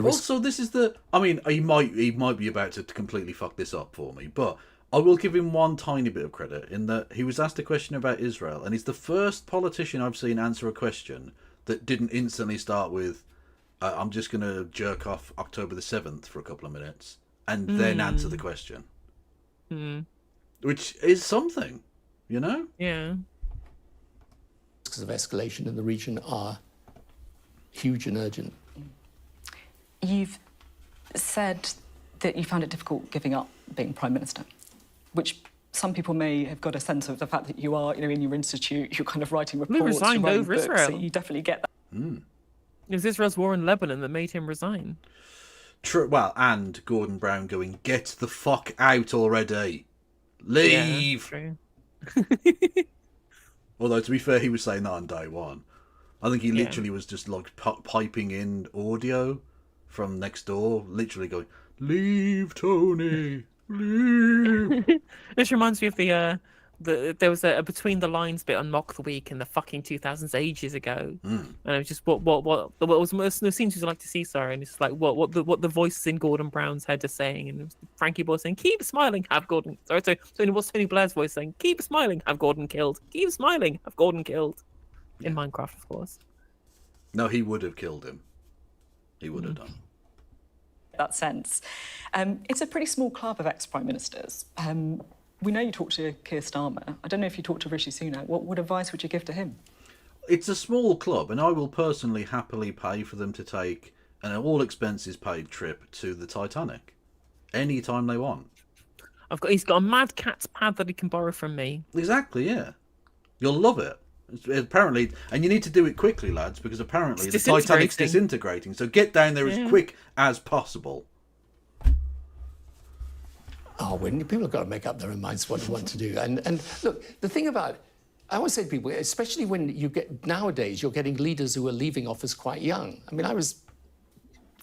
Also, this is the. I mean, he might be about to completely fuck this up for me, but I will give him one tiny bit of credit in that he was asked a question about Israel, and he's the first politician I've seen answer a question that didn't instantly start with, "I'm just going to jerk off October the 7th for a couple of minutes," and then answer the question, which is something. You know? Yeah. Risks of escalation in the region are huge and urgent. You've said that you found it difficult giving up being Prime Minister, which some people may have got a sense of the fact that you are, in your institute, you're kind of writing reports, you're resigned writing over books, Israel. so you definitely get that. It was Israel's war in Lebanon that made him resign. True. Well, and Gordon Brown going, get the fuck out already. Leave. Yeah, true. Although, to be fair, he was saying that on day one. I think he literally was just like piping in audio from next door, literally going, leave, Tony, leave. This reminds me of there was a between the lines bit on Mock the Week in the fucking 2000s ages ago, and it was just what was most the scenes you'd like to see, sorry, and it's like what the voices in Gordon Brown's head are saying, and it was Frankie Boy saying, "Keep smiling, have Gordon." Sorry, so what's Tony Blair's voice saying? "Keep smiling, have Gordon killed. Keep smiling, have Gordon killed." In Minecraft, of course. No, he would have killed him. He would have done. That sense. It's a pretty small club of ex-prime ministers. We know you talked to Keir Starmer. I don't know if you talked to Rishi Sunak. What advice would you give to him? It's a small club, and I will personally happily pay for them to take an all-expenses-paid trip to the Titanic any time they want. He's got a Mad Catz pad that he can borrow from me. Exactly, yeah. You'll love it. Apparently, and you need to do it quickly, lads, because apparently the Titanic's disintegrating. So get down there as quick as possible. Oh, when people have got to make up their own minds what they want to do. And look, the thing about, I always say to people, especially when you get, nowadays, you're getting leaders who are leaving office quite young. I mean, I was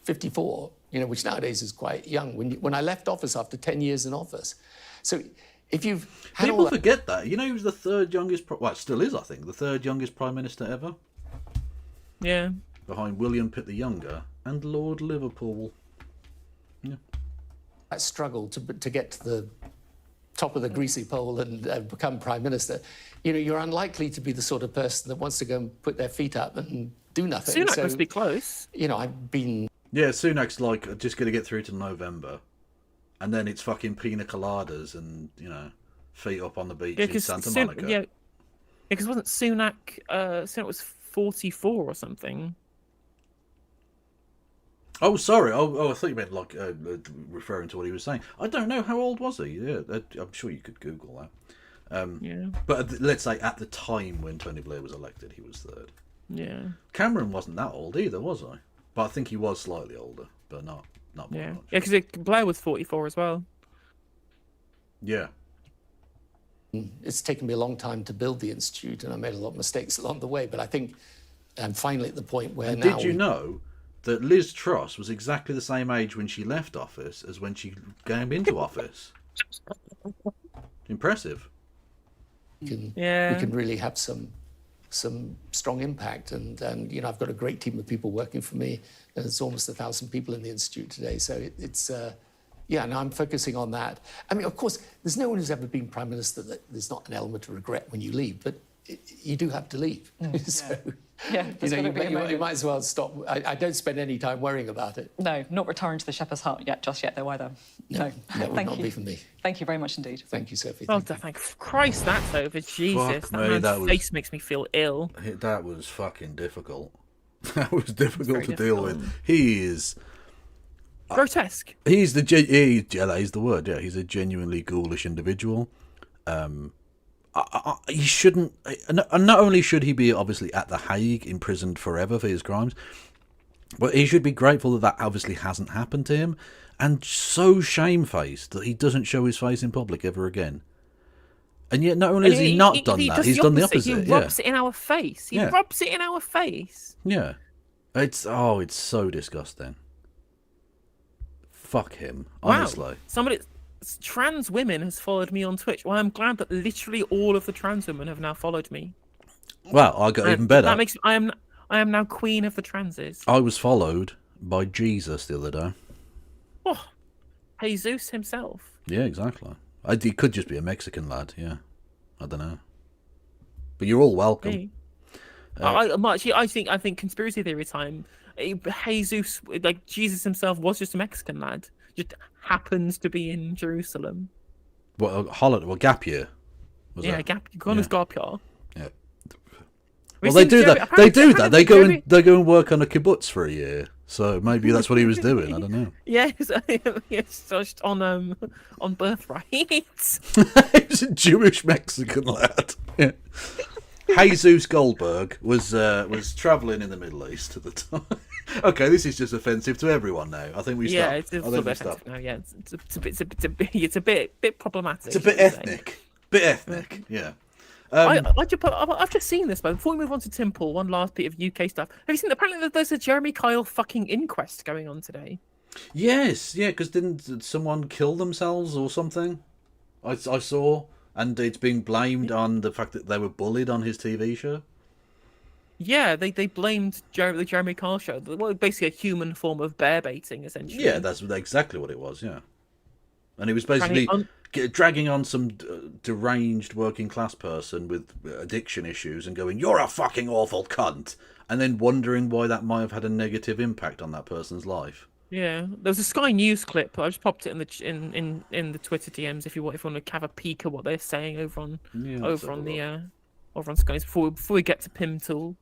54, which nowadays is quite young, when I left office after 10 years in office. So if you've had People forget that. He was the third youngest, well, still is, I think, the third youngest Prime Minister ever. Yeah. Behind William Pitt the Younger and Lord Liverpool. Yeah. that struggle to get to the top of the greasy pole and become Prime Minister, you're unlikely to be the sort of person that wants to go and put their feet up and do nothing. Sunak must be close. I've been... Yeah, Sunak's like, just going to get through to November. And then it's fucking pina coladas and, feet up on the beach in Santa Monica. Yeah, because wasn't Sunak was 44 or something? Oh, sorry. Oh, I thought you meant like referring to what he was saying. I don't know. How old was he? Yeah, I'm sure you could Google that. Yeah. But let's say at the time when Tony Blair was elected, he was third. Yeah. Cameron wasn't that old either, was I? But I think he was slightly older, but not by much. Yeah, because Blair was 44 as well. Yeah. It's taken me a long time to build the Institute, and I made a lot of mistakes along the way, but I think I'm finally at the point where now... Did you know that Liz Truss was exactly the same age when she left office as when she came into office? Impressive. We can really have some strong impact, and I've got a great team of people working for me. There's almost 1,000 people in the Institute today, so it's now I'm focusing on that. I mean, of course, there's no one who's ever been Prime Minister that there's not an element of regret when you leave, but you do have to leave. So, you might as well stop. I don't spend any time worrying about it. No, not retiring to the shepherd's hut just yet, though, either. No, that would not be for me. Thank you very much indeed. Thank you, Sophie. Thank Christ that's over. Jesus, that face makes me feel ill. That was fucking difficult. That was difficult to deal with. He is... grotesque. He's that is the word. Yeah, he's a genuinely ghoulish individual. He shouldn't. Not only should he be obviously at the Hague, imprisoned forever for his crimes, but he should be grateful that obviously hasn't happened to him, and so shamefaced that he doesn't show his face in public ever again. And yet, not only has he not done that, he's done the opposite. He rubs it in our face. He rubs it in our face. Yeah, it's so disgusting. Fuck him, honestly. Wow. Somebody, trans women has followed me on Twitch. Well, I'm glad that literally all of the trans women have now followed me. Well, I got even better. That makes I am now queen of the transes. I was followed by Jesus the other day. Oh, Jesus himself. Yeah, exactly. He could just be a Mexican lad. Yeah, I don't know. But you're all welcome. Hey. I think conspiracy theory time. Jesus, like Jesus himself, was just a Mexican lad. Just happens to be in Jerusalem. What holiday? Well, gap year. Was Yeah, it? gap. Go on his gap year. Yeah. We've Well, they seen do Jeremy- that. They do that. apparently Jeremy- They go and work on a kibbutz for a year. So maybe that's what he was doing. I don't know. Yes, yes, just on birthright. He was a Jewish Mexican lad. Yeah. Jesus Goldberg was travelling in the Middle East at the time. Okay, this is just offensive to everyone now. I think we stop. Yeah, it's a I little think we bit stop. offensive now. Yeah, it's a bit problematic. It's a bit shall we say. ethnic. Bit ethnic. Yeah. I've just seen this, but before we move on to Tim Pool, one last bit of UK stuff. Have you seen? Apparently, there's a Jeremy Kyle fucking inquest going on today. Yes. Yeah. Because didn't someone kill themselves or something? I saw, and it's being blamed on the fact that they were bullied on his TV show. Yeah, they blamed the Jeremy Kyle show. Well, basically a human form of bear baiting, essentially. Yeah, that's exactly what it was. Yeah, and it was basically dragging on some deranged working class person with addiction issues and going, "You're a fucking awful cunt," and then wondering why that might have had a negative impact on that person's life. Yeah, there was a Sky News clip. I just popped it in the Twitter DMs if you want to have a peek at what they're saying over on Sky News before we get to Pim Tool.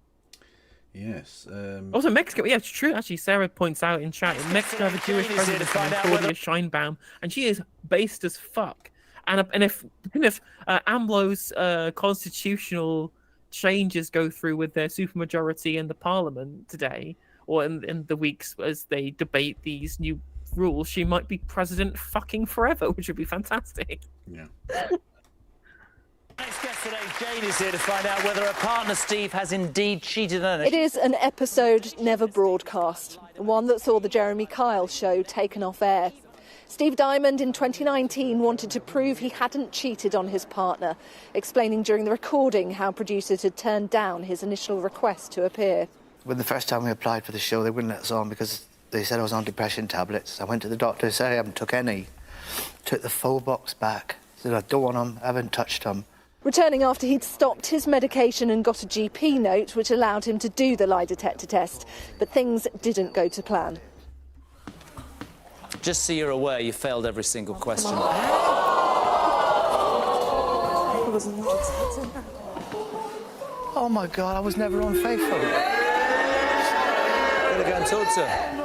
Yes. Also, Mexico. Yeah, it's true. Actually, Sarah points out in chat, in Mexico have a Jewish president, Claudia Sheinbaum, and she is based as fuck. And if AMLO's constitutional changes go through with their supermajority in the parliament today, or in the weeks as they debate these new rules, she might be president fucking forever, which would be fantastic. Yeah. Next guest today, Jane, is here to find out whether her partner Steve has indeed cheated on her. It is an episode never broadcast, one that saw the Jeremy Kyle show taken off air. Steve Diamond in 2019 wanted to prove he hadn't cheated on his partner, explaining during the recording how producers had turned down his initial request to appear. When the first time we applied for the show, they wouldn't let us on because they said I was on depression tablets. I went to the doctor and said I haven't took any. Took the full box back. Said I don't want them, I haven't touched them. Returning after he'd stopped his medication and got a GP note which allowed him to do the lie detector test. But things didn't go to plan. Just so you're aware, you failed every single question. Oh my God, I was never unfaithful. Gotta go and talk to her.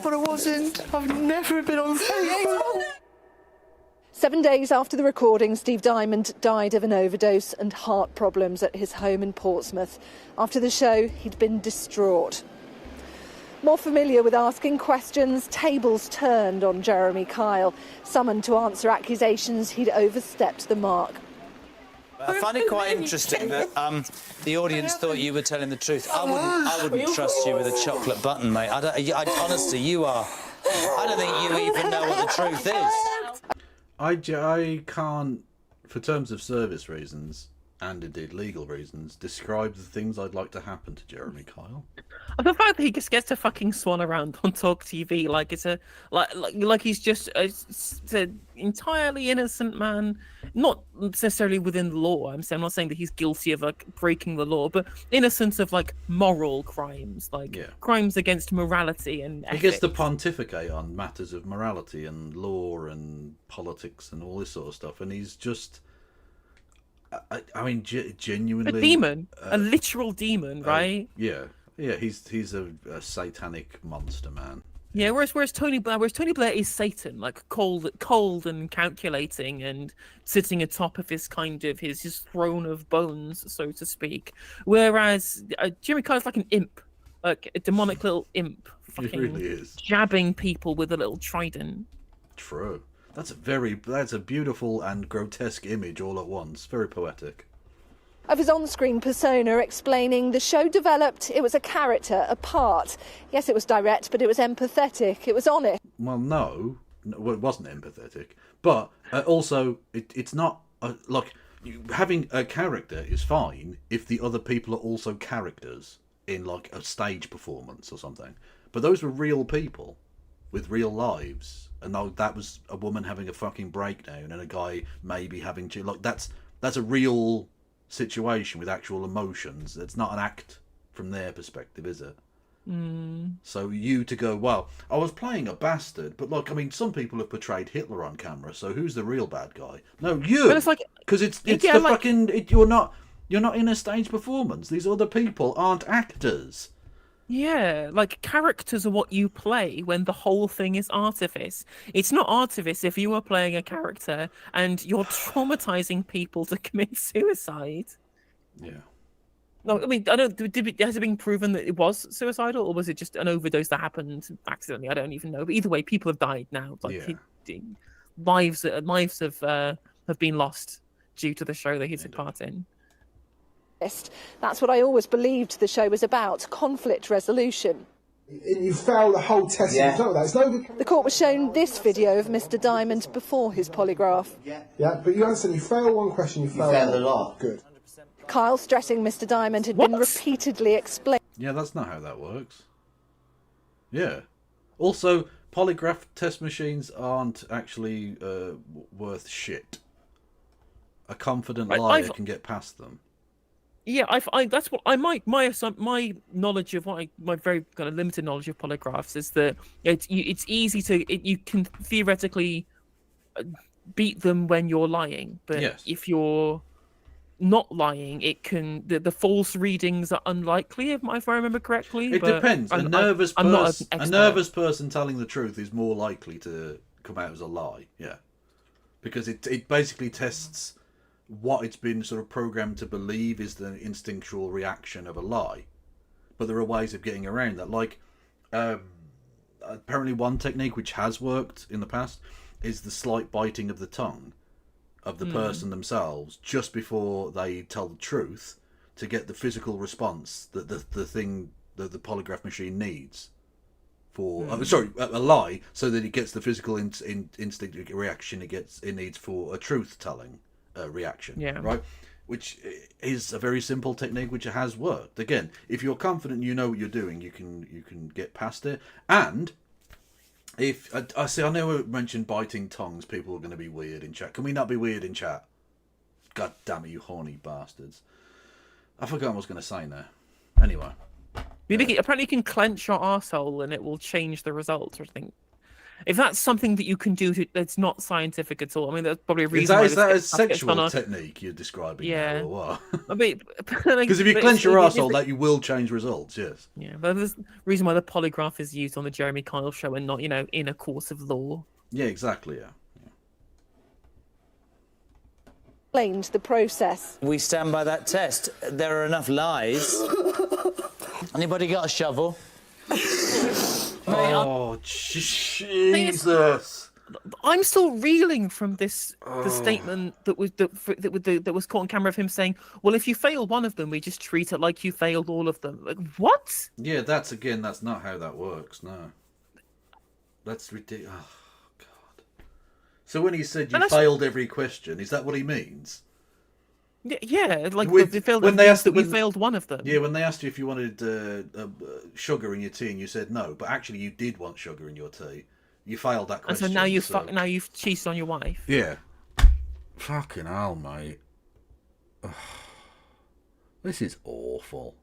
But I wasn't. I've never been unfaithful. 7 days after the recording, Steve Diamond died of an overdose and heart problems at his home in Portsmouth. After the show, he'd been distraught. More familiar with asking questions, tables turned on Jeremy Kyle, summoned to answer accusations he'd overstepped the mark. I find it quite interesting that the audience thought you were telling the truth. I wouldn't trust you with a chocolate button, mate. Honestly, you are. I don't think you even know what the truth is. I can't, for terms of service reasons and indeed legal reasons, describe the things I'd like to happen to Jeremy Kyle. The fact that he just gets to fucking swan around on Talk TV like it's a like he's just an entirely innocent man, not necessarily within the law. I'm not saying that he's guilty of like breaking the law, but innocent of like moral crimes, like crimes against morality and ethics. He gets to pontificate on matters of morality and law and politics and all this sort of stuff, and he's just. I mean, genuinely a demon, a literal demon, right? Yeah, he's a satanic monster, man. Yeah, whereas Tony Blair is Satan, like cold and calculating and sitting atop of his his throne of bones, so to speak. Whereas Jeremy Kyle's like an imp, like a demonic little imp, fucking he really is. Jabbing people with a little trident. True. That's a beautiful and grotesque image all at once. Very poetic. Of his on-screen persona, explaining the show developed, it was a character, a part. Yes, it was direct, but it was empathetic, it was honest. Well, no, it wasn't empathetic. But also, it's not, having a character is fine if the other people are also characters in, like, a stage performance or something. But those were real people with real lives. And that was a woman having a fucking breakdown and a guy maybe having to, like, that's a real situation with actual emotions. It's not an act from their perspective, is it? So you to go, well, I was playing a bastard, but look, I mean, some people have portrayed Hitler on camera, so who's the real bad guy? No, you. But it's like, because it's yeah, the like- fucking you're not in a stage performance. These other people aren't actors. Yeah, like characters are what you play when the whole thing is artifice. It's not artifice if you are playing a character and you're traumatizing people to commit suicide. Yeah. No, I mean, I don't. Has it been proven that it was suicidal, or was it just an overdose that happened accidentally? I don't even know. But either way, people have died now. Like lives have been lost due to the show that he took part in. That's what I always believed the show was about, conflict resolution. You fail the whole test. Yeah. The court was shown this video of Mr. Diamond before his polygraph. Yeah, but you understand, you fail one question, you fail a lot. Good. Kyle stressing Mr. Diamond had been repeatedly explained. Yeah, that's not how that works. Yeah. Also, polygraph test machines aren't actually worth shit. A confident liar can get past them. Yeah, that's what I might my knowledge of my very kind of limited knowledge of polygraphs is that it's easy to you can theoretically beat them when you're lying, but if you're not lying, it can the false readings are unlikely if I remember correctly. It depends. A nervous person telling the truth is more likely to come out as a lie. Yeah, because it basically tests what it's been sort of programmed to believe is the instinctual reaction of a lie. But there are ways of getting around that. Like, apparently one technique which has worked in the past is the slight biting of the tongue of the person themselves just before they tell the truth to get the physical response that the thing that the polygraph machine needs for a lie, so that it gets the physical instinct reaction it needs for a truth telling reaction. Right, which is a very simple technique which has worked. Again, if you're confident you know what you're doing, you can get past it. And if I know I mentioned biting tongues, people are going to be weird in chat. Can we not be weird in chat? God damn it, you horny bastards! I forgot what I was going to say now. Anyway, apparently you can clench your arsehole and it will change the results. I think if that's something that you can do, that's not scientific at all. I mean, that's probably a reason. Is that a sexual technique you're describing? Yeah. Now, or what? Because if you clench your arsehole, that you will change results. Yes. Yeah, but there's a reason why the polygraph is used on the Jeremy Kyle show and not, in a court of law. Yeah, exactly. Yeah. Explained the process. We stand by that test. There are enough lies. Anybody got a shovel? Oh, Jesus! I'm still reeling from this the statement that was caught on camera of him saying, "Well, if you fail one of them, we just treat it like you failed all of them." Like, what? Yeah, that's not how that works. No, that's ridiculous. Oh, God. So when he said you failed every question, is that what he means? Yeah, like we failed one of them. Yeah, when they asked you if you wanted sugar in your tea and you said no, but actually you did want sugar in your tea, you failed that question. And so now you've cheated on your wife. Yeah. Fucking hell, mate. Ugh. This is awful.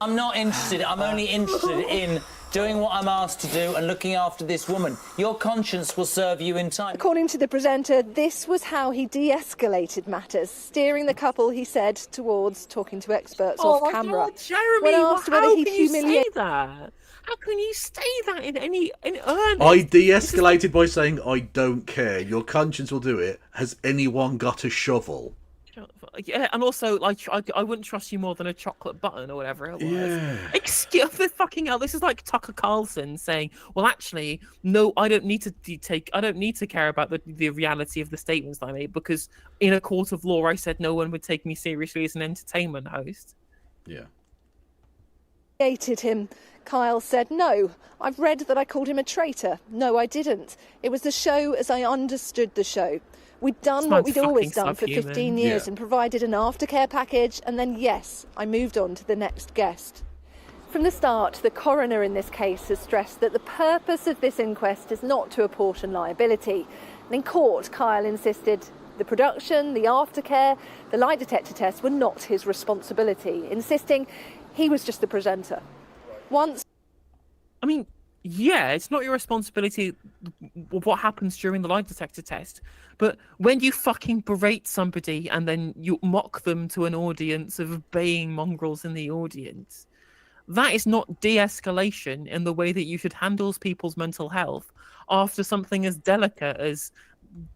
I'm not interested. I'm only interested in doing what I'm asked to do and looking after this woman. Your conscience will serve you in time. According to the presenter, this was how he de-escalated matters, steering the couple, he said, towards talking to experts off camera. God, Jeremy, when asked whether how he'd can you humiliate say that? How can you say that in earnest? I de-escalated by saying, I don't care. Your conscience will do it. Has anyone got a shovel? Yeah, and also, like, I wouldn't trust you more than a chocolate button or whatever it was. Yeah. Excuse the fucking hell. This is like Tucker Carlson saying, "Well, actually, no, I don't need to care about the reality of the statements I made because in a court of law, I said no one would take me seriously as an entertainment host." Yeah. Hated him. Kyle said, "No, I've read that I called him a traitor. No, I didn't. It was the show as I understood the show. We'd done what we'd always done for 15 years and provided an aftercare package, and then, yes, I moved on to the next guest." From the start, the coroner in this case has stressed that the purpose of this inquest is not to apportion liability. And in court, Kyle insisted The production, the aftercare, the lie detector tests were not his responsibility, insisting he was just the presenter. Once... I mean, yeah, it's not your responsibility what happens during the lie detector test, but when you fucking berate somebody and then you mock them to an audience of baying mongrels in the audience, that is not de-escalation in the way that you should handle people's mental health after something as delicate as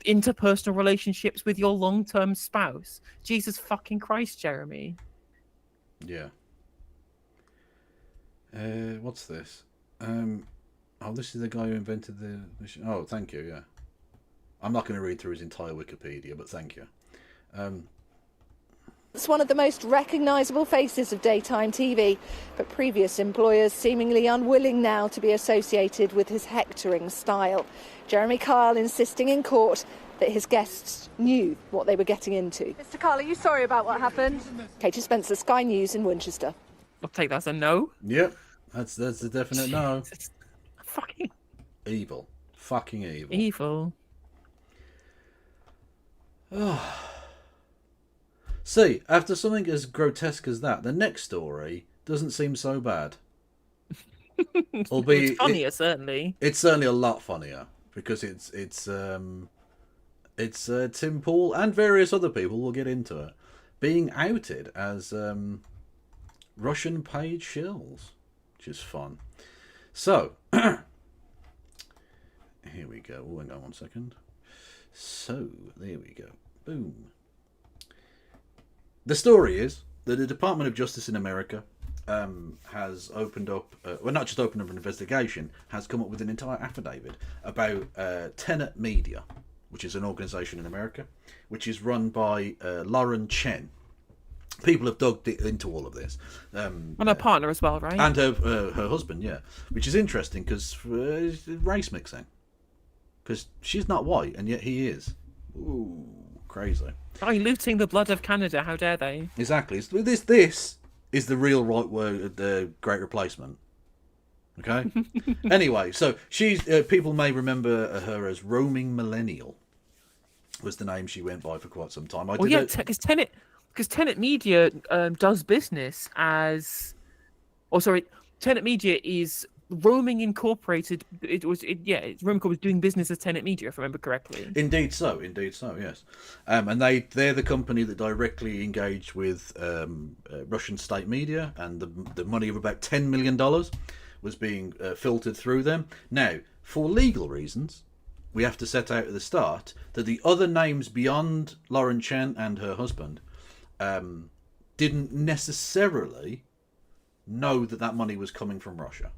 interpersonal relationships with your long-term spouse. Jesus fucking Christ, Jeremy. Yeah. What's this? Oh, this is the guy who invented the machine. Oh, thank you, yeah. I'm not going to read through his entire Wikipedia, but thank you. It's one of the most recognisable faces of daytime TV, but previous employers seemingly unwilling now to be associated with his hectoring style. Jeremy Kyle insisting in court that his guests knew what they were getting into. Mr. Kyle, are you sorry about what happened? Katie Spencer, Sky News in Winchester. I'll take that as a no. Yep, that's a definite no. Fucking evil. Fucking evil. Evil. Oh. See, after something as grotesque as that, the next story doesn't seem so bad. Albeit, it's funnier, certainly. It's certainly a lot funnier because it's Tim Pool and various other people, we'll get into it, being outed as Russian paid shills, which is fun. So, here we go. Oh, hang on 1 second. So, there we go. Boom. The story is that the Department of Justice in America has opened up, well, not just opened up an investigation, has come up with an entire affidavit about Tenet Media, which is an organisation in America, which is run by Lauren Chen. People have dug into all of this. And her partner as well, right? And her husband, yeah. Which is interesting because race mixing. Because she's not white, and yet he is. Ooh, crazy. Oh, looting the blood of Canada, how dare they? Exactly. This is the real right word, the Great Replacement. Okay? Anyway, so she's people may remember her as Roaming Millennial, was the name she went by for quite some time. Because Tenet Media does business as... Oh, sorry. Tenet Media is Roaming Incorporated. Roaming Incorporated was doing business as Tenet Media, if I remember correctly. Indeed so, yes. And they're the company that directly engaged with Russian state media, and the money of about $10 million was being filtered through them. Now, for legal reasons, we have to set out at the start that the other names beyond Lauren Chen and her husband didn't necessarily know that money was coming from Russia.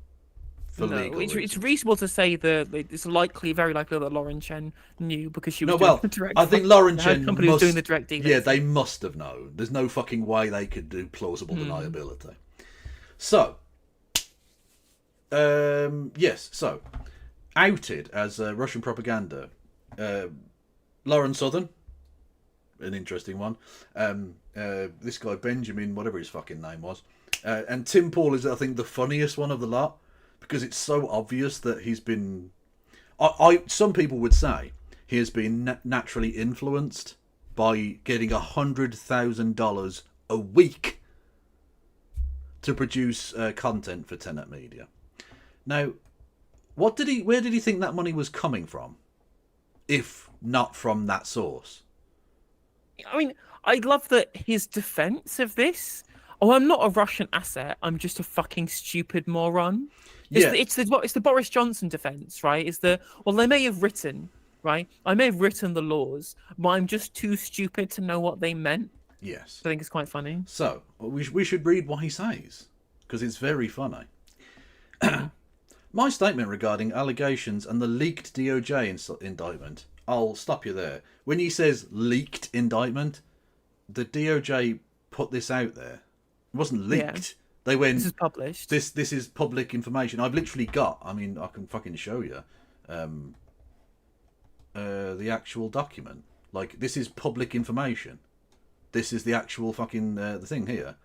It's reasonable to say that it's very likely that Lauren Chen knew because she was the direct. I think Lauren Chen company was doing the direct dealing. Yeah, they must have known. There's no fucking way they could do plausible deniability. So, yes. So, outed as Russian propaganda, Lauren Southern, an interesting one. This guy Benjamin, whatever his fucking name was, and Tim Pool is, I think, the funniest one of the lot. Because it's so obvious that he's been... some people would say he has been naturally influenced by getting $100,000 a week to produce content for Tenet Media. Now, where did he think that money was coming from, if not from that source? I mean, I love that his defense of this... Oh, I'm not a Russian asset. I'm just a fucking stupid moron. It's the Boris Johnson defense, right? They may have written, right? I may have written the laws, but I'm just too stupid to know what they meant. Yes. I think it's quite funny. So, we should read what he says, because it's very funny. My statement regarding allegations and the leaked DOJ indictment. I'll stop you there. When he says leaked indictment, the DOJ put this out there. It wasn't leaked. Yeah. They went, this is published. This is public information. I've literally got, I can fucking show you the actual document. Like, this is public information. This is the actual fucking the thing here.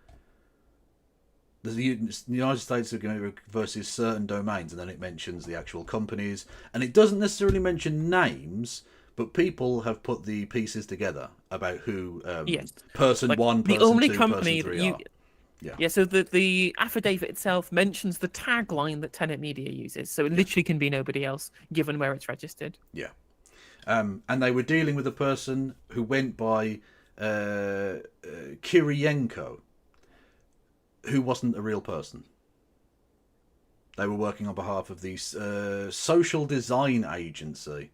The United States versus certain domains, and then it mentions the actual companies, and it doesn't necessarily mention names, but people have put the pieces together about who Yes. person Like, one, person the only two, company person that three you. are. Yeah. Yeah, so the affidavit itself mentions the tagline that Tenet Media uses, so it literally can be nobody else, given where it's registered. Yeah. And they were dealing with a person who went by Kiriyenko, who wasn't a real person. They were working on behalf of the social design agency,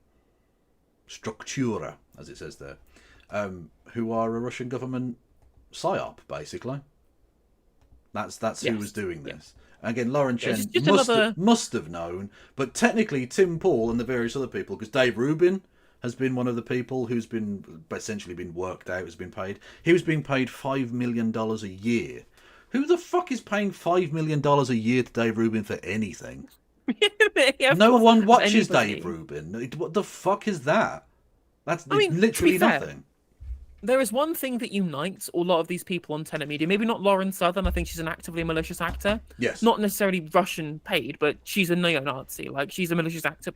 Struktura, as it says there, who are a Russian government psyop, basically. That's who was doing this. Again, Lauren Chen must have known, but technically Tim Paul and the various other people, because Dave Rubin has been one of the people who's been essentially been worked out, has been paid. He was being paid $5 million a year. Who the fuck is paying $5 million a year to Dave Rubin for anything? No one watches Dave Rubin. What the fuck is that? That's literally nothing. There is one thing that unites a lot of these people on Tenet Media. Maybe not Lauren Southern. I think she's an actively malicious actor. Yes. Not necessarily Russian paid, but she's a neo-Nazi. Like, she's a malicious actor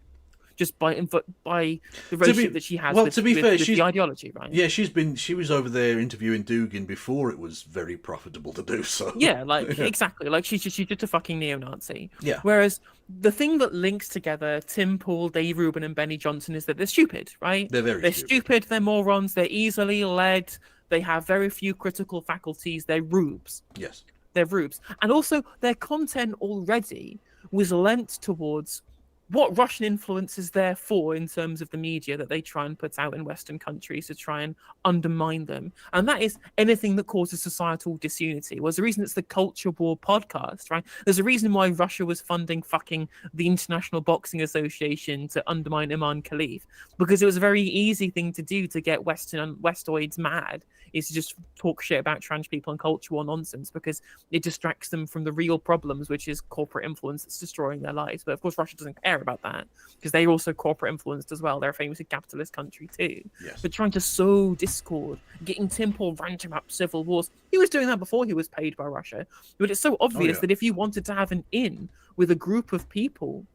just by the relationship that she has with the ideology, right? Yeah, she was over there interviewing Dugin before it was very profitable to do so. Yeah, like exactly. Like she's just a fucking neo-Nazi. Yeah. Whereas the thing that links together Tim Paul, Dave Rubin, and Benny Johnson is that they're stupid, right? They're stupid. They're morons. They're easily led. They have very few critical faculties. They're rubes. Yes. They're rubes, and also their content already was lent towards what Russian influence is there for in terms of the media that they try and put out in Western countries to try and undermine them. And that is anything that causes societal disunity. Well, there's a reason it's the Culture War podcast, right? There's a reason why Russia was funding fucking the International Boxing Association to undermine Imam Khalif, because it was a very easy thing to do to get Westoids mad, is to just talk shit about trans people and culture war nonsense, because it distracts them from the real problems, which is corporate influence that's destroying their lives. But of course, Russia doesn't care about that, because they're also corporate influenced as well. They're a famously capitalist country too. Yes. But trying to sow discord, getting Tim Paul ranting about civil wars, he was doing that before he was paid by Russia. But it's so obvious that if you wanted to have an in with a group of people,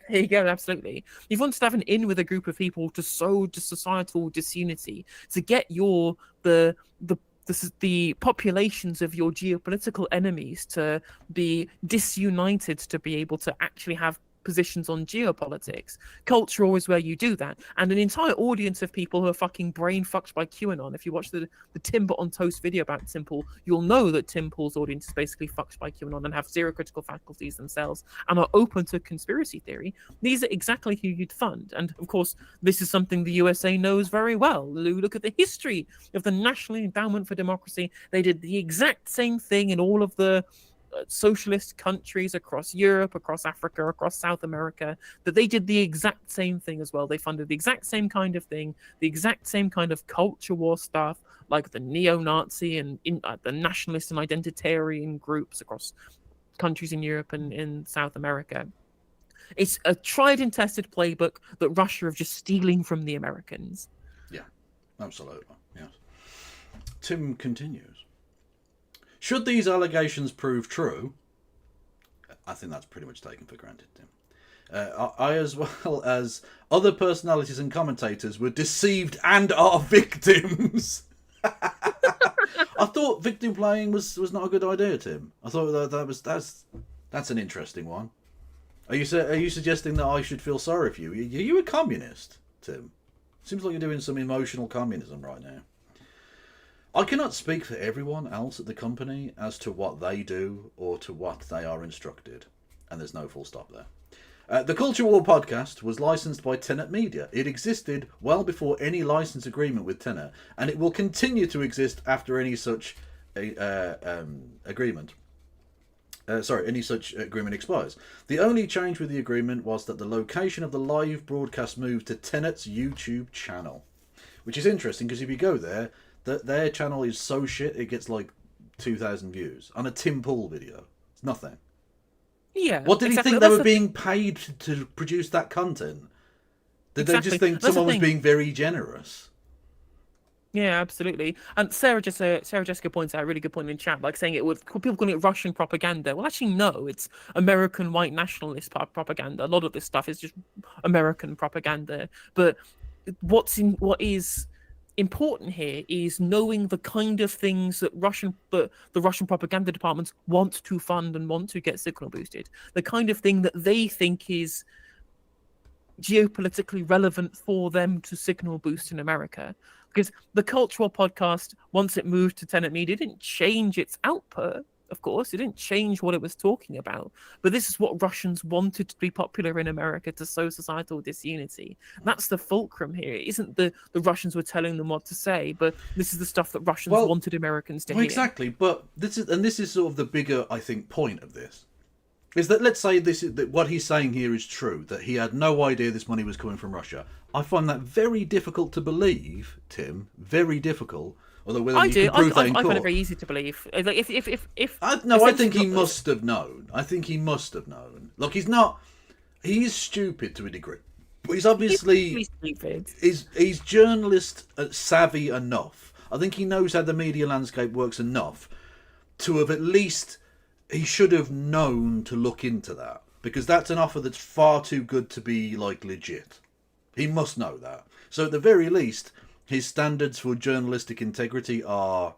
there you go, absolutely. If you wanted to have an in with a group of people to sow societal disunity, to get the populations of your geopolitical enemies to be disunited, to be able to actually have positions on geopolitics. Culture is where you do that. And an entire audience of people who are fucking brain fucked by QAnon. If you watch the Timber on Toast video about Tim Paul, you'll know that Tim Paul's audience is basically fucked by QAnon and have zero critical faculties themselves and are open to conspiracy theory. These are exactly who you'd fund. And of course, this is something the USA knows very well. Look at the history of the National Endowment for Democracy. They did the exact same thing in all of the socialist countries across Europe, across Africa, across South America, that they did the exact same thing as well. They funded the exact same kind of thing, the exact same kind of culture war stuff, like the neo-Nazi and the nationalist and identitarian groups across countries in Europe and in South America. It's a tried and tested playbook that Russia are just stealing from the Americans. Yeah, absolutely. Yes. Tim continues. Should these allegations prove true, I think that's pretty much taken for granted, Tim. I, as well as other personalities and commentators, were deceived and are victims. I thought victim playing was not a good idea, Tim. I thought that's an interesting one. Are you suggesting that I should feel sorry for you? Are you a communist, Tim? Seems like you're doing some emotional communism right now. I cannot speak for everyone else at the company as to what they do or to what they are instructed. And there's no full stop there. The Culture War podcast was licensed by Tenet Media. It existed well before any license agreement with Tenet, and it will continue to exist after any such agreement. Any such agreement expires. The only change with the agreement was that the location of the live broadcast moved to Tenet's YouTube channel, which is interesting because if you go there, their channel is so shit it gets like 2,000 views on a Tim Paul video. It's nothing. Yeah. What did he think they were being paid to produce that content? Did they just think someone was being very generous? Yeah, absolutely. And Sarah Jessica points out a really good point in chat, like saying people calling it Russian propaganda. Well, actually, no, it's American white nationalist propaganda. A lot of this stuff is just American propaganda. But what is important here is knowing the kind of things that the Russian propaganda departments want to fund and want to get signal boosted. The kind of thing that they think is geopolitically relevant for them to signal boost in America. Because the Cultural podcast, once it moved to Tenet Media, didn't change its output. Of course, it didn't change what it was talking about, but this is what Russians wanted to be popular in America to sow societal disunity. That's the fulcrum here. It isn't the Russians were telling them what to say, but this is the stuff that Russians wanted Americans to hear. Exactly, but this is sort of the bigger, I think, point of this. Is that, let's say that what he's saying here is true, that he had no idea this money was coming from Russia. I find that very difficult to believe, Tim. Very difficult. Although whether you can prove that in court, I find it very easy to believe. Like if I think he must have known. I think he must have known. Look, he's not. He is stupid to a degree, but he's obviously stupid. He's journalist savvy enough. I think he knows how the media landscape works enough to have at least. He should have known to look into that, because that's an offer that's far too good to be like legit. He must know that. So at the very least, his standards for journalistic integrity are,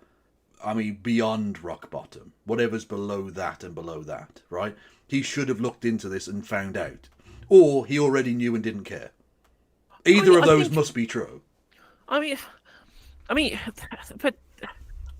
I mean, beyond rock bottom. Whatever's below that and below that, right? He should have looked into this and found out. Or he already knew and didn't care. Either of those must be true. I mean, but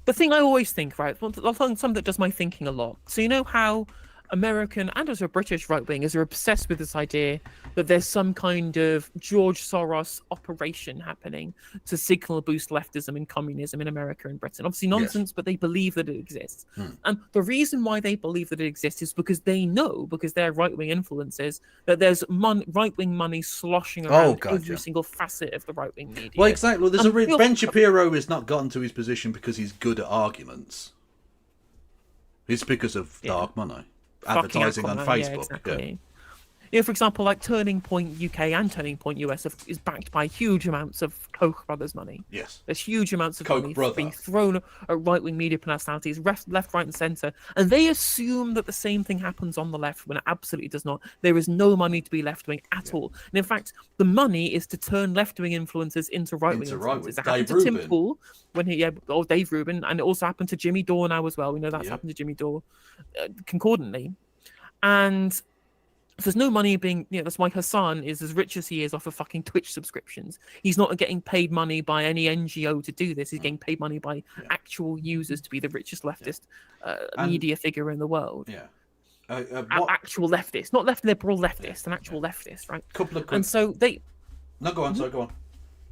the thing I always think, right, something that does my thinking a lot. So you know how American and also British right wingers are obsessed with this idea that there's some kind of George Soros operation happening to signal boost leftism and communism in America and Britain. Obviously nonsense, but they believe that it exists. And the reason why they believe that it exists is because they know, because they're right-wing influencers, that there's right-wing money sloshing around every single facet of the right-wing media. Well, exactly. Well, there's Ben Shapiro has not gotten to his position because he's good at arguments. It's because of dark money. Advertising on Facebook. Yeah, exactly. You know, for example, like Turning Point UK and Turning Point US is backed by huge amounts of Koch brothers money. Yes. There's huge amounts of money being thrown at right-wing media personalities, left, right, and centre, and they assume that the same thing happens on the left when it absolutely does not. There is no money to be left-wing at all. And in fact, the money is to turn left-wing influencers into right-wing influencers. It happened to Tim Pool when Dave Rubin, and it also happened to Jimmy Dore now as well. We know that's happened to Jimmy Dore concordantly. And there's no money being, that's why Hassan is as rich as he is off of fucking Twitch subscriptions. He's not getting paid money by any NGO to do this. He's getting paid money by actual users to be the richest leftist media figure in the world. Yeah. Actual leftist, not left liberal leftist, an actual leftist, right? And so they... No, go on, go on.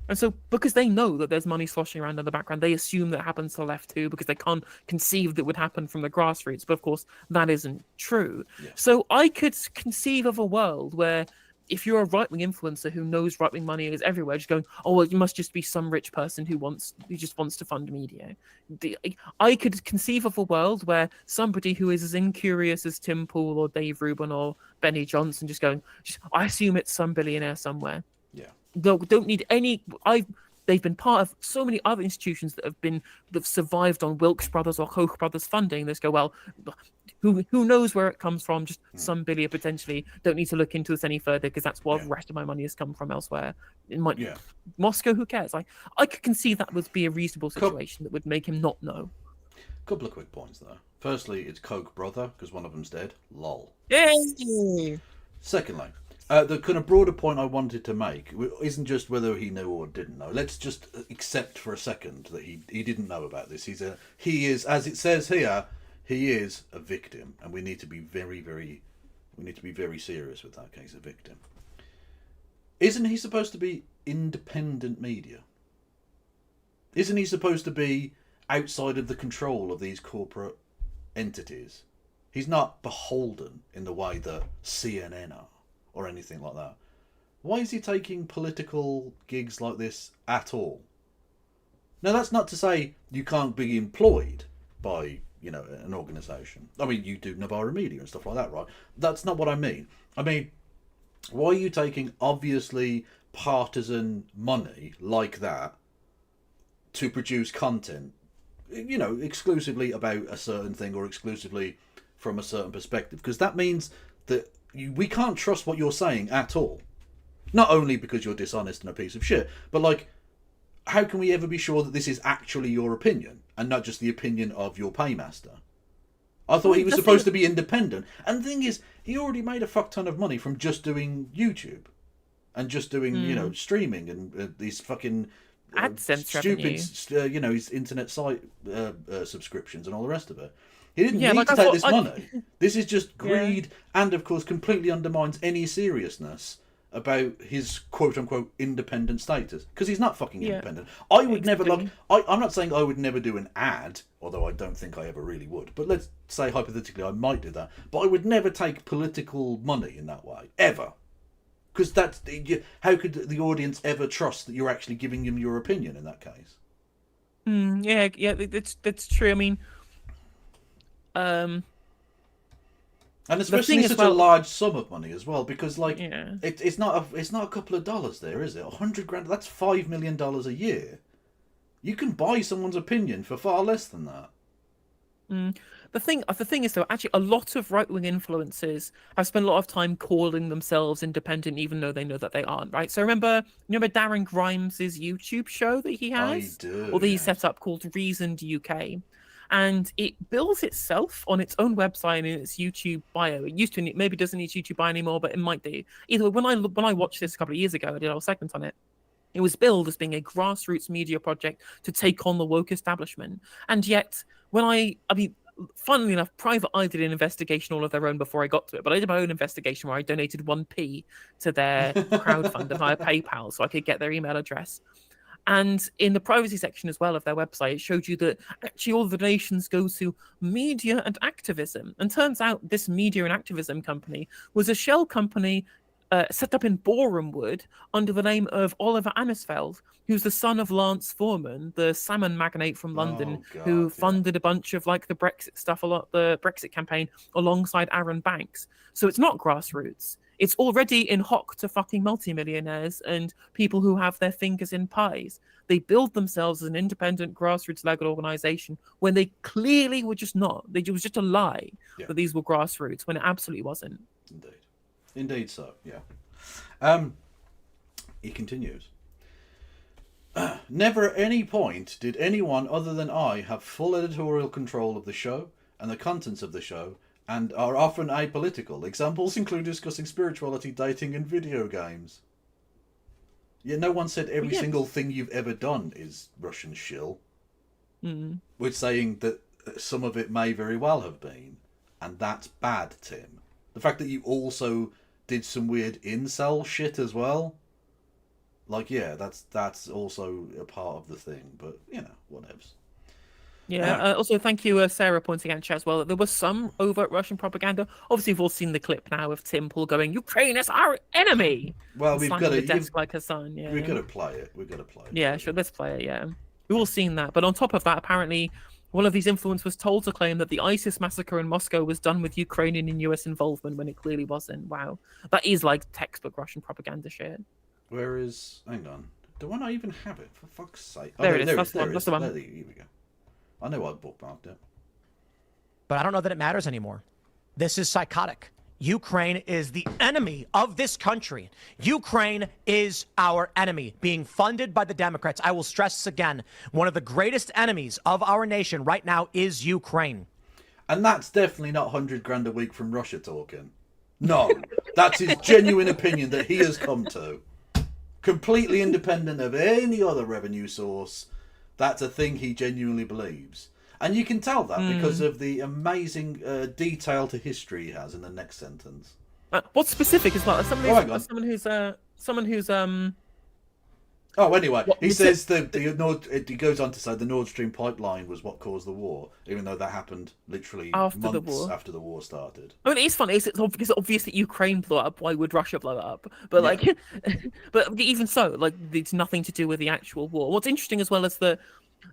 And so, because they know that there's money sloshing around in the background, they assume that it happens to the left too, because they can't conceive that it would happen from the grassroots. But of course, that isn't true. Yeah. So I could conceive of a world where if you're a right-wing influencer who knows right-wing money is everywhere, just going, oh, well, you must just be some rich person who just wants to fund media. I could conceive of a world where somebody who is as incurious as Tim Pool or Dave Rubin or Benny Johnson just going, I assume it's some billionaire somewhere. Yeah. Don't need any. They've been part of so many other institutions that have survived on Wilkes Brothers or Koch Brothers funding. They just go, well, who knows where it comes from? Just some billionaire potentially. Don't need to look into this any further because that's where the rest of my money has come from elsewhere. Moscow, who cares? I could conceive that would be a reasonable situation that would make him not know. Couple of quick points though. Firstly, it's Koch brother because one of them's dead. Lol. Yay! Secondly. The kind of broader point I wanted to make isn't just whether he knew or didn't know. Let's just accept for a second that he didn't know about this. He is, as it says here, he is a victim, and we need to be very serious with that case. A victim. Isn't he supposed to be independent media? Isn't he supposed to be outside of the control of these corporate entities? He's not beholden in the way that CNN are. Or anything like that. Why is he taking political gigs like this at all? Now, that's not to say you can't be employed by, an organisation. I mean, you do Novara Media and stuff like that, right? That's not what I mean. I mean, why are you taking obviously partisan money like that to produce content, exclusively about a certain thing or exclusively from a certain perspective? Because that means that we can't trust what you're saying at all. Not only because you're dishonest and a piece of shit, but like, how can we ever be sure that this is actually your opinion and not just the opinion of your paymaster? I thought he was supposed to be independent. And the thing is, he already made a fuck ton of money from just doing YouTube and just doing, you know, streaming and these fucking AdSense stupid, you know, his internet site subscriptions and all the rest of it. He didn't need like to I take thought- this money. This is just greed and, of course, completely undermines any seriousness about his quote-unquote independent status, because he's not fucking independent. I would never, like, I'm not saying I would never do an ad, although I don't think I ever really would, but let's say hypothetically I might do that, but I would never take political money in that way, ever. Because that's, how could the audience ever trust that you're actually giving them your opinion in that case? Yeah, that's true. I mean, and especially such a large sum of money as well, because like it's not a couple of dollars there, is it? $100,000, that's $5 million a year. You can buy someone's opinion for far less than that. The thing is, though, actually, a lot of right-wing influencers have spent a lot of time calling themselves independent, even though they know that they aren't. Right? So remember Darren Grimes's YouTube show that he has, or that he set up called Reasoned UK, and it bills itself on its own website and in its YouTube bio. It used to, maybe doesn't need YouTube bio anymore, but it might do. Either way, when I watched this a couple of years ago, I did a segment on it. It was billed as being a grassroots media project to take on the woke establishment, and yet funnily enough, Private Eye did an investigation all of their own before I got to it, but I did my own investigation where I donated 1p to their crowdfunder via PayPal so I could get their email address. And in the privacy section as well of their website, it showed you that actually all the donations go to media and activism. And turns out this media and activism company was a shell company set up in Borehamwood under the name of Oliver Anisfeld, who's the son of Lance Foreman, the salmon magnate from London, who funded a bunch of like the Brexit stuff, the Brexit campaign alongside Aaron Banks. So it's not grassroots. It's already in hock to fucking multimillionaires and people who have their fingers in pies. They build themselves as an independent grassroots legal organization when they clearly were just not. It was just a lie that these were grassroots when it absolutely wasn't. Indeed so, yeah. He continues. Never at any point did anyone other than I have full editorial control of the show and the contents of the show, and are often apolitical. Examples include discussing spirituality, dating, and video games. Yeah, no one said every single thing you've ever done is Russian shill. We're saying that some of it may very well have been, and that's bad, Tim. The fact that you also did some weird incel shit as well, like, yeah, that's also a part of the thing, but, you know, whatevs. Yeah, also thank you, Sarah, pointing out in chat as well that there was some overt Russian propaganda. Obviously, we've all seen the clip now of Tim Pool going, "Ukraine is our enemy." Well, we've got to desk like her son. Yeah, we've got to play it. We've got to play it. Yeah, sure, let's play it. Yeah, we've all seen that. But on top of that, apparently, one of these influencers was told to claim that the ISIS massacre in Moscow was done with Ukrainian and US involvement when it clearly wasn't. Wow, that is like textbook Russian propaganda shit. Where is? Hang on. Do I not even have it? For fuck's sake! There it is. That's the one. Here we go. I know I bookmarked it. But I don't know that it matters anymore. This is psychotic. Ukraine is the enemy of this country. Ukraine is our enemy, being funded by the Democrats. I will stress this again. One of the greatest enemies of our nation right now is Ukraine. And that's definitely not $100,000 a week from Russia talking. No, that's his genuine opinion that he has come to. Completely independent of any other revenue source. That's a thing he genuinely believes. And you can tell that because of the amazing detail to history he has in the next sentence. What's specific as well? As someone who's Oh, anyway, he says he goes on to say the Nord Stream pipeline was what caused the war, even though that happened literally months after the war started. I mean, it's funny. It's obvious that Ukraine blew it up. Why would Russia blow it up? But like, but even so, like, it's nothing to do with the actual war. What's interesting as well is that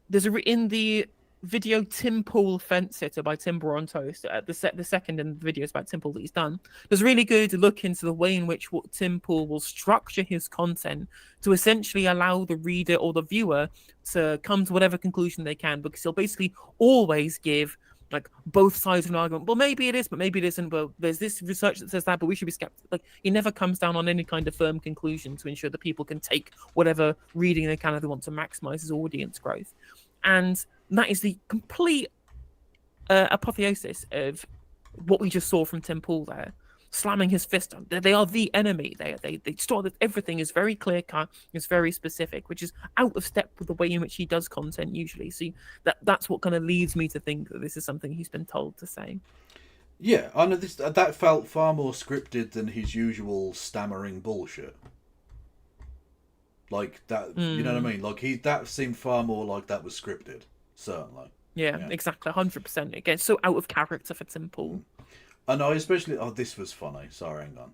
there's in the video Tim Pool Fence Sitter by Tim Brontos, the second in the videos about Tim Pool that he's done. There's a really good look into the way in which Tim Pool will structure his content to essentially allow the reader or the viewer to come to whatever conclusion they can, because he'll basically always give like both sides of an argument. Well, maybe it is, but maybe it isn't. Well, there's this research that says that, but we should be skeptical. Like, he never comes down on any kind of firm conclusion to ensure that people can take whatever reading they can if they want to maximize his audience growth. And that is the complete apotheosis of what we just saw from Tim Pool there, slamming his fist on. They are the enemy. They store that everything is very clear cut, it's very specific, which is out of step with the way in which he does content usually. So that's what kind of leads me to think that this is something he's been told to say. Yeah, I know that felt far more scripted than his usual stammering bullshit. Like that, you know what I mean? Like that seemed far more like that was scripted, certainly. Yeah. Exactly, 100%. Again, so out of character for Tim Pool. I know, especially. Oh, this was funny. Sorry, hang on.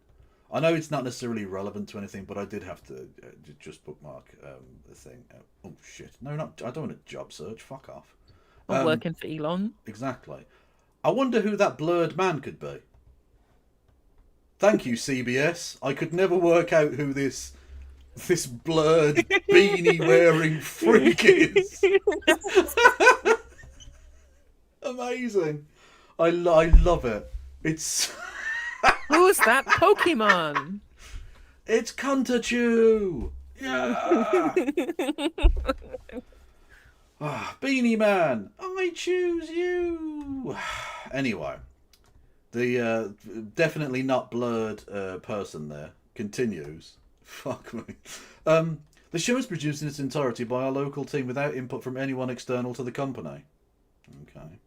I know it's not necessarily relevant to anything, but I did have to just bookmark the thing. Oh shit! No, not. I don't want a job search. Fuck off. I'm working for Elon. Exactly. I wonder who that blurred man could be. Thank you, CBS. I could never work out who this blurred beanie wearing freak is. Amazing. I love it. It's who's that Pokemon? It's Kuntachu. Yeah. Beanie Man, I choose you. Anyway, the definitely not blurred person there continues. Fuck me. The show is produced in its entirety by our local team without input from anyone external to the company. Okay.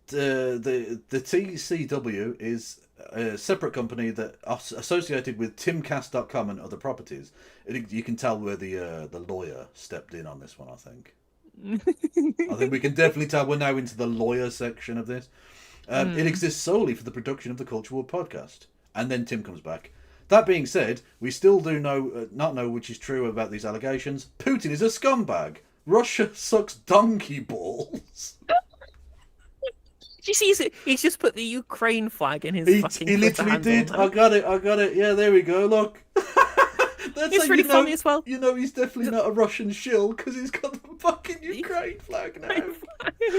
The TCW is a separate company that associated with Timcast.com and other properties. You can tell where the lawyer stepped in on this one, I think. I think we can definitely tell we're now into the lawyer section of this. It exists solely for the production of the Culture War podcast. And then Tim comes back. That being said, we still do not know which is true about these allegations. Putin is a scumbag. Russia sucks donkey balls. You see, he's just put the Ukraine flag in his fucking. He literally did. I got it. Yeah, there we go. Look. It's really funny as well. You know, he's definitely not a Russian shill because he's got the fucking Ukraine flag now.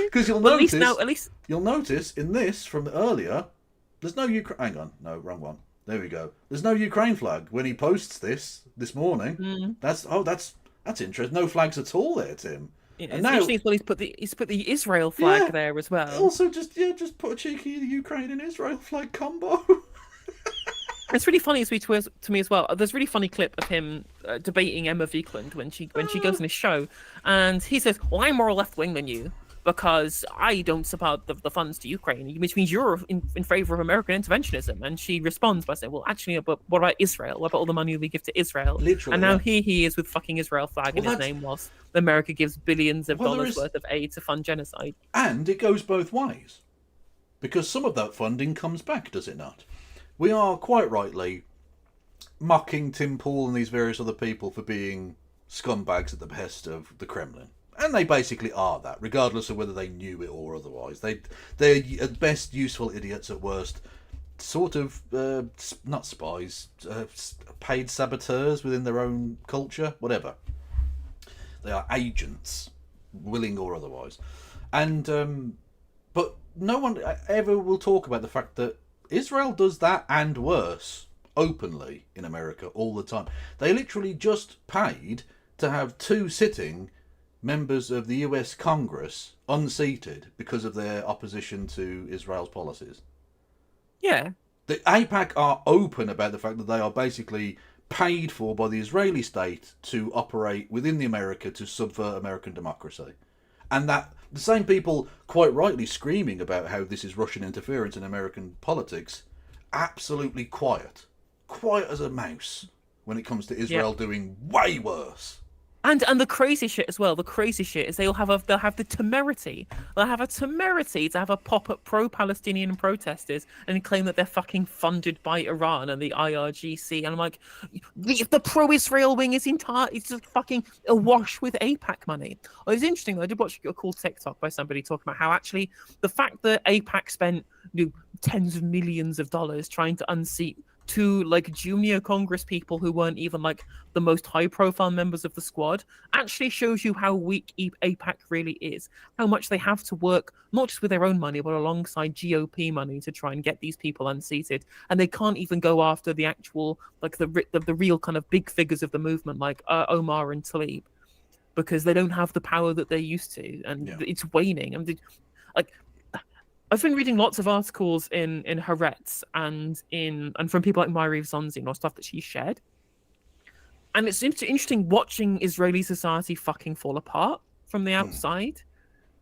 Because you'll notice in this from earlier, there's no Ukraine. Hang on, no, wrong one. There we go. There's no Ukraine flag when he posts this morning. That's interesting. No flags at all there, Tim. Yeah, and now he's put the Israel flag there as well. Also, just put a cheeky Ukraine and Israel flag combo. It's really funny to me as well. There's a really funny clip of him debating Emma Vigeland when she goes on his show, and he says, "Well, I'm more left wing than you because I don't support the funds to Ukraine, which means you're in favor of American interventionism." And she responds by saying, "Well, actually, but what about Israel? What about all the money we give to Israel?" Literally, and now here he is with fucking Israel flag in his name, whilst America gives billions of dollars worth of aid to fund genocide. And it goes both ways, because some of that funding comes back, does it not? We are quite rightly mocking Tim Pool and these various other people for being scumbags at the behest of the Kremlin. And they basically are that, regardless of whether they knew it or otherwise. They're at best useful idiots, at worst sort of, not spies, paid saboteurs within their own culture, whatever. They are agents, willing or otherwise. And, but no one ever will talk about the fact that Israel does that and worse openly in America all the time. They literally just paid to have 2 sitting members of the US Congress unseated because of their opposition to Israel's policies. Yeah. The AIPAC are open about the fact that they are basically paid for by the Israeli state to operate within the America to subvert American democracy. And that the same people quite rightly screaming about how this is Russian interference in American politics, absolutely quiet as a mouse when it comes to Israel doing way worse. And the crazy shit as well. The crazy shit is they'll have the temerity. They'll have a temerity to have a pop up pro-Palestinian protesters and claim that they're fucking funded by Iran and the IRGC. And I'm like, the pro-Israel wing is it's just fucking awash with AIPAC money. It was interesting though. I did watch a cool TikTok by somebody talking about how actually the fact that AIPAC spent tens of millions of dollars trying to unseat to like junior Congress people who weren't even like the most high-profile members of the squad actually shows you how weak AIPAC really is. How much they have to work not just with their own money but alongside GOP money to try and get these people unseated, and they can't even go after the actual like the real kind of big figures of the movement like Omar and Tlaib, because they don't have the power that they're used to, and it's waning. And like, I've been reading lots of articles in Haaretz and from people like Myri Zonzin or stuff that she shared, and it's interesting watching Israeli society fucking fall apart from the outside.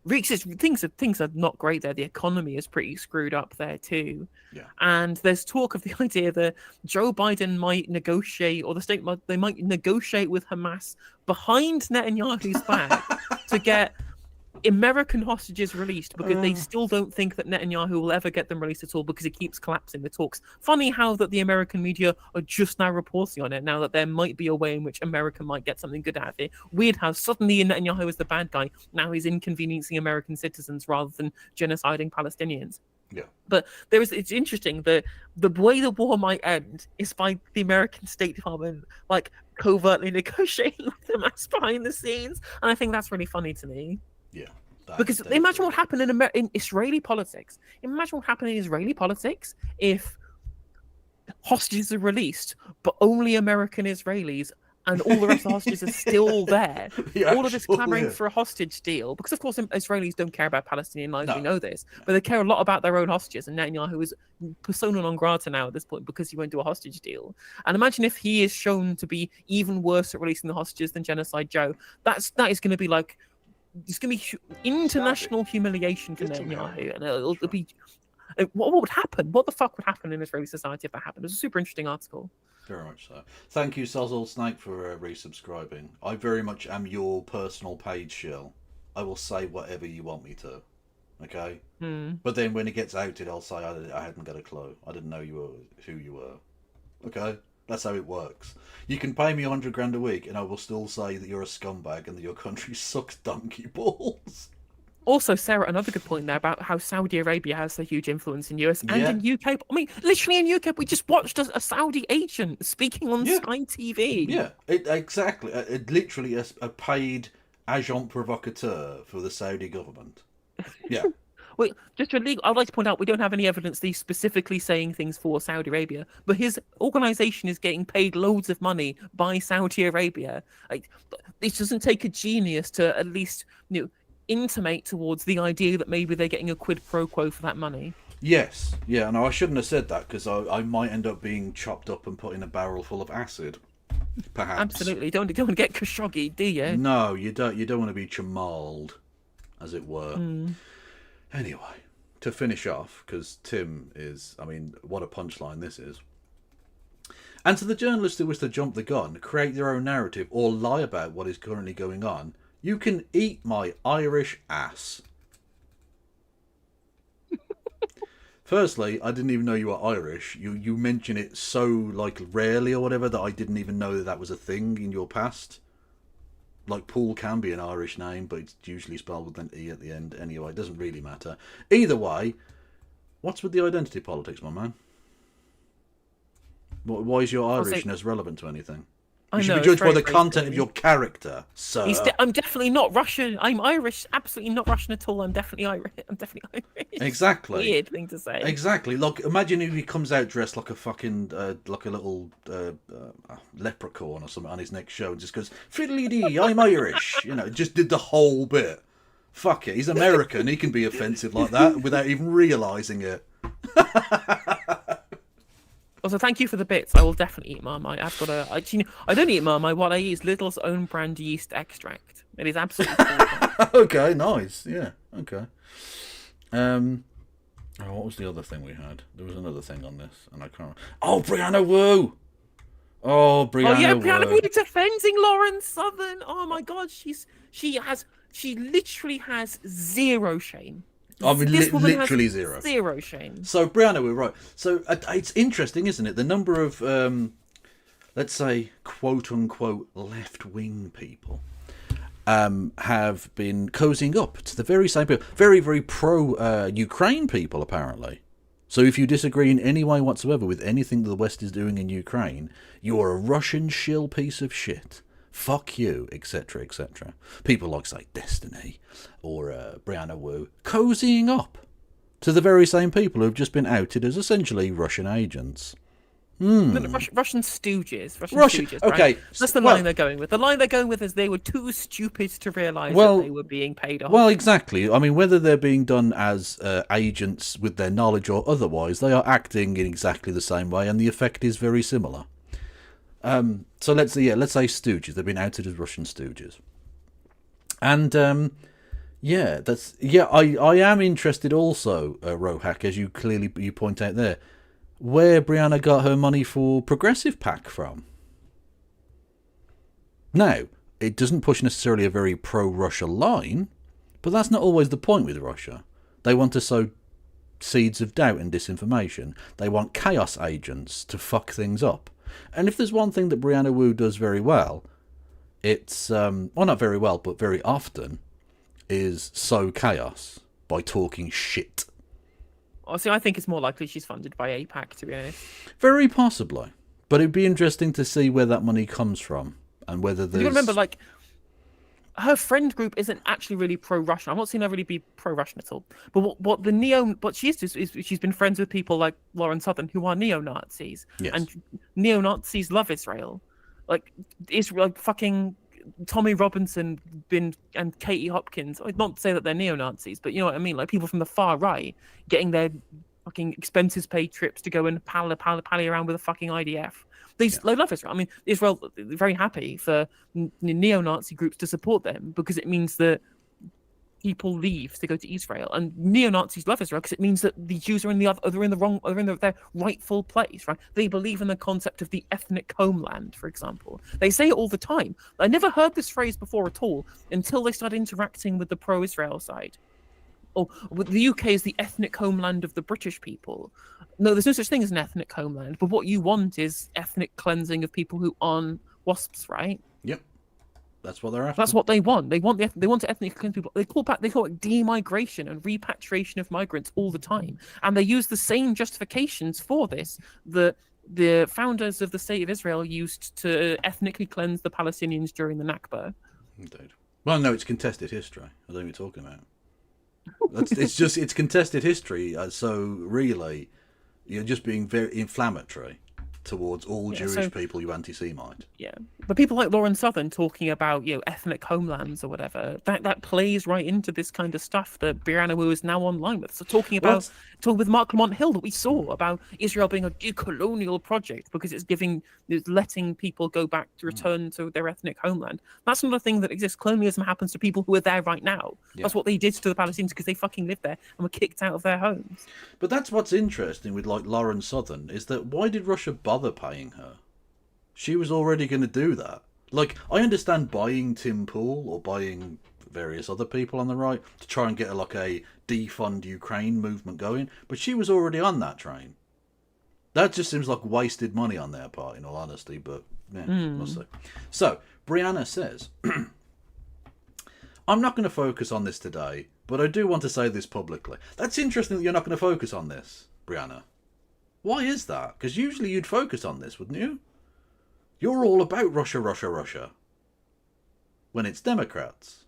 Things are not great there. The economy is pretty screwed up there too. Yeah. And there's talk of the idea that Joe Biden might negotiate, or they might negotiate with Hamas behind Netanyahu's back to get American hostages released, because they still don't think that Netanyahu will ever get them released at all, because he keeps collapsing the talks. Funny how that the American media are just now reporting on it, now that there might be a way in which America might get something good out of it. Weird how suddenly Netanyahu is the bad guy. Now he's inconveniencing American citizens rather than genociding Palestinians. Yeah. But it's interesting that the way the war might end is by the American State Department like covertly negotiating with Hamas behind the scenes, and I think that's really funny to me. Yeah. Because imagine what happened in Israeli politics. Imagine what happened in Israeli politics if hostages are released, but only American Israelis, and all the rest of the hostages are still there. All of this clamoring for a hostage deal, because of course Israelis don't care about Palestinian lives, we know this, but they care a lot about their own hostages, and Netanyahu is persona non grata now at this point because he won't do a hostage deal. And imagine if he is shown to be even worse at releasing the hostages than Genocide Joe. That is going to be like, it's going to be international humiliation for Netanyahu, and it'll be what would happen? What the fuck would happen in Israeli society if that happened? It was a super interesting article. Very much so. Thank you, Sozzle Snake, for resubscribing. I very much am your personal page shill. I will say whatever you want me to. Okay? But then when it gets outed, I'll say I hadn't got a clue. I didn't know who you were. Okay? That's how it works. You can pay me 100 grand a week and I will still say that you're a scumbag and that your country sucks donkey balls. Also, Sarah, another good point there about how Saudi Arabia has a huge influence in US and in UK. I mean, literally in UK, we just watched a Saudi agent speaking on Sky TV. Yeah, exactly. Literally a paid agent provocateur for the Saudi government. Yeah. Well, I'd like to point out we don't have any evidence that he's specifically saying things for Saudi Arabia, but his organisation is getting paid loads of money by Saudi Arabia. Like, this doesn't take a genius to at least intimate towards the idea that maybe they're getting a quid pro quo for that money. Yes, yeah. No, I shouldn't have said that because I might end up being chopped up and put in a barrel full of acid. Perhaps. Absolutely. Don't get Khashoggi, do you? No, you don't. You don't want to be chamaled, as it were. Anyway, to finish off, because Tim is, I mean, what a punchline this is. And to the journalists who wish to jump the gun, create their own narrative, or lie about what is currently going on, you can eat my Irish ass. Firstly, I didn't even know you were Irish. You mention it so, like, rarely or whatever that I didn't even know that was a thing in your past. Like, Paul can be an Irish name, but it's usually spelled with an E at the end. Anyway, it doesn't really matter. Either way, what's with the identity politics, my man? Why is your Irishness relevant to anything? You should be judged by the content of your character, sir. I'm definitely not Russian. I'm Irish. Absolutely not Russian at all. I'm definitely Irish. Exactly. Weird thing to say. Exactly. Like, imagine if he comes out dressed like a fucking, like a little leprechaun or something on his next show and just goes, fiddly-dee, I'm Irish. Just did the whole bit. Fuck it. He's American. He can be offensive like that without even realising it. Also, thank you for the bits. I will definitely eat Marmite. I don't eat Marmite. What I eat is Lidl's own brand yeast extract. It is absolutely Okay, nice. Yeah, okay. What was the other thing we had? There was another thing on this, and I can't... Oh, Brianna Wu! Oh, Brianna Wu. Brianna Wu defending Lauren Southern. Oh, my God. She literally has zero shame. I mean, literally zero. Zero shame. So, Brianna, we're right. So, it's interesting, isn't it? The number of, let's say, quote-unquote, left-wing people have been cozying up to the very same people. Very, very pro-Ukraine people, apparently. So if you disagree in any way whatsoever with anything that the West is doing in Ukraine, you're a Russian shill piece of shit. Fuck you, etc., etc. People like, say, Destiny or Brianna Wu cozying up to the very same people who have just been outed as essentially Russian agents. Russian stooges. Russian stooges, right? Okay. That's the line they're going with. The line they're going with is they were too stupid to realise that they were being paid off. Well, exactly. I mean, whether they're being done as agents with their knowledge or otherwise, they are acting in exactly the same way, and the effect is very similar. So let's say stooges. They've been outed as Russian stooges, and I am interested also, Rohak, as you clearly point out there, where Brianna got her money for Progressive PAC from. Now, it doesn't push necessarily a very pro-Russia line, but that's not always the point with Russia. They want to sow seeds of doubt and disinformation. They want chaos agents to fuck things up. And if there's one thing that Brianna Wu does very well, it's, well, not very well, but very often, is sow chaos by talking shit. Honestly, I think it's more likely she's funded by AIPAC, to be honest. Very possibly. But it'd be interesting to see where that money comes from and whether there's... You remember, like, her friend group isn't actually really pro-Russian. I'm not seeing her really be pro-Russian at all. But what she is she's been friends with people like Lauren Southern who are neo-Nazis. Yes. And neo-Nazis love Israel. Like, Israel, like fucking Tommy Robinson and Katie Hopkins. Not to say that they're neo-Nazis, but you know what I mean? Like, people from the far right getting their fucking expenses paid trips to go and pally around with the fucking IDF. They love Israel. I mean, Israel very happy for neo-Nazi groups to support them because it means that people leave to go to Israel, and neo-Nazis love Israel because it means that the Jews are in their rightful place, right? They believe in the concept of the ethnic homeland, for example. They say it all the time. I never heard this phrase before at all until they started interacting with the pro-Israel side. Oh, the UK is the ethnic homeland of the British people. No, there's no such thing as an ethnic homeland. But what you want is ethnic cleansing of people who aren't WASPs, right? Yep, that's what they're after. That's what they want. They want to ethnically cleanse people. They call it demigration and repatriation of migrants all the time, and they use the same justifications for this that the founders of the state of Israel used to ethnically cleanse the Palestinians during the Nakba. Indeed. Well, no, it's contested history. I don't know what you're talking about. It's contested history, so really you're just being very inflammatory towards all Jewish people, you anti-Semite. Yeah, but people like Lauren Southern talking about, you know, ethnic homelands or whatever, that plays right into this kind of stuff that Brianna Wu is now online with. So talking with Mark Lamont Hill that we saw about Israel being a decolonial project because it's letting people go back to return to their ethnic homeland. That's not a thing that exists. Colonialism happens to people who are there right now. Yeah. That's what they did to the Palestinians because they fucking lived there and were kicked out of their homes. But that's what's interesting with like Lauren Southern is that why did Russia bother paying her? She was already going to do that. Like, I understand buying Tim Pool or buying various other people on the right to try and get a defund Ukraine movement going, but she was already on that train. That just seems like wasted money on their part, in all honesty, but yeah, we'll see. So, Brianna says, I'm not going to focus on this today, but I do want to say this publicly. That's interesting that you're not going to focus on this, Brianna. Why is that? Because usually you'd focus on this, wouldn't you? You're all about Russia, Russia, Russia. When it's Democrats.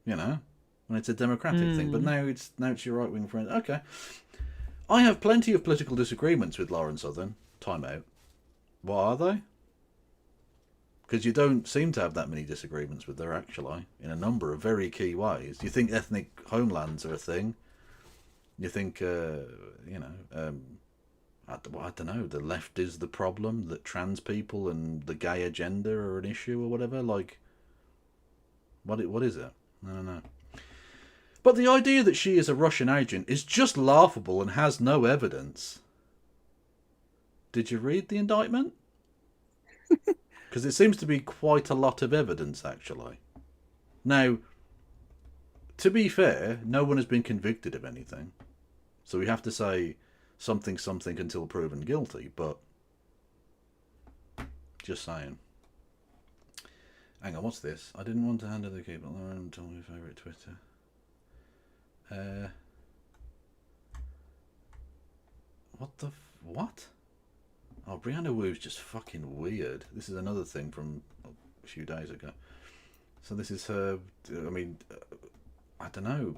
You know? When it's a democratic thing. But now it's your right-wing friend. Okay. I have plenty of political disagreements with Lauren Southern. Time out. What are they? Because you don't seem to have that many disagreements with her, actually. In a number of very key ways. You think ethnic homelands are a thing. You think, I don't know, the left is the problem, that trans people and the gay agenda are an issue or whatever. Like, what is it? I don't know. But the idea that she is a Russian agent is just laughable and has no evidence. Did you read the indictment? Because it seems to be quite a lot of evidence, actually. Now, to be fair, no one has been convicted of anything. So we have to say something until proven guilty, but just saying. Hang on, what's this? I didn't want to hand her the keyboard. Tell me your favourite Twitter. What? Oh, Brianna Wu's just fucking weird. This is another thing from a few days ago. So this is her, I mean, I don't know,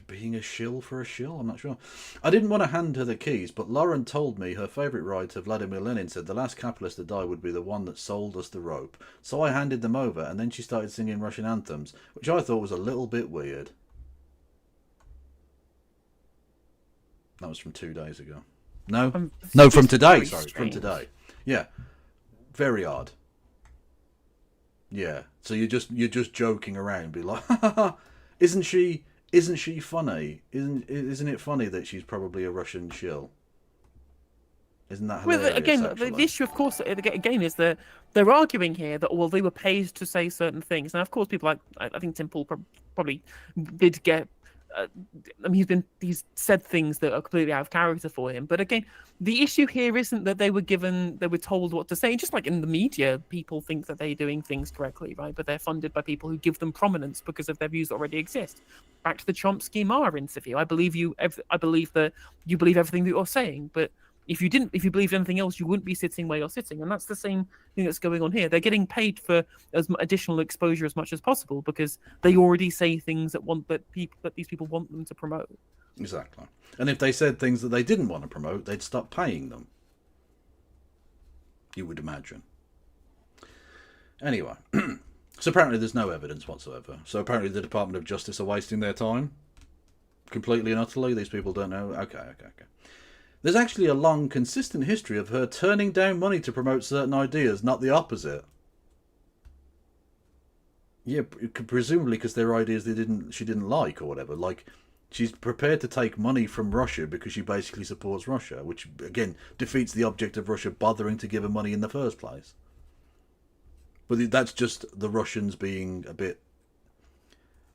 being a shill for a shill? I'm not sure. I didn't want to hand her the keys, but Lauren told me her favourite ride to Vladimir Lenin said the last capitalist to die would be the one that sold us the rope. So I handed them over, and then she started singing Russian anthems, which I thought was a little bit weird. That was from 2 days ago. No? No, from today. Sorry, from today. Yeah. Very odd. Yeah. So you're just joking around, be like, isn't she funny? Isn't it funny that she's probably a Russian shill? Isn't that hilarious? Well, again, the issue, of course, again, is that they're arguing here that, well, they were paid to say certain things. Now, of course, people like, I think Tim Pool probably did get, I mean, he's said things that are completely out of character for him. But again, the issue here isn't that they were told what to say. Just like in the media, people think that they're doing things correctly, right? But they're funded by people who give them prominence because of their views that already exist. Back to the Chomsky-Marr interview. I believe that you believe everything that you're saying, but if you believed anything else, you wouldn't be sitting where you're sitting. And that's the same thing that's going on here. They're getting paid for as additional exposure as much as possible because they already say things that these people want them to promote. Exactly. And if they said things that they didn't want to promote, they'd stop paying them. You would imagine. Anyway, so apparently there's no evidence whatsoever. So apparently the Department of Justice are wasting their time completely and utterly. These people don't know. Okay. There's actually a long, consistent history of her turning down money to promote certain ideas, not the opposite. Yeah, presumably because they're ideas she didn't like or whatever. Like, she's prepared to take money from Russia because she basically supports Russia, which, again, defeats the object of Russia bothering to give her money in the first place. But that's just the Russians being a bit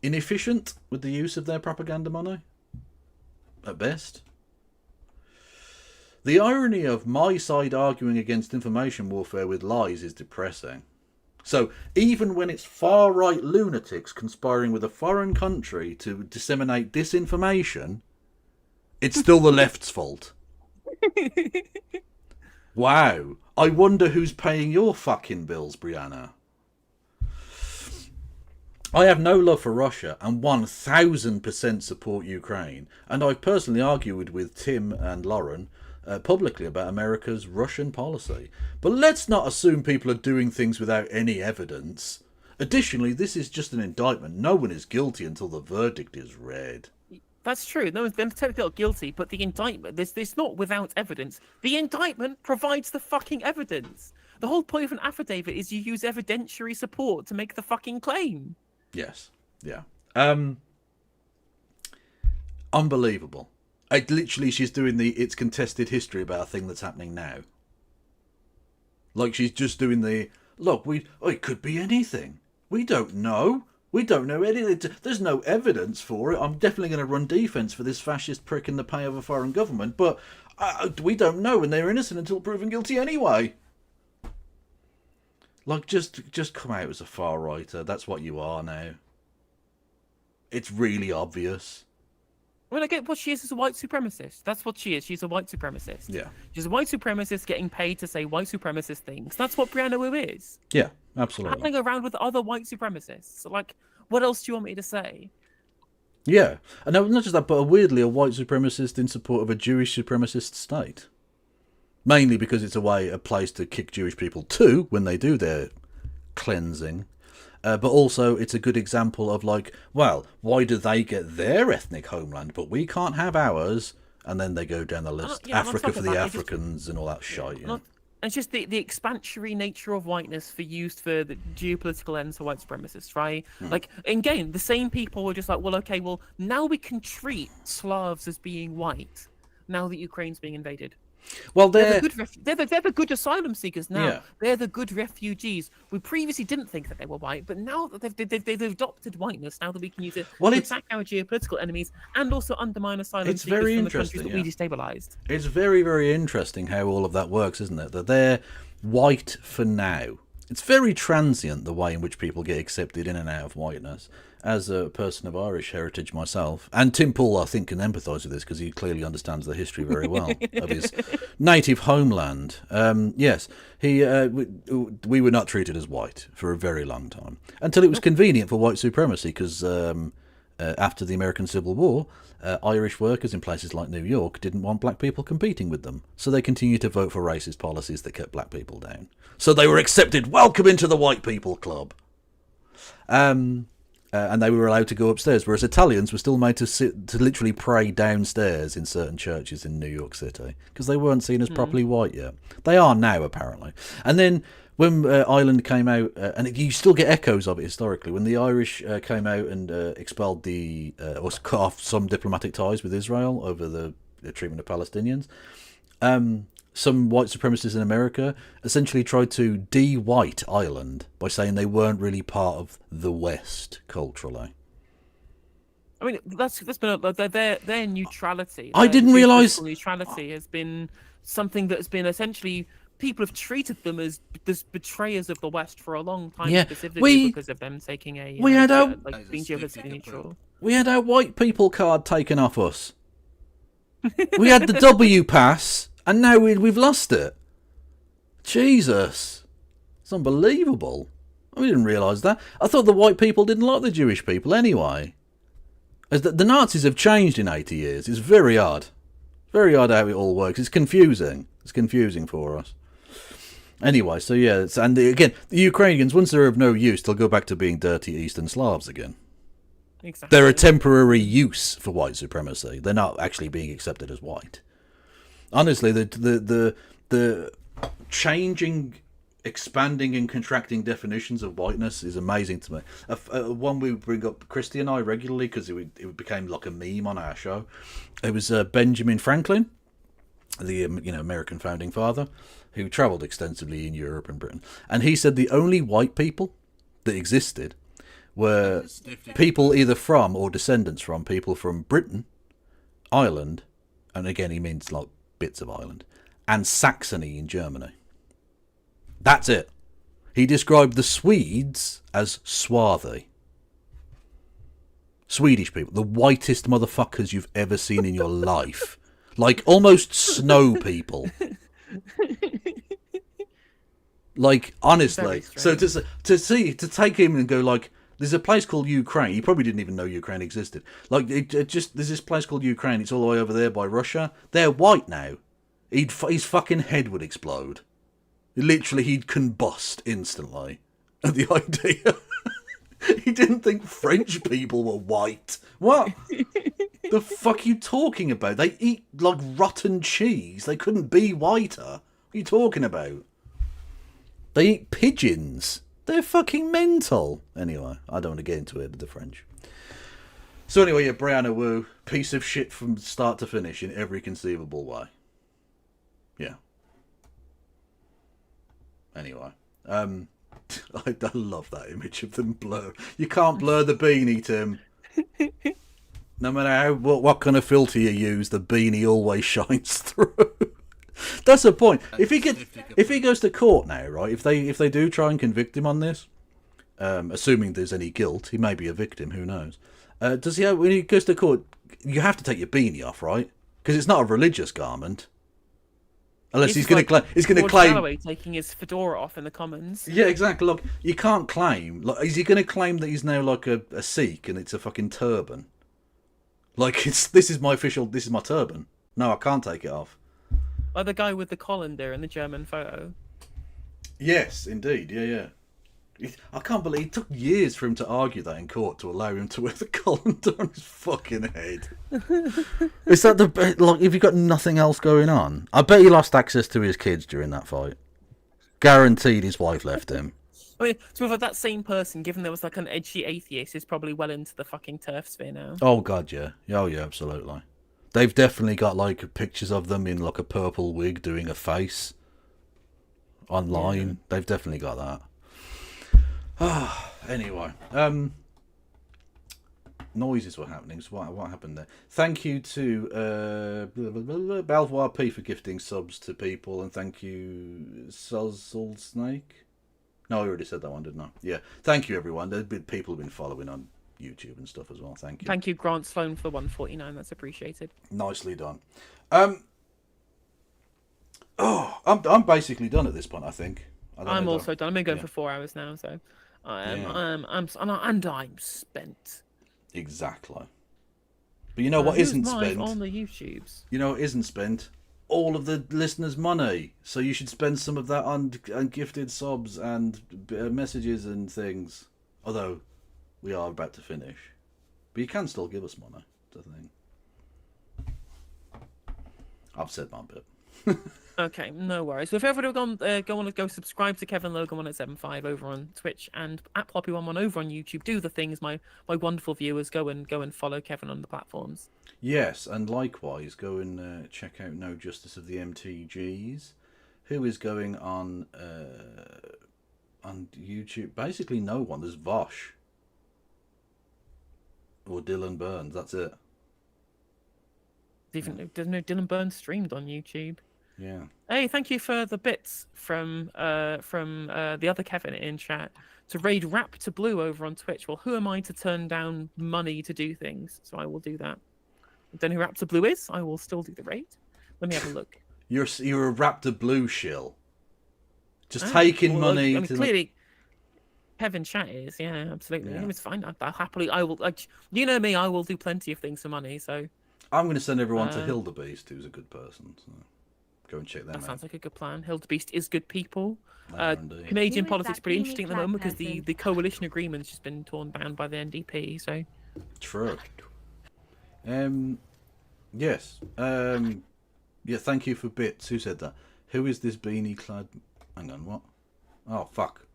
inefficient with the use of their propaganda money, at best. The irony of my side arguing against information warfare with lies is depressing. So, even when it's far-right lunatics conspiring with a foreign country to disseminate disinformation, it's still the left's fault. Wow. I wonder who's paying your fucking bills, Brianna. I have no love for Russia and 1000% support Ukraine. And I've personally argued with Tim and Lauren publicly about America's Russian policy. But let's not assume people are doing things without any evidence. Additionally, this is just an indictment. No one is guilty until the verdict is read. That's true. No one's been technically not guilty, but the indictment, this not without evidence. The indictment provides the fucking evidence. The whole point of an affidavit is you use evidentiary support to make the fucking claim. Yes. Yeah. Unbelievable. Literally, she's doing it's contested history about a thing that's happening now. Like, she's just doing look, it could be anything. We don't know. We don't know anything. There's no evidence for it. I'm definitely going to run defence for this fascist prick in the pay of a foreign government, but we don't know, and they're innocent until proven guilty anyway. Like, just come out as a far-righter. That's what you are now. It's really obvious. Well, I get what she is a white supremacist. That's what she is. She's a white supremacist. Yeah. She's a white supremacist getting paid to say white supremacist things. That's what Brianna Wu is. Yeah, absolutely. Hanging around with other white supremacists. Like, what else do you want me to say? Yeah. And not just that, but weirdly a white supremacist in support of a Jewish supremacist state. Mainly because it's a place to kick Jewish people to when they do their cleansing. But also, it's a good example of, like, well, why do they get their ethnic homeland, but we can't have ours? And then they go down the list. Africa for the Africans and all that shite. You know? It's just the expansionary nature of whiteness used for the geopolitical ends for white supremacists, right? Like, again, the same people were just like, well, okay, well, now we can treat Slavs as being white, now that Ukraine's being invaded. Well, they're the good asylum seekers now. Yeah. They're the good refugees. We previously didn't think that they were white, but now that they've adopted whiteness, now that we can use it to attack our geopolitical enemies and also undermine asylum seekers from the countries that we destabilized. It's very, very interesting how all of that works, isn't it? That they're white for now. It's very transient, the way in which people get accepted in and out of whiteness. as a person of Irish heritage myself, and Tim Pool, I think, can empathise with this because he clearly understands the history very well of his native homeland. Yes, we were not treated as white for a very long time, until it was convenient for white supremacy, because after the American Civil War, Irish workers in places like New York didn't want black people competing with them, so they continued to vote for racist policies that kept black people down. So they were accepted. Welcome into the white people club. And they were allowed to go upstairs, whereas Italians were still made to literally pray downstairs in certain churches in New York City because they weren't seen as properly white yet. They are now, apparently. And then when Ireland came out, and you still get echoes of it historically, when the Irish came out and expelled or cut off some diplomatic ties with Israel over the treatment of Palestinians, some white supremacists in America essentially tried to de-white Ireland by saying they weren't really part of the West culturally. I mean, that's been their neutrality. I didn't realise neutrality has been something that has been essentially people have treated them as betrayers of the West for a long time, specifically because of them taking a being geographically neutral. We had our white people card taken off us. We had the W pass. And now we've lost it. Jesus. It's unbelievable. We didn't realise that. I thought the white people didn't like the Jewish people anyway. As the Nazis have changed in 80 years. It's very odd. Very odd how it all works. It's confusing. It's confusing for us. Anyway, so yeah. Again, the Ukrainians, once they're of no use, they'll go back to being dirty Eastern Slavs again. Exactly. They're a temporary use for white supremacy. They're not actually being accepted as white. Honestly, the changing, expanding and contracting definitions of whiteness is amazing to me. One we bring up, Christy and I, regularly, because it became like a meme on our show. It was Benjamin Franklin, the American founding father, who travelled extensively in Europe and Britain. And he said the only white people that existed were people either from or descendants from people from Britain, Ireland, and again he means like bits of Ireland, and Saxony in Germany. That's it. He described the Swedes as swarthy. Swedish people, the whitest motherfuckers you've ever seen in your life. Like almost snow people. Like honestly. So to take him and go like, there's a place called Ukraine. He probably didn't even know Ukraine existed. Like, there's this place called Ukraine. It's all the way over there by Russia. They're white now. His fucking head would explode. Literally, he'd combust instantly at the idea. He didn't think French people were white. What? The fuck are you talking about? They eat like rotten cheese. They couldn't be whiter. What are you talking about? They eat pigeons. They're fucking mental. Anyway, I don't want to get into it with the French. So anyway, yeah, Brianna Wu, piece of shit from start to finish in every conceivable way. Yeah. Anyway, I love that image of them blur. You can't blur the beanie, Tim. No matter how what kind of filter you use, the beanie always shines through. That's the point. If he goes to court now, right? If they do try and convict him on this, assuming there's any guilt, he may be a victim. Who knows? Does he have, when he goes to court? You have to take your beanie off, right? Because it's not a religious garment. Unless he's going to claim. He's going to claim. Galloway taking his fedora off in the Commons. Yeah, exactly. Look, you can't claim. Like, is he going to claim that he's now like a Sikh and it's a fucking turban? Like this is my turban. No, I can't take it off. Like the guy with the colander in the German photo. Yes, indeed. Yeah. I can't believe it took years for him to argue that in court to allow him to wear the colander on his fucking head. Is that like if you've got nothing else going on? I bet he lost access to his kids during that fight. Guaranteed his wife left him. I mean, so with that same person, given there was like an edgy atheist, is probably well into the fucking turf sphere now. Oh god, yeah. Oh yeah, absolutely. They've definitely got like pictures of them in like a purple wig doing a face online. Yeah. They've definitely got that. Anyway, noises were happening. So what happened there? Thank you to Belvoir P for gifting subs to people, and thank you Suzzle Snake. No, I already said that one, didn't I? Yeah. Thank you, everyone. People have been following on YouTube and stuff as well. Thank you. Thank you, Grant Sloan, for the 149. That's appreciated. Nicely done. I'm basically done at this point. I think. I'm also done. I've been going for 4 hours now, so I'm spent. Exactly. But you know what isn't spent? On the YouTubes. You know what isn't spent? All of the listeners' money. So you should spend some of that on gifted subs and messages and things. Although we are about to finish, but you can still give us money. That's the thing. I've said my bit. Okay, no worries. So if everyone go subscribe to Kevin Logan 175 over on Twitch and at Ploppy11 over on YouTube. Do the things, my wonderful viewers. Go and follow Kevin on the platforms. Yes, and likewise go and check out No Justice of the MTGs, who is going on YouTube. Basically, no one. There's Vosh or Dylan Burns. That's it. There's no Dylan Burns streamed on YouTube. Yeah. Hey, thank you for the bits from the other Kevin in chat to raid Rap to Blue over on Twitch. Well, who am I to turn down money to do things? So I will do that. I don't know who Rap to Blue is. I will still do the raid. Let me have a look. You're a Raptor Blue shill. Just taking money. I mean, clearly, Kevin chat is. Yeah, absolutely. Yeah. It's fine. I happily. I will. You know me. I will do plenty of things for money. So I'm going to send everyone to Hildebeest, who's a good person. So go and check them out. That sounds like a good plan. Hildebeest is good people. Indeed. Canadian politics pretty interesting at the moment because the coalition agreement's just been torn down by the NDP. So true. Yes. Yeah. Thank you for bits. Who said that? Who is this beanie clad? Hang on. What? Oh fuck.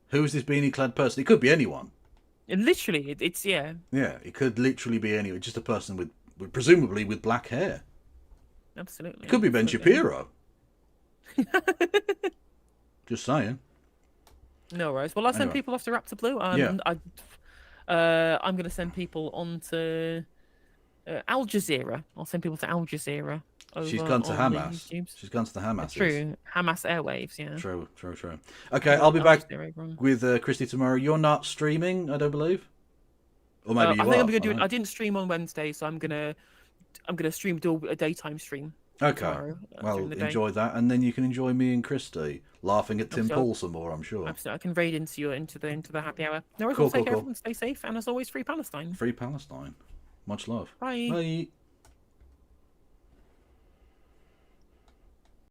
Who is this beanie clad person? It could be anyone. And literally, it's yeah. Yeah. It could literally be anyone. Just a person with presumably with black hair. Absolutely. It could be Ben Shapiro. Just saying. No worries. Well, I'll send people off to Raptor Blue. Yeah. I'm going to send people on to Al Jazeera. I'll send people to Al Jazeera. She's gone to Hamas. She's gone to the Hamas. It's true. Hamas airwaves, yeah. True. Okay, I'll be back with Christy tomorrow. You're not streaming, I don't believe? Or maybe you are. I think I'm going to do it. I didn't stream on Wednesday, so I'm going to stream, do a daytime stream. Okay. Tomorrow, well, enjoy that, and then you can enjoy me and Christy laughing at Tim Paul some more, I'm sure. Absolutely. I can raid into the happy hour. No worries. Cool, Everyone stay safe, and as always, free Palestine. Free Palestine. Much love. Bye. Bye.